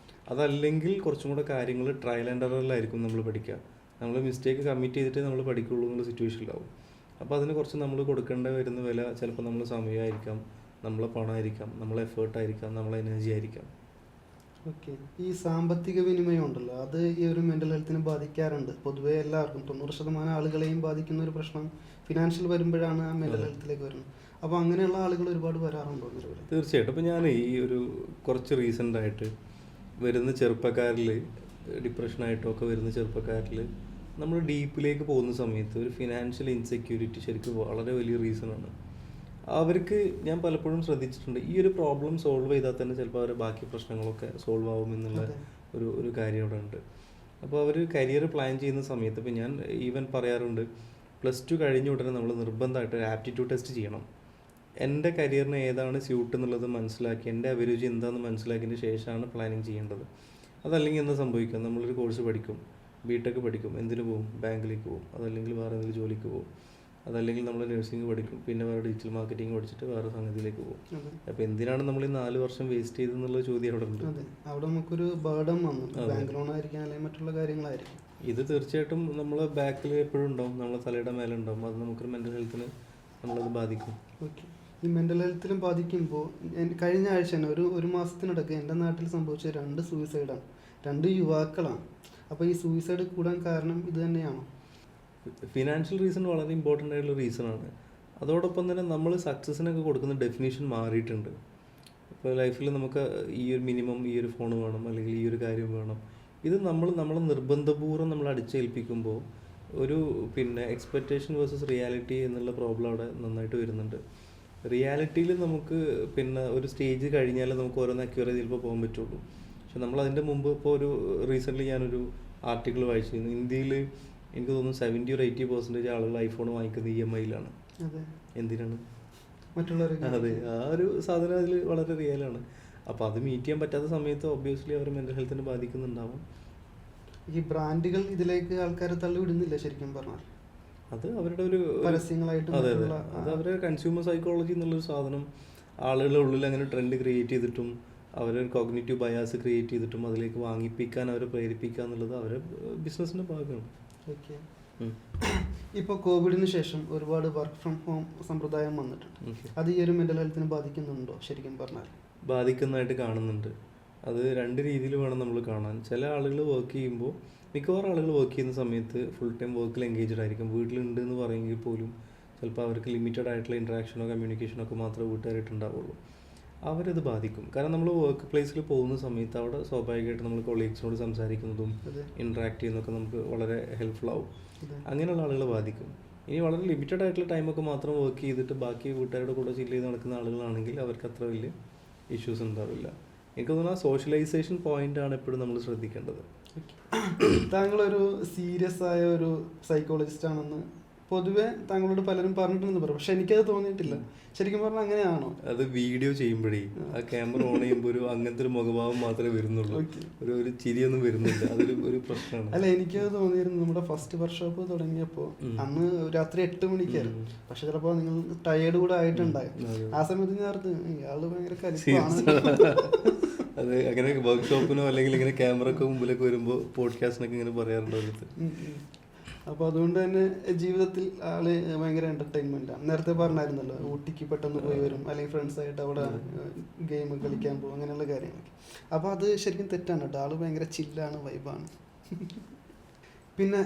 അതല്ലെങ്കിൽ കുറച്ചും കൂടെ കാര്യങ്ങൾ ട്രയൽ ആൻഡ് എററിലായിരിക്കും നമ്മൾ പഠിക്കുക. നമ്മൾ മിസ്റ്റേക്ക് കമ്മിറ്റ് ചെയ്തിട്ട് നമ്മൾ പഠിക്കുള്ളൂ എന്നുള്ള സിറ്റുവേഷനിലാവും. അപ്പോൾ അതിന് കുറച്ച് നമ്മൾ കൊടുക്കേണ്ട വരുന്ന വില ചിലപ്പോൾ നമ്മൾ സമയമായിരിക്കാം, നമ്മളെ പണമായിരിക്കാം, നമ്മളെ എഫേർട്ടായിരിക്കാം, നമ്മളെ എനർജി ആയിരിക്കാം. ഓക്കെ. ഈ സാമ്പത്തിക വിനിമയം ഉണ്ടല്ലോ, അത് ഈ ഒരു മെൻ്റൽ ഹെൽത്തിനെ ബാധിക്കാറുണ്ട്. പൊതുവേ എല്ലാവർക്കും 90% ആളുകളെയും ബാധിക്കുന്ന ഒരു പ്രശ്നം ഫിനാൻഷ്യൽ വരുമ്പോഴാണ് ആ മെൻ്റൽ ഹെൽത്തിലേക്ക് വരുന്നത്. അപ്പോൾ അങ്ങനെയുള്ള ആളുകൾ ഒരുപാട് വരാറുണ്ടോ നിലവിൽ? തീർച്ചയായിട്ടും. അപ്പോൾ ഞാൻ ഈ ഒരു കുറച്ച് റീസെൻ്റായിട്ട് വരുന്ന ചെറുപ്പക്കാരിൽ, ഡിപ്രഷനായിട്ടോ ഒക്കെ വരുന്ന ചെറുപ്പക്കാരിൽ നമ്മൾ ഡീപ്പിലേക്ക് പോകുന്ന സമയത്ത് ഒരു ഫിനാൻഷ്യൽ ഇൻസെക്യൂരിറ്റി ശരിക്കും വളരെ വലിയ റീസണാണ്. അവർക്ക് ഞാൻ പലപ്പോഴും ശ്രദ്ധിച്ചിട്ടുണ്ട്, ഈ ഒരു പ്രോബ്ലം സോൾവ് ചെയ്താൽ തന്നെ ചിലപ്പോൾ അവരുടെ ബാക്കി പ്രശ്നങ്ങളൊക്കെ സോൾവ് ആവുമെന്നുള്ള ഒരു കാര്യം അവിടെ ഉണ്ട്. അപ്പോൾ അവർ കരിയർ പ്ലാൻ ചെയ്യുന്ന സമയത്ത്, ഇപ്പോൾ ഞാൻ ഈവൻ പറയാറുണ്ട്, +2 കഴിഞ്ഞ ഉടനെ നമ്മൾ നിർബന്ധമായിട്ട് ഒരു ആപ്റ്റിറ്റ്യൂഡ് ടെസ്റ്റ് ചെയ്യണം. എൻ്റെ കരിയറിന് ഏതാണ് സ്യൂട്ട് എന്നുള്ളത് മനസ്സിലാക്കി, എൻ്റെ അഭിരുചി എന്താണെന്ന് മനസ്സിലാക്കിയതിന് ശേഷമാണ് പ്ലാനിങ് ചെയ്യേണ്ടത്. അതല്ലെങ്കിൽ എന്താ സംഭവിക്കുക, നമ്മളൊരു കോഴ്സ് പഠിക്കും, ബിടെക് പഠിക്കും, എന്തിനു പോകും, ബാങ്കിലേക്ക് പോകും, അതല്ലെങ്കിൽ വേറെ എന്തെങ്കിലും ജോലിക്ക് പോകും, അതല്ലെങ്കിൽ നമ്മൾ നഴ്സിംഗ് പഠിക്കും, പിന്നെ വേറെ ഡിജിറ്റൽ മാർക്കറ്റിംഗ് പഠിച്ചിട്ട് വേറെ സംഗതിയിലേക്ക് പോകും. അപ്പോൾ എന്തിനാണ് നമ്മൾ ഈ 4 വർഷം വേസ്റ്റ് ചെയ്തെന്നുള്ള ചോദ്യം അവിടെ ഉണ്ട്. അവിടെ നമുക്കൊരു ബർഡൻ വന്നു, ബാങ്ക് ലോൺ ആയിരിക്കും അല്ലെങ്കിൽ മറ്റുള്ള കാര്യങ്ങളായിരിക്കും. ഇത് തീർച്ചയായിട്ടും നമ്മളെ ബാക്കിൽ എപ്പോഴും ഉണ്ടാവും, നമ്മളെ തലയുടെ മേലെ ഉണ്ടാവും. അത് നമുക്കൊരു മെൻ്റൽ ഹെൽത്തിന് നമ്മളത് ബാധിക്കും. ഓക്കെ. ഈ മെൻ്റൽ ഹെൽത്തിലും ബാധിക്കുമ്പോൾ കഴിഞ്ഞ ആഴ്ച തന്നെ ഒരു മാസത്തിനിടയ്ക്ക് എൻ്റെ നാട്ടിൽ സംഭവിച്ച 2 സൂയിസൈഡാണ്. 2 യുവാക്കളാണ്. അപ്പോൾ ഈ സൂയിസൈഡ് കൂടാൻ കാരണം ഇത് തന്നെയാണോ? ഫിനാൻഷ്യൽ റീസൺ വളരെ ഇമ്പോർട്ടൻ്റ് ആയിട്ടുള്ള റീസണാണ്. അതോടൊപ്പം തന്നെ നമ്മൾ സക്സസ്സിനൊക്കെ കൊടുക്കുന്ന ഡെഫിനേഷൻ മാറിയിട്ടുണ്ട്. ഇപ്പോൾ ലൈഫിൽ നമുക്ക് ഈ ഒരു മിനിമം, ഈ ഒരു ഫോൺ വേണം, അല്ലെങ്കിൽ ഈ ഒരു കാര്യം വേണം, ഇത് നമ്മളെ നിർബന്ധപൂർവ്വം നമ്മൾ അടിച്ചേൽപ്പിക്കുമ്പോൾ ഒരു എക്സ്പെക്റ്റേഷൻ വേഴ്സസ് റിയാലിറ്റി എന്നുള്ള പ്രോബ്ലം അവിടെ നന്നായിട്ട് വരുന്നുണ്ട്. റിയാലിറ്റിയിൽ നമുക്ക് ഒരു സ്റ്റേജ് കഴിഞ്ഞാലേ നമുക്ക് ഓരോന്ന് അക്യൂർ ചെയ്ത് ചിലപ്പോൾ പോകാൻ പറ്റുള്ളൂ. പക്ഷെ നമ്മൾ അതിൻ്റെ മുമ്പ് ഇപ്പോൾ റീസെൻ്റ്ലി ഞാനൊരു ആർട്ടിക്കിൾ വായിച്ചിരുന്നു. ഇന്ത്യയിൽ എനിക്ക് തോന്നുന്നു 70 or 80% ആളുകൾ ഐഫോൺ വാങ്ങിക്കുന്നത് EMI-യിലാണ്. എന്തിനാണ്? അതെ, ആ ഒരു സാധനം അതിൽ വളരെ റിയലാണ്. അപ്പോൾ അത് മീറ്റ് ചെയ്യാൻ പറ്റാത്ത സമയത്ത് ഒബ്വിയസ്ലി അവർ മെൻ്റൽ ഹെൽത്തിനെ ബാധിക്കുന്നുണ്ടാവും. ഈ ബ്രാൻഡുകൾ ഇതിലേക്ക് ആൾക്കാരെ തള്ളിവിടുന്നില്ല ശരിക്കും പറഞ്ഞാൽ? അത് അവരുടെ ഒരു പരസ്യങ്ങളായിട്ടും. അതെ, അത് അവരുടെ കൺസ്യൂമർ സൈക്കോളജി എന്നുള്ളൊരു സാധനം ആളുകളുടെ ഉള്ളിൽ അങ്ങനെ ട്രെൻഡ് ക്രിയേറ്റ് ചെയ്തിട്ടും അവരൊരു കോഗ്നിറ്റീവ് ബയാസ് ക്രിയേറ്റ് ചെയ്തിട്ടും അതിലേക്ക് വാങ്ങിപ്പിക്കാൻ അവരെ പ്രേരിപ്പിക്കുക എന്നുള്ളത് അവരുടെ ബിസിനസ്സിൻ്റെ ഭാഗമാണ്. ഓക്കെ. ഇപ്പോൾ കോവിഡിന് ശേഷം ഒരുപാട് വർക്ക് ഫ്രം ഹോം സമ്പ്രദായം വന്നിട്ടുണ്ട്. അത് ഈ ഒരു മെൻ്റൽ ഹെൽത്തിനെ ബാധിക്കുന്നുണ്ടോ ശരിക്കും പറഞ്ഞാൽ? ബാധിക്കുന്നതായിട്ട് കാണുന്നുണ്ട്. അത് 2 രീതിയിൽ വേണം നമ്മൾ കാണാൻ. ചില ആളുകൾ വർക്ക് ചെയ്യുമ്പോൾ, മിക്കവാറും ആളുകൾ വർക്ക് ചെയ്യുന്ന സമയത്ത് ഫുൾ ടൈം വർക്കിൽ എൻഗേജ്ഡ് ആയിരിക്കും. വീട്ടിലുണ്ട് എന്ന് പറയുമെങ്കിൽ പോലും ചിലപ്പോൾ അവർക്ക് ലിമിറ്റഡ് ആയിട്ടുള്ള ഇൻട്രാക്ഷനോ കമ്മ്യൂണിക്കേഷനോ ഒക്കെ മാത്രമേ വീട്ടുകാരായിട്ടുണ്ടാവുള്ളൂ. അവരത് ബാധിക്കും. കാരണം നമ്മൾ വർക്ക് പ്ലേസിൽ പോകുന്ന സമയത്ത് അവിടെ സ്വാഭാവികമായിട്ട് നമ്മൾ കൊളീഗ്സിനോട് സംസാരിക്കുന്നതും ഇൻട്രാക്ട് ചെയ്യുന്നതൊക്കെ നമുക്ക് വളരെ ഹെൽപ്ഫുൾ ആവും. അങ്ങനെയുള്ള ആളുകളെ ബാധിക്കും. ഇനി വളരെ ലിമിറ്റഡ് ആയിട്ടുള്ള ടൈമൊക്കെ മാത്രം വർക്ക് ചെയ്തിട്ട് ബാക്കി വീട്ടുകാരുടെ കൂടെ ചില്ല് ചെയ്ത് നടക്കുന്ന ആളുകളാണെങ്കിൽ അവർക്ക് അത്ര വലിയ ഇഷ്യൂസ് ഉണ്ടാവില്ല. എനിക്ക് തോന്നുന്നു ആ സോഷ്യലൈസേഷൻ പോയിൻ്റാണ് എപ്പോഴും നമ്മൾ ശ്രദ്ധിക്കേണ്ടത്. താങ്കളൊരു സീരിയസ് ആയ ഒരു സൈക്കോളജിസ്റ്റ് ആണെന്ന് പൊതുവെ താങ്കളോട് പലരും പറഞ്ഞിട്ടുണ്ടെന്ന് പറയും, പക്ഷെ എനിക്കത് തോന്നിയിട്ടില്ല. ശരിക്കും പറഞ്ഞാൽ അങ്ങനെയാണോ? അത് വീഡിയോ ചെയ്യുമ്പോഴേ ആ ക്യാമറ ഓൺ ചെയ്യുമ്പോൾ അങ്ങനത്തെ ഒരു മുഖഭാവം മാത്രമേ വരുന്നുള്ളൂ, ഒരു ചിരിയൊന്നും വരുന്നില്ല. അതൊരു പ്രശ്നമാണ്. അല്ല, എനിക്കത് തോന്നിയിരുന്നു നമ്മുടെ ഫസ്റ്റ് വർക്ക്ഷോപ്പ് തുടങ്ങിയപ്പോൾ അന്ന് രാത്രി 8 മണിക്കായിരുന്നു. പക്ഷെ ചിലപ്പോൾ നിങ്ങൾ ടയേർഡ് കൂടെ ആയിട്ടുണ്ടായി. ആ സമയത്ത് ഞാൻ ഇയാള് ഭയങ്കര കലിപ്പാണ്. അത് അങ്ങനെ വർക്ക്ഷോപ്പിനോ അല്ലെങ്കിൽ ഇങ്ങനെ ക്യാമറ ഒക്കെ മുമ്പിലൊക്കെ വരുമ്പോൾ പോഡ്കാസ്റ്റിനൊക്കെ ഇങ്ങനെ പറയാറുണ്ടോ? അപ്പോൾ അതുകൊണ്ട് തന്നെ ജീവിതത്തിൽ ആള് ഭയങ്കര എൻ്റർടൈൻമെൻ്റ് ആണ്. നേരത്തെ പറഞ്ഞായിരുന്നല്ലോ ഊട്ടിക്ക് പെട്ടെന്ന് പോയി വരും, അല്ലെങ്കിൽ ഫ്രണ്ട്സായിട്ട് അവിടെ ഗെയിം കളിക്കാൻ പോകും, അങ്ങനെയുള്ള കാര്യങ്ങളൊക്കെ. അപ്പോൾ അത് ശരിക്കും തെറ്റാണ് കേട്ടോ. ആള് ഭയങ്കര ചില്ലാണ്, വൈബാണ്. പിന്നെ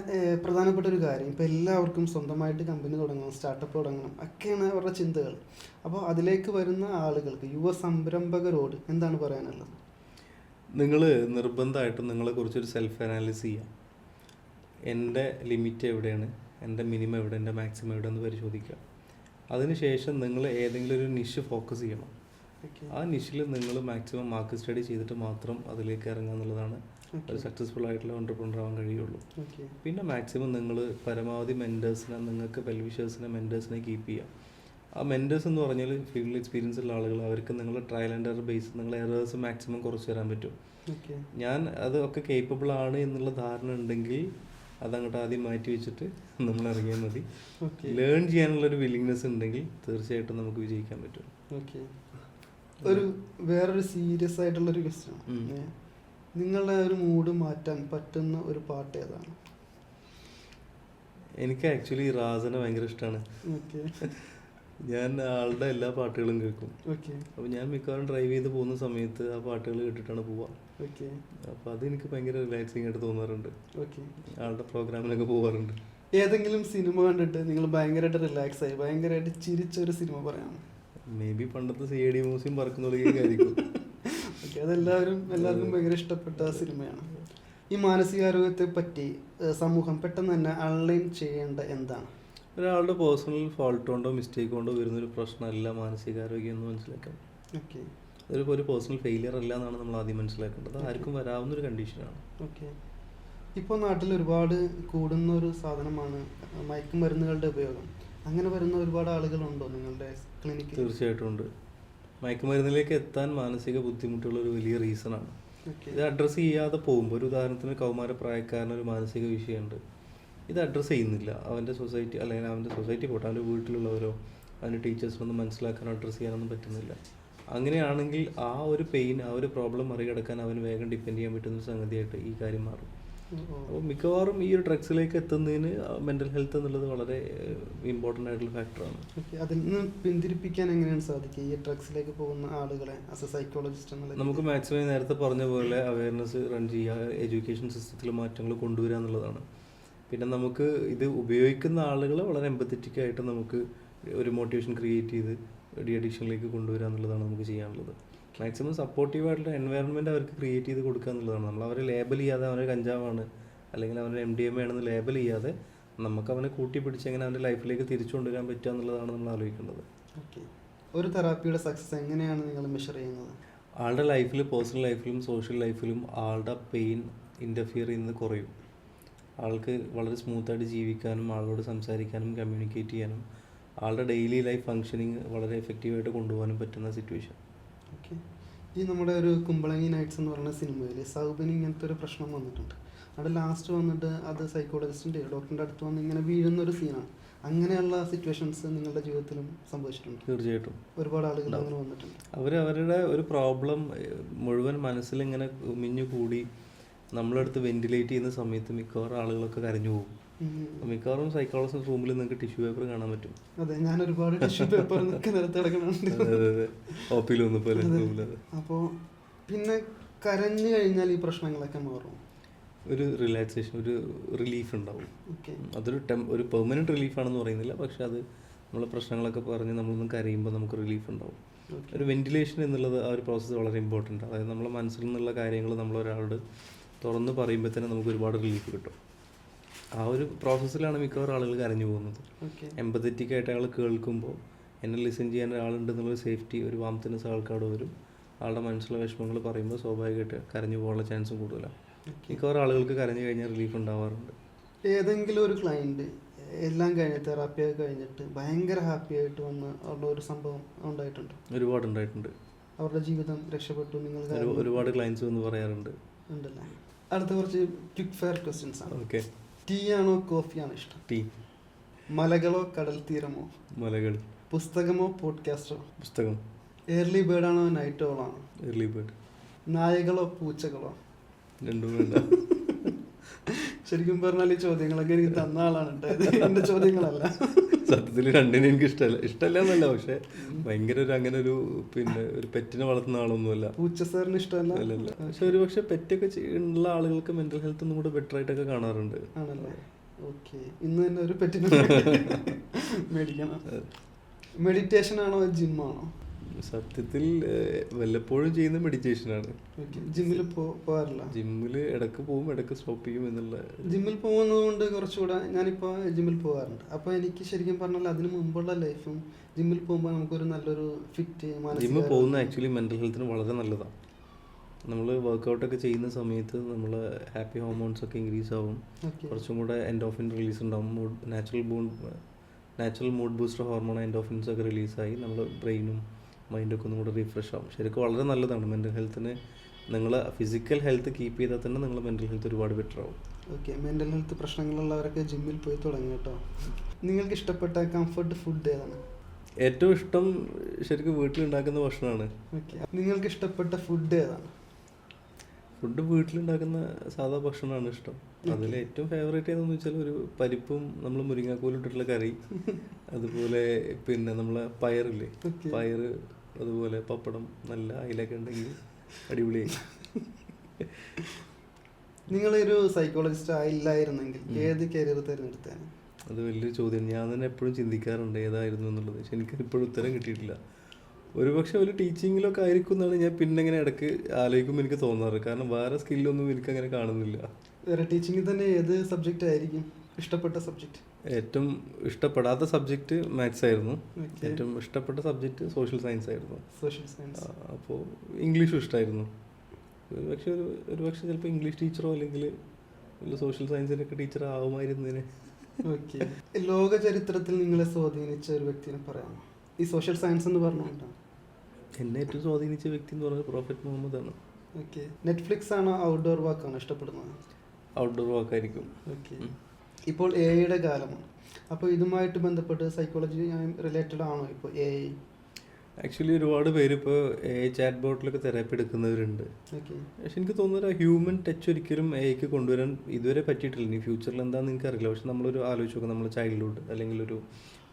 പ്രധാനപ്പെട്ട ഒരു കാര്യം, ഇപ്പോൾ എല്ലാവർക്കും സ്വന്തമായിട്ട് കമ്പനി തുടങ്ങണം, സ്റ്റാർട്ടപ്പ് തുടങ്ങണം ഒക്കെയാണ് അവരുടെ ചിന്തകൾ. അപ്പോൾ അതിലേക്ക് വരുന്ന ആളുകൾക്ക്, യുവ സംരംഭകരോട് എന്താണ് പറയാനുള്ളത്? നിങ്ങൾ നിർബന്ധമായിട്ടും നിങ്ങളെക്കുറിച്ചൊരു സെൽഫ് അനാലിസിസ് ചെയ്യാം. എൻ്റെ ലിമിറ്റ് എവിടെയാണ്, എൻ്റെ മിനിമം എവിടെ, എൻ്റെ മാക്സിമം എവിടെ എന്ന് പരിശോധിക്കുക. അതിനുശേഷം നിങ്ങൾ ഏതെങ്കിലും ഒരു നിഷ് ഫോക്കസ് ചെയ്യണം. ആ നിഷിൽ നിങ്ങൾ മാക്സിമം മാർക്ക് സ്റ്റഡി ചെയ്തിട്ട് മാത്രം അതിലേക്ക് ഇറങ്ങുക എന്നുള്ളതാണ് ഒരു സക്സസ്ഫുൾ ആയിട്ടുള്ള എൻ്റർപ്രനർ ആവാൻ കഴിയുള്ളൂ. പിന്നെ മാക്സിമം നിങ്ങൾ പരമാവധി മെൻറ്റേഴ്സിനെ, നിങ്ങൾക്ക് വെൽവിഷേഴ്സിനെ, മെൻറ്റേഴ്സിനെ കീപ്പ് ചെയ്യുക. ആ മെൻറ്റേഴ്സ് എന്ന് പറഞ്ഞാൽ ഫീൽഡിൽ എക്സ്പീരിയൻസ് ഉള്ള ആളുകൾ, അവർക്ക് നിങ്ങൾ ട്രയൽ ആൻഡ് എറർ ബേസ് നിങ്ങൾ എറേഴ്സ് മാക്സിമം കുറച്ച് തരാൻ പറ്റും. ഞാൻ അതൊക്കെ കേപ്പബിൾ ആണ് എന്നുള്ള ധാരണ ഉണ്ടെങ്കിൽ അതങ്ങോട്ട് ആദ്യം മാറ്റി വെച്ചിട്ട് നമ്മൾ ഇറങ്ങിയാൽ മതി. ലേൺ ചെയ്യാനുള്ളൊരു വില്ലിങ്നെസ് ഉണ്ടെങ്കിൽ തീർച്ചയായിട്ടും നമുക്ക് വിജയിക്കാൻ പറ്റും. ഒരു വേറൊരു സീരിയസ് ആയിട്ടുള്ളൊരു ക്വസ്റ്റ്യൻ, നിങ്ങളുടെ ഒരു മൂഡ് മാറ്റാൻ പറ്റുന്ന ഒരു പാട്ട് ഏതാണ്? എനിക്ക് ആക്ച്വലി റാസനെ ഭയങ്കര ഇഷ്ടമാണ്. ഞാൻ ആളുടെ എല്ലാ പാട്ടുകളും കേൾക്കും. അപ്പോൾ ഞാൻ മിക്കവാറും ഡ്രൈവ് ചെയ്ത് പോകുന്ന സമയത്ത് ആ പാട്ടുകൾ കേട്ടിട്ടാണ് പോവുക. അപ്പോൾ അതെനിക്ക് ഭയങ്കര റിലാക്സിങ് ആയിട്ട് തോന്നാറുണ്ട്. ആളുടെ പ്രോഗ്രാമിനൊക്കെ പോകാറുണ്ട്. ഏതെങ്കിലും സിനിമ കണ്ടിട്ട് നിങ്ങൾ ഭയങ്കരമായിട്ട് റിലാക്സ് ആയി, ഭയങ്കരമായിട്ട് ചിരിച്ചൊരു സിനിമ പറയാമോ? മേ ബി പണ്ടത്തെ CID മ്യൂസിയം പറക്കുന്നുള്ളതായിരിക്കും. എല്ലാവർക്കും ഭയങ്കര ഇഷ്ടപ്പെട്ട സിനിമയാണ്. ഈ മാനസികാരോഗ്യത്തെ പറ്റി സമൂഹം പെട്ടെന്ന് തന്നെ അൺലൈൻ ചെയ്യേണ്ട എന്താണ്? ഒരാളുടെ പേഴ്സണൽ ഫോൾട്ട് കൊണ്ടോ മിസ്റ്റേക്ക് കൊണ്ടോ വരുന്നൊരു പ്രശ്നമല്ല മാനസികാരോഗ്യം എന്ന് മനസ്സിലാക്കാം. ഒരു പേഴ്സണൽ ഫെയിലിയർ അല്ല എന്നാണ് നമ്മൾ ആദ്യം മനസ്സിലാക്കേണ്ടത്. ആർക്കും വരാവുന്നൊരു കണ്ടീഷനാണ്. ഇപ്പോൾ നാട്ടിൽ ഒരുപാട് കൂടുന്ന ഒരു സാധനമാണ് മയക്കുമരുന്നുകളുടെ ഉപയോഗം. അങ്ങനെ വരുന്ന ഒരുപാട് ആളുകളുണ്ടോ നിങ്ങളുടെ ക്ലിനിക്കിൽ? തീർച്ചയായിട്ടും ഉണ്ട്. മയക്കുമരുന്നിലേക്ക് എത്താൻ മാനസിക ബുദ്ധിമുട്ടുള്ള ഒരു വലിയ റീസണാണ്. ഇത് അഡ്രസ്സ് ചെയ്യാതെ പോകുമ്പോൾ, ഒരു ഉദാഹരണത്തിന് കൗമാരപ്രായക്കാരനൊരു മാനസിക വിഷയമുണ്ട്, ഇത് അഡ്രസ്സ് ചെയ്യുന്നില്ല. അവൻ്റെ സൊസൈറ്റി, അല്ലെങ്കിൽ അവൻ്റെ സൊസൈറ്റി പോട്ടെ, അവൻ്റെ വീട്ടിലുള്ളവരോ അവൻ്റെ ടീച്ചേഴ്സിനൊന്നും മനസ്സിലാക്കാനോ അഡ്രസ്സ് ചെയ്യാനൊന്നും പറ്റുന്നില്ല. അങ്ങനെയാണെങ്കിൽ ആ ഒരു പെയിൻ, ആ ഒരു പ്രോബ്ലം മറികടക്കാൻ അവന് വേഗം ഡിപ്പെൻഡ് ചെയ്യാൻ പറ്റുന്ന ഒരു സംഗതിയായിട്ട് ഈ കാര്യം മാറും. അപ്പോൾ മിക്കവാറും ഈ ഒരു ഡ്രഗ്സിലേക്ക് എത്തുന്നതിന് മെൻ്റൽ ഹെൽത്ത് എന്നുള്ളത് വളരെ ഇമ്പോർട്ടൻ്റ് ആയിട്ടുള്ള ഫാക്ടറാണ്. അതിൽ നിന്ന് പിന്തിരിപ്പിക്കാൻ എങ്ങനെയാണ് സാധിക്കുക ഈ ഡ്രഗ്സിലേക്ക് പോകുന്ന ആളുകളെ ആസ് എ സൈക്കോളജിസ്റ്റ് എന്നുള്ളത്? നമുക്ക് മാക്സിമം നേരത്തെ പറഞ്ഞ പോലെ അവയർനെസ് റൺ ചെയ്യുക, എഡ്യൂക്കേഷൻ സിസ്റ്റത്തിൽ മാറ്റങ്ങൾ കൊണ്ടുവരിക എന്നുള്ളതാണ്. പിന്നെ നമുക്ക് ഇത് ഉപയോഗിക്കുന്ന ആളുകളെ വളരെ എമ്പത്തറ്റിക് ആയിട്ട് നമുക്ക് ഒരു മോട്ടിവേഷൻ ക്രിയേറ്റ് ചെയ്ത് ഡി അഡിക്ഷനിലേക്ക് കൊണ്ടുവരിക എന്നുള്ളതാണ് നമുക്ക് ചെയ്യാനുള്ളത്. മാക്സിമം സപ്പോർട്ടീവായിട്ടുള്ള എൻവയറൺമെൻറ്റ് അവർക്ക് ക്രിയേറ്റ് ചെയ്ത് കൊടുക്കുക എന്നുള്ളതാണ്. നമ്മൾ അവരെ ലേബൽ ചെയ്യാതെ അവനെ കഞ്ചാവാണ് അല്ലെങ്കിൽ അവനെ MDMA ആണെന്ന് ലേബൽ ചെയ്യാതെ നമുക്ക് അവനെ കൂട്ടിപ്പിടിച്ച് എങ്ങനെ അവൻ്റെ ലൈഫിലേക്ക് തിരിച്ചു കൊണ്ടുവരാൻ പറ്റുക എന്നുള്ളതാണ് നമ്മൾ ആലോചിക്കേണ്ടത്. ഒരു തെറാപ്പിയുടെ സക്സസ് എങ്ങനെയാണ് നിങ്ങൾ മെഷർ ചെയ്യുന്നത്? ആളുടെ ലൈഫിൽ, പേഴ്സണൽ ലൈഫിലും സോഷ്യൽ ലൈഫിലും ആളുടെ പെയിൻ ഇൻ്റർഫിയർ ചെയ്യുന്നത് കുറയും. ആൾക്ക് വളരെ സ്മൂത്തായിട്ട് ജീവിക്കാനും ആളോട് സംസാരിക്കാനും കമ്മ്യൂണിക്കേറ്റ് ചെയ്യാനും ആളുടെ ഡെയിലി ലൈഫ് ഫങ്ഷനിങ് വളരെ എഫക്റ്റീവായിട്ട് കൊണ്ടുപോകാനും പറ്റുന്ന സിറ്റുവേഷൻ. ഈ നമ്മുടെ ഒരു കുമ്പളങ്ങി നൈറ്റ്സ് എന്ന് പറയുന്ന സിനിമയിൽ സൗബിന് ഇങ്ങനത്തെ ഒരു പ്രശ്നം വന്നിട്ടുണ്ട്. അവിടെ ലാസ്റ്റ് വന്നിട്ട് അത് സൈക്കോളജിസ്റ്റിൻ്റെ ഡോക്ടറിൻ്റെ അടുത്ത് വന്ന് ഇങ്ങനെ വീഴുന്ന ഒരു സീനാണ്. അങ്ങനെയുള്ള സിറ്റുവേഷൻസ് നിങ്ങളുടെ ജീവിതത്തിലും സംഭവിച്ചിട്ടുണ്ട്? തീർച്ചയായിട്ടും ഒരുപാട് ആളുകൾ അങ്ങനെ വന്നിട്ടുണ്ട്. അവരുടെ ഒരു പ്രോബ്ലം മുഴുവൻ മനസ്സിലിങ്ങനെ മിഞ്ഞു കൂടി നമ്മളടുത്ത് വെന്റിലേറ്റ് ചെയ്യുന്ന സമയത്ത് മിക്കവാറും ആളുകളൊക്കെ കരഞ്ഞു പോകും. മിക്കവാറും സൈക്കോളജിസ്റ്റ് റൂമിൽ നിങ്ങൾക്ക് ടിഷ്യൂ പേപ്പർ കാണാൻ പറ്റും. അതെ, ഞാൻ ഒരുപാട് ടിഷ്യൂ പേപ്പർ നിലത്ത് കിടക്കുന്നുണ്ട്. അപ്പോൾ പിന്നെ കരഞ്ഞു കഴിഞ്ഞാൽ ഈ പ്രശ്നങ്ങളൊക്കെ മാറും. ഒരു റിലാക്സേഷൻ, ഒരു റിലീഫ് ഉണ്ടാവും. അതൊരു ഒരു പെർമനൻറ്റ് റിലീഫാണെന്ന് പറയുന്നില്ല, പക്ഷെ അത് നമ്മളെ പ്രശ്നങ്ങളൊക്കെ പറഞ്ഞ് നമ്മളൊന്നും കരയുമ്പോൾ നമുക്ക് റിലീഫ് ഉണ്ടാവും. ഒരു വെന്റിലേഷൻ എന്നുള്ളത് ആ ഒരു പ്രോസസ്സ് വളരെ ഇമ്പോർട്ടൻ്റ്. അതായത് നമ്മളെ മനസ്സിൽ നിന്നുള്ള കാര്യങ്ങൾ നമ്മളൊരാളോട് തുറന്ന് പറയുമ്പോൾ തന്നെ നമുക്ക് ഒരുപാട് റിലീഫ് കിട്ടും. ആ ഒരു പ്രോസസ്സിലാണ് മിക്കവാറും ആളുകൾ കരഞ്ഞു പോകുന്നത്. എമ്പത്തറ്റിക് ആയിട്ട് അയാൾ കേൾക്കുമ്പോൾ എന്നെ ലിസൺ ചെയ്യാൻ ഒരാളുണ്ടെന്നുള്ളൊരു സേഫ്റ്റി, ഒരു വാംത്തിനെസ് ആൾക്കാട് വരും. ആളുടെ മനസ്സിലുള്ള വിഷമങ്ങൾ പറയുമ്പോൾ സ്വാഭാവികമായിട്ട് കരഞ്ഞു പോകാനുള്ള ചാൻസും കൂടുതലാണ്. മിക്കവാറും ആളുകൾക്ക് കരഞ്ഞു കഴിഞ്ഞാൽ റിലീഫ് ഉണ്ടാവാറുണ്ട്. ഏതെങ്കിലും ഒരു ക്ലയൻറ്റ് എല്ലാം കഴിഞ്ഞ് തെറാപ്പിയൊക്കെ കഴിഞ്ഞിട്ട് ഭയങ്കര ഹാപ്പി ആയിട്ട് വന്ന് ഉള്ള ഒരു സംഭവം ഉണ്ടായിട്ടുണ്ട്? ഒരുപാട് ഉണ്ടായിട്ടുണ്ട്. അവരുടെ ജീവിതം രക്ഷപ്പെട്ടു നിങ്ങൾ? ഒരുപാട് ക്ലയൻസ് എന്ന് പറയാറുണ്ട്. ഉണ്ടല്ലേ. അടുത്ത കുറച്ച് ക്വിക്ക് ഫയർ ക്വസ്റ്റ്യൻസ് ആണ്. ഓക്കെ. ടീ ആണോ കോഫിയാണോ ഇഷ്ടം? ടീ. മലകളോ കടൽ തീരമോ? മലകൾ. പുസ്തകമോ പോഡ്കാസ്റ്റോ? പുസ്തകം. ഏർലി ബേർഡ് ആണോ നൈറ്റ് ഓൾ ആണോ? Early bird. നായകളോ പൂച്ചകളോ? രണ്ടും വേണ്ട. ശരിക്കും പറഞ്ഞാൽ ഈ ചോദ്യങ്ങളൊക്കെ എനിക്ക് തന്ന ആളാണ് കേട്ടോ, എന്റെ ചോദ്യങ്ങളല്ല. സത്യത്തിൽ രണ്ടിനും എനിക്ക് ഇഷ്ടമല്ല എന്നല്ല, പക്ഷെ ഭയങ്കര ഒരു അങ്ങനെ ഒരു പിന്നെ ഒരു പെറ്റിനെ വളർത്തുന്ന ആളൊന്നുമല്ല. പൂച്ച സാറിന് ഇഷ്ടമല്ല? അല്ലല്ല, പക്ഷെ ഒരു പക്ഷെ പെറ്റൊക്കെ ഉള്ള ആളുകൾക്ക് മെന്റൽ ഹെൽത്ത് ഒന്നും കൂടെ ബെറ്റർ ആയിട്ടൊക്കെ കാണാറുണ്ട്. ആണല്ലേ? ഓക്കെ, ഇന്ന് തന്നെ ഒരു പെറ്റിനെ മേടിക്കണം. മെഡിറ്റേഷൻ ആണോ ജിമ്മാണോ? സത്യത്തിൽ വല്ലപ്പോഴും ചെയ്യുന്ന മെഡിറ്റേഷനാണ്. ജിമ്മിൽ പോകാറില്ല? ജിമ്മിൽ ഇടയ്ക്ക് പോകും, ഇടയ്ക്ക് സ്റ്റോപ്പ് ചെയ്യും എന്നുള്ള. ജിമ്മിൽ പോകുന്നത് കൊണ്ട് കുറച്ചുകൂടെ ഞാനിപ്പോൾ ജിമ്മിൽ പോകാറുണ്ട്. അപ്പോൾ എനിക്ക് ശരിക്കും പറഞ്ഞാൽ അതിന് മുമ്പുള്ള ലൈഫും ജിമ്മിൽ പോകുമ്പോൾ നമുക്കൊരു നല്ലൊരു ഫിറ്റ് ജിമ്മിൽ പോകുന്നത് ആക്ച്വലി മെൻ്റൽ ഹെൽത്തിന് വളരെ നല്ലതാണ്. നമ്മൾ വർക്കൗട്ടൊക്കെ ചെയ്യുന്ന സമയത്ത് നമ്മൾ ഹാപ്പി ഹോർമോൺസ് ഒക്കെ ഇൻക്രീസ് ആവും, കുറച്ചും കൂടെ എൻഡോഫിൻ റിലീസ് ഉണ്ടാവും, natural mood booster hormone endorphins ഒക്കെ റിലീസായി നമ്മൾ ബ്രെയിനും മൈൻഡൊക്കെ ഒന്നും കൂടെ റീഫ്രഷ് ആവും. ശരിക്കും വളരെ നല്ലതാണ് മെൻ്റൽ ഹെൽത്തിന്. നിങ്ങൾ ഫിസിക്കൽ ഹെൽത്ത് കീപ്പ് ചെയ്താൽ തന്നെ നിങ്ങൾ മെൻ്റൽ ഹെൽത്ത് ഒരുപാട് ബെറ്റർ ആവും. ഓക്കെ, മെൻ്റൽ ഹെൽത്ത് പ്രശ്നങ്ങളുള്ളവരൊക്കെ ജിമ്മിൽ പോയി തുടങ്ങി കേട്ടോ. നിങ്ങൾക്ക് ഇഷ്ടപ്പെട്ട കംഫർട്ട് ഫുഡ് ഏതാണ്? ഏറ്റവും ഇഷ്ടം ശരിക്കും വീട്ടിലുണ്ടാക്കുന്ന ഭക്ഷണമാണ്. ഓക്കെ, നിങ്ങൾക്ക് ഇഷ്ടപ്പെട്ട ഫുഡ് ഏതാണ്? ഫുഡ് വീട്ടിലുണ്ടാക്കുന്ന സാധാ ഭക്ഷണമാണ് ഇഷ്ടം. അതിൽ ഏറ്റവും ഫേവറേറ്റ് ഏതെന്ന് വെച്ചാൽ ഒരു പരിപ്പും നമ്മൾ മുരിങ്ങാക്കോലും ഇട്ടിട്ടുള്ള കറി, അതുപോലെ പിന്നെ നമ്മളെ പയറില്ലേ, പയറ്, അതുപോലെ പപ്പടം, നല്ല അയിലൊക്കെ ഉണ്ടെങ്കിൽ അടിപൊളിയായി. നിങ്ങളൊരു സൈക്കോളജിസ്റ്റ് ആയില്ലായിരുന്നെങ്കിൽ ഏത് കരിയർ തിരഞ്ഞെടുത്തേനെ? അത് വലിയൊരു ചോദ്യം. ഞാൻ തന്നെ എപ്പോഴും ചിന്തിക്കാറുണ്ട് ഏതായിരുന്നു എന്നുള്ളത്. പക്ഷെ എനിക്കിപ്പോഴും ഉത്തരം കിട്ടിയിട്ടില്ല. ഒരുപക്ഷെ ഒരു ടീച്ചിങ്ങിലൊക്കെ ആയിരിക്കും എന്നാണ് ഞാൻ പിന്നെ ഇങ്ങനെ ഇടയ്ക്ക് ആലോചിക്കുമ്പോൾ എനിക്ക് തോന്നാറ്. കാരണം വേറെ സ്കില്ലൊന്നും എനിക്ക് അങ്ങനെ കാണുന്നില്ല. വേറെ ടീച്ചിങ്ങിൽ തന്നെ ഏത് സബ്ജക്റ്റ് ആയിരിക്കും ഇഷ്ടപ്പെട്ട സബ്ജക്റ്റ്? ഏറ്റവും ഇഷ്ടപ്പെടാത്ത സബ്ജക്റ്റ് മാത്സ് ആയിരുന്നു. ഏറ്റവും ഇഷ്ടപ്പെട്ട സബ്ജക്റ്റ് സോഷ്യൽ സയൻസ് ആയിരുന്നു. Social science. അപ്പോൾ ഇംഗ്ലീഷും ഇഷ്ടമായിരുന്നു. ഒരുപക്ഷെ ചിലപ്പോൾ ഇംഗ്ലീഷ് ടീച്ചറോ അല്ലെങ്കിൽ സോഷ്യൽ സയൻസിനൊക്കെ ടീച്ചർ ആവുമായിരുന്നതിന്. ഓക്കെ, ലോക ചരിത്രത്തിൽ നിങ്ങളെ സ്വാധീനിച്ച ഒരു വ്യക്തിനെ പറയാമോ? ഈ സോഷ്യൽ സയൻസ് എന്ന് പറഞ്ഞുകൊണ്ടാണ്. എന്നെ ഏറ്റവും സ്വാധീനിച്ച വ്യക്തി എന്ന് പറഞ്ഞാൽ പ്രോഫറ്റ് മുഹമ്മദ് ആണ്. ഓക്കെ, നെറ്റ്ഫ്ലിക്സ് ആണോ ഔട്ട്ഡോർ വാക്കാണോ ഇഷ്ടപ്പെടുന്നത്? ഔട്ട്ഡോർ വാക്കായിരിക്കും. ഓക്കെ, ഇപ്പോൾ AI കാലമാണ്. അപ്പോൾ ഇതുമായിട്ട് ബന്ധപ്പെട്ട് സൈക്കോളജി റിലേറ്റഡ് ആണോ ഇപ്പോൾ AI? ആക്ച്വലി ഒരുപാട് പേര് ഇപ്പോൾ AI ചാറ്റ് ബോട്ടിലൊക്കെ തെറാപ്പി എടുക്കുന്നവരുണ്ട്. പക്ഷെ എനിക്ക് തോന്നുന്നത് ഹ്യൂമൻ ടച്ച് ഒരിക്കലും AIക്ക് കൊണ്ടുവരാൻ ഇതുവരെ പറ്റിയിട്ടില്ല. ഇനി ഫ്യൂച്ചറിൽ എന്താണെന്ന് എനിക്കറിയില്ല. പക്ഷെ നമ്മളൊരു ആലോചിച്ച് നോക്കാം, നമ്മൾ ചൈൽഡ്ഹുഡ് അല്ലെങ്കിൽ ഒരു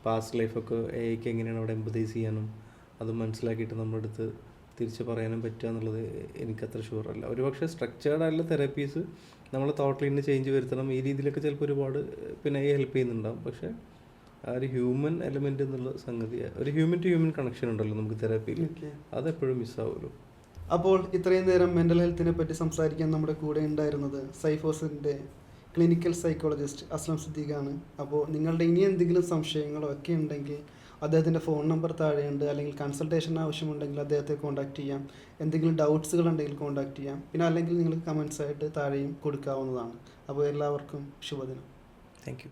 പാസ്റ്റ് ലൈഫൊക്കെ AIക്ക് എങ്ങനെയാണ് അവിടെ എംപതൈസ് ചെയ്യാനും അത് മനസ്സിലാക്കിയിട്ട് നമ്മുടെ അടുത്ത് തിരിച്ച് പറയാനും പറ്റുക എന്നുള്ളത് എനിക്കത്ര ഷുവറല്ല. ഒരുപക്ഷെ സ്ട്രക്ചേർഡ് ആയിട്ടുള്ള തെറാപ്പീസ് നമ്മളെ തോട്ടിൽ നിന്ന് ചേഞ്ച് വരുത്തണം, ഈ രീതിയിലൊക്കെ ചിലപ്പോൾ ഒരുപാട് പിന്നെ AI ഹെൽപ്പ് ചെയ്യുന്നുണ്ടാവും. പക്ഷേ ആ ഒരു ഹ്യൂമൻ എലമെൻ്റ് എന്നുള്ള സംഗതി, ഒരു ഹ്യൂമൻ ടു ഹ്യൂമൻ കണക്ഷൻ ഉണ്ടല്ലോ നമുക്ക് തെറാപ്പിയിൽ, അതെപ്പോഴും മിസ്സാവുമല്ലോ. അപ്പോൾ ഇത്രയും നേരം മെൻ്റൽ ഹെൽത്തിനെ പറ്റി സംസാരിക്കാൻ നമ്മുടെ കൂടെ ഉണ്ടായിരുന്നത് സൈഫോസിൻ്റെ ക്ലിനിക്കൽ സൈക്കോളജിസ്റ്റ് അസ്ലം സിദ്ദീഖാണ്. അപ്പോൾ നിങ്ങളുടെ ഇനി എന്തെങ്കിലും സംശയങ്ങളോ ഒക്കെ ഉണ്ടെങ്കിൽ അദ്ദേഹത്തിൻ്റെ ഫോൺ നമ്പർ താഴെയുണ്ട്, അല്ലെങ്കിൽ കൺസൾട്ടേഷൻ ആവശ്യമുണ്ടെങ്കിൽ അദ്ദേഹത്തെ കോൺടാക്ട് ചെയ്യാം. എന്തെങ്കിലും ഡൗട്ട്സുകൾ ഉണ്ടെങ്കിൽ കോൺടാക്ട് ചെയ്യാം. പിന്നെ അല്ലെങ്കിൽ നിങ്ങൾക്ക് കമൻസ് ആയിട്ട് താഴെയും കൊടുക്കാവുന്നതാണ്. അപ്പോൾ എല്ലാവർക്കും ശുഭദിനം. Thank you.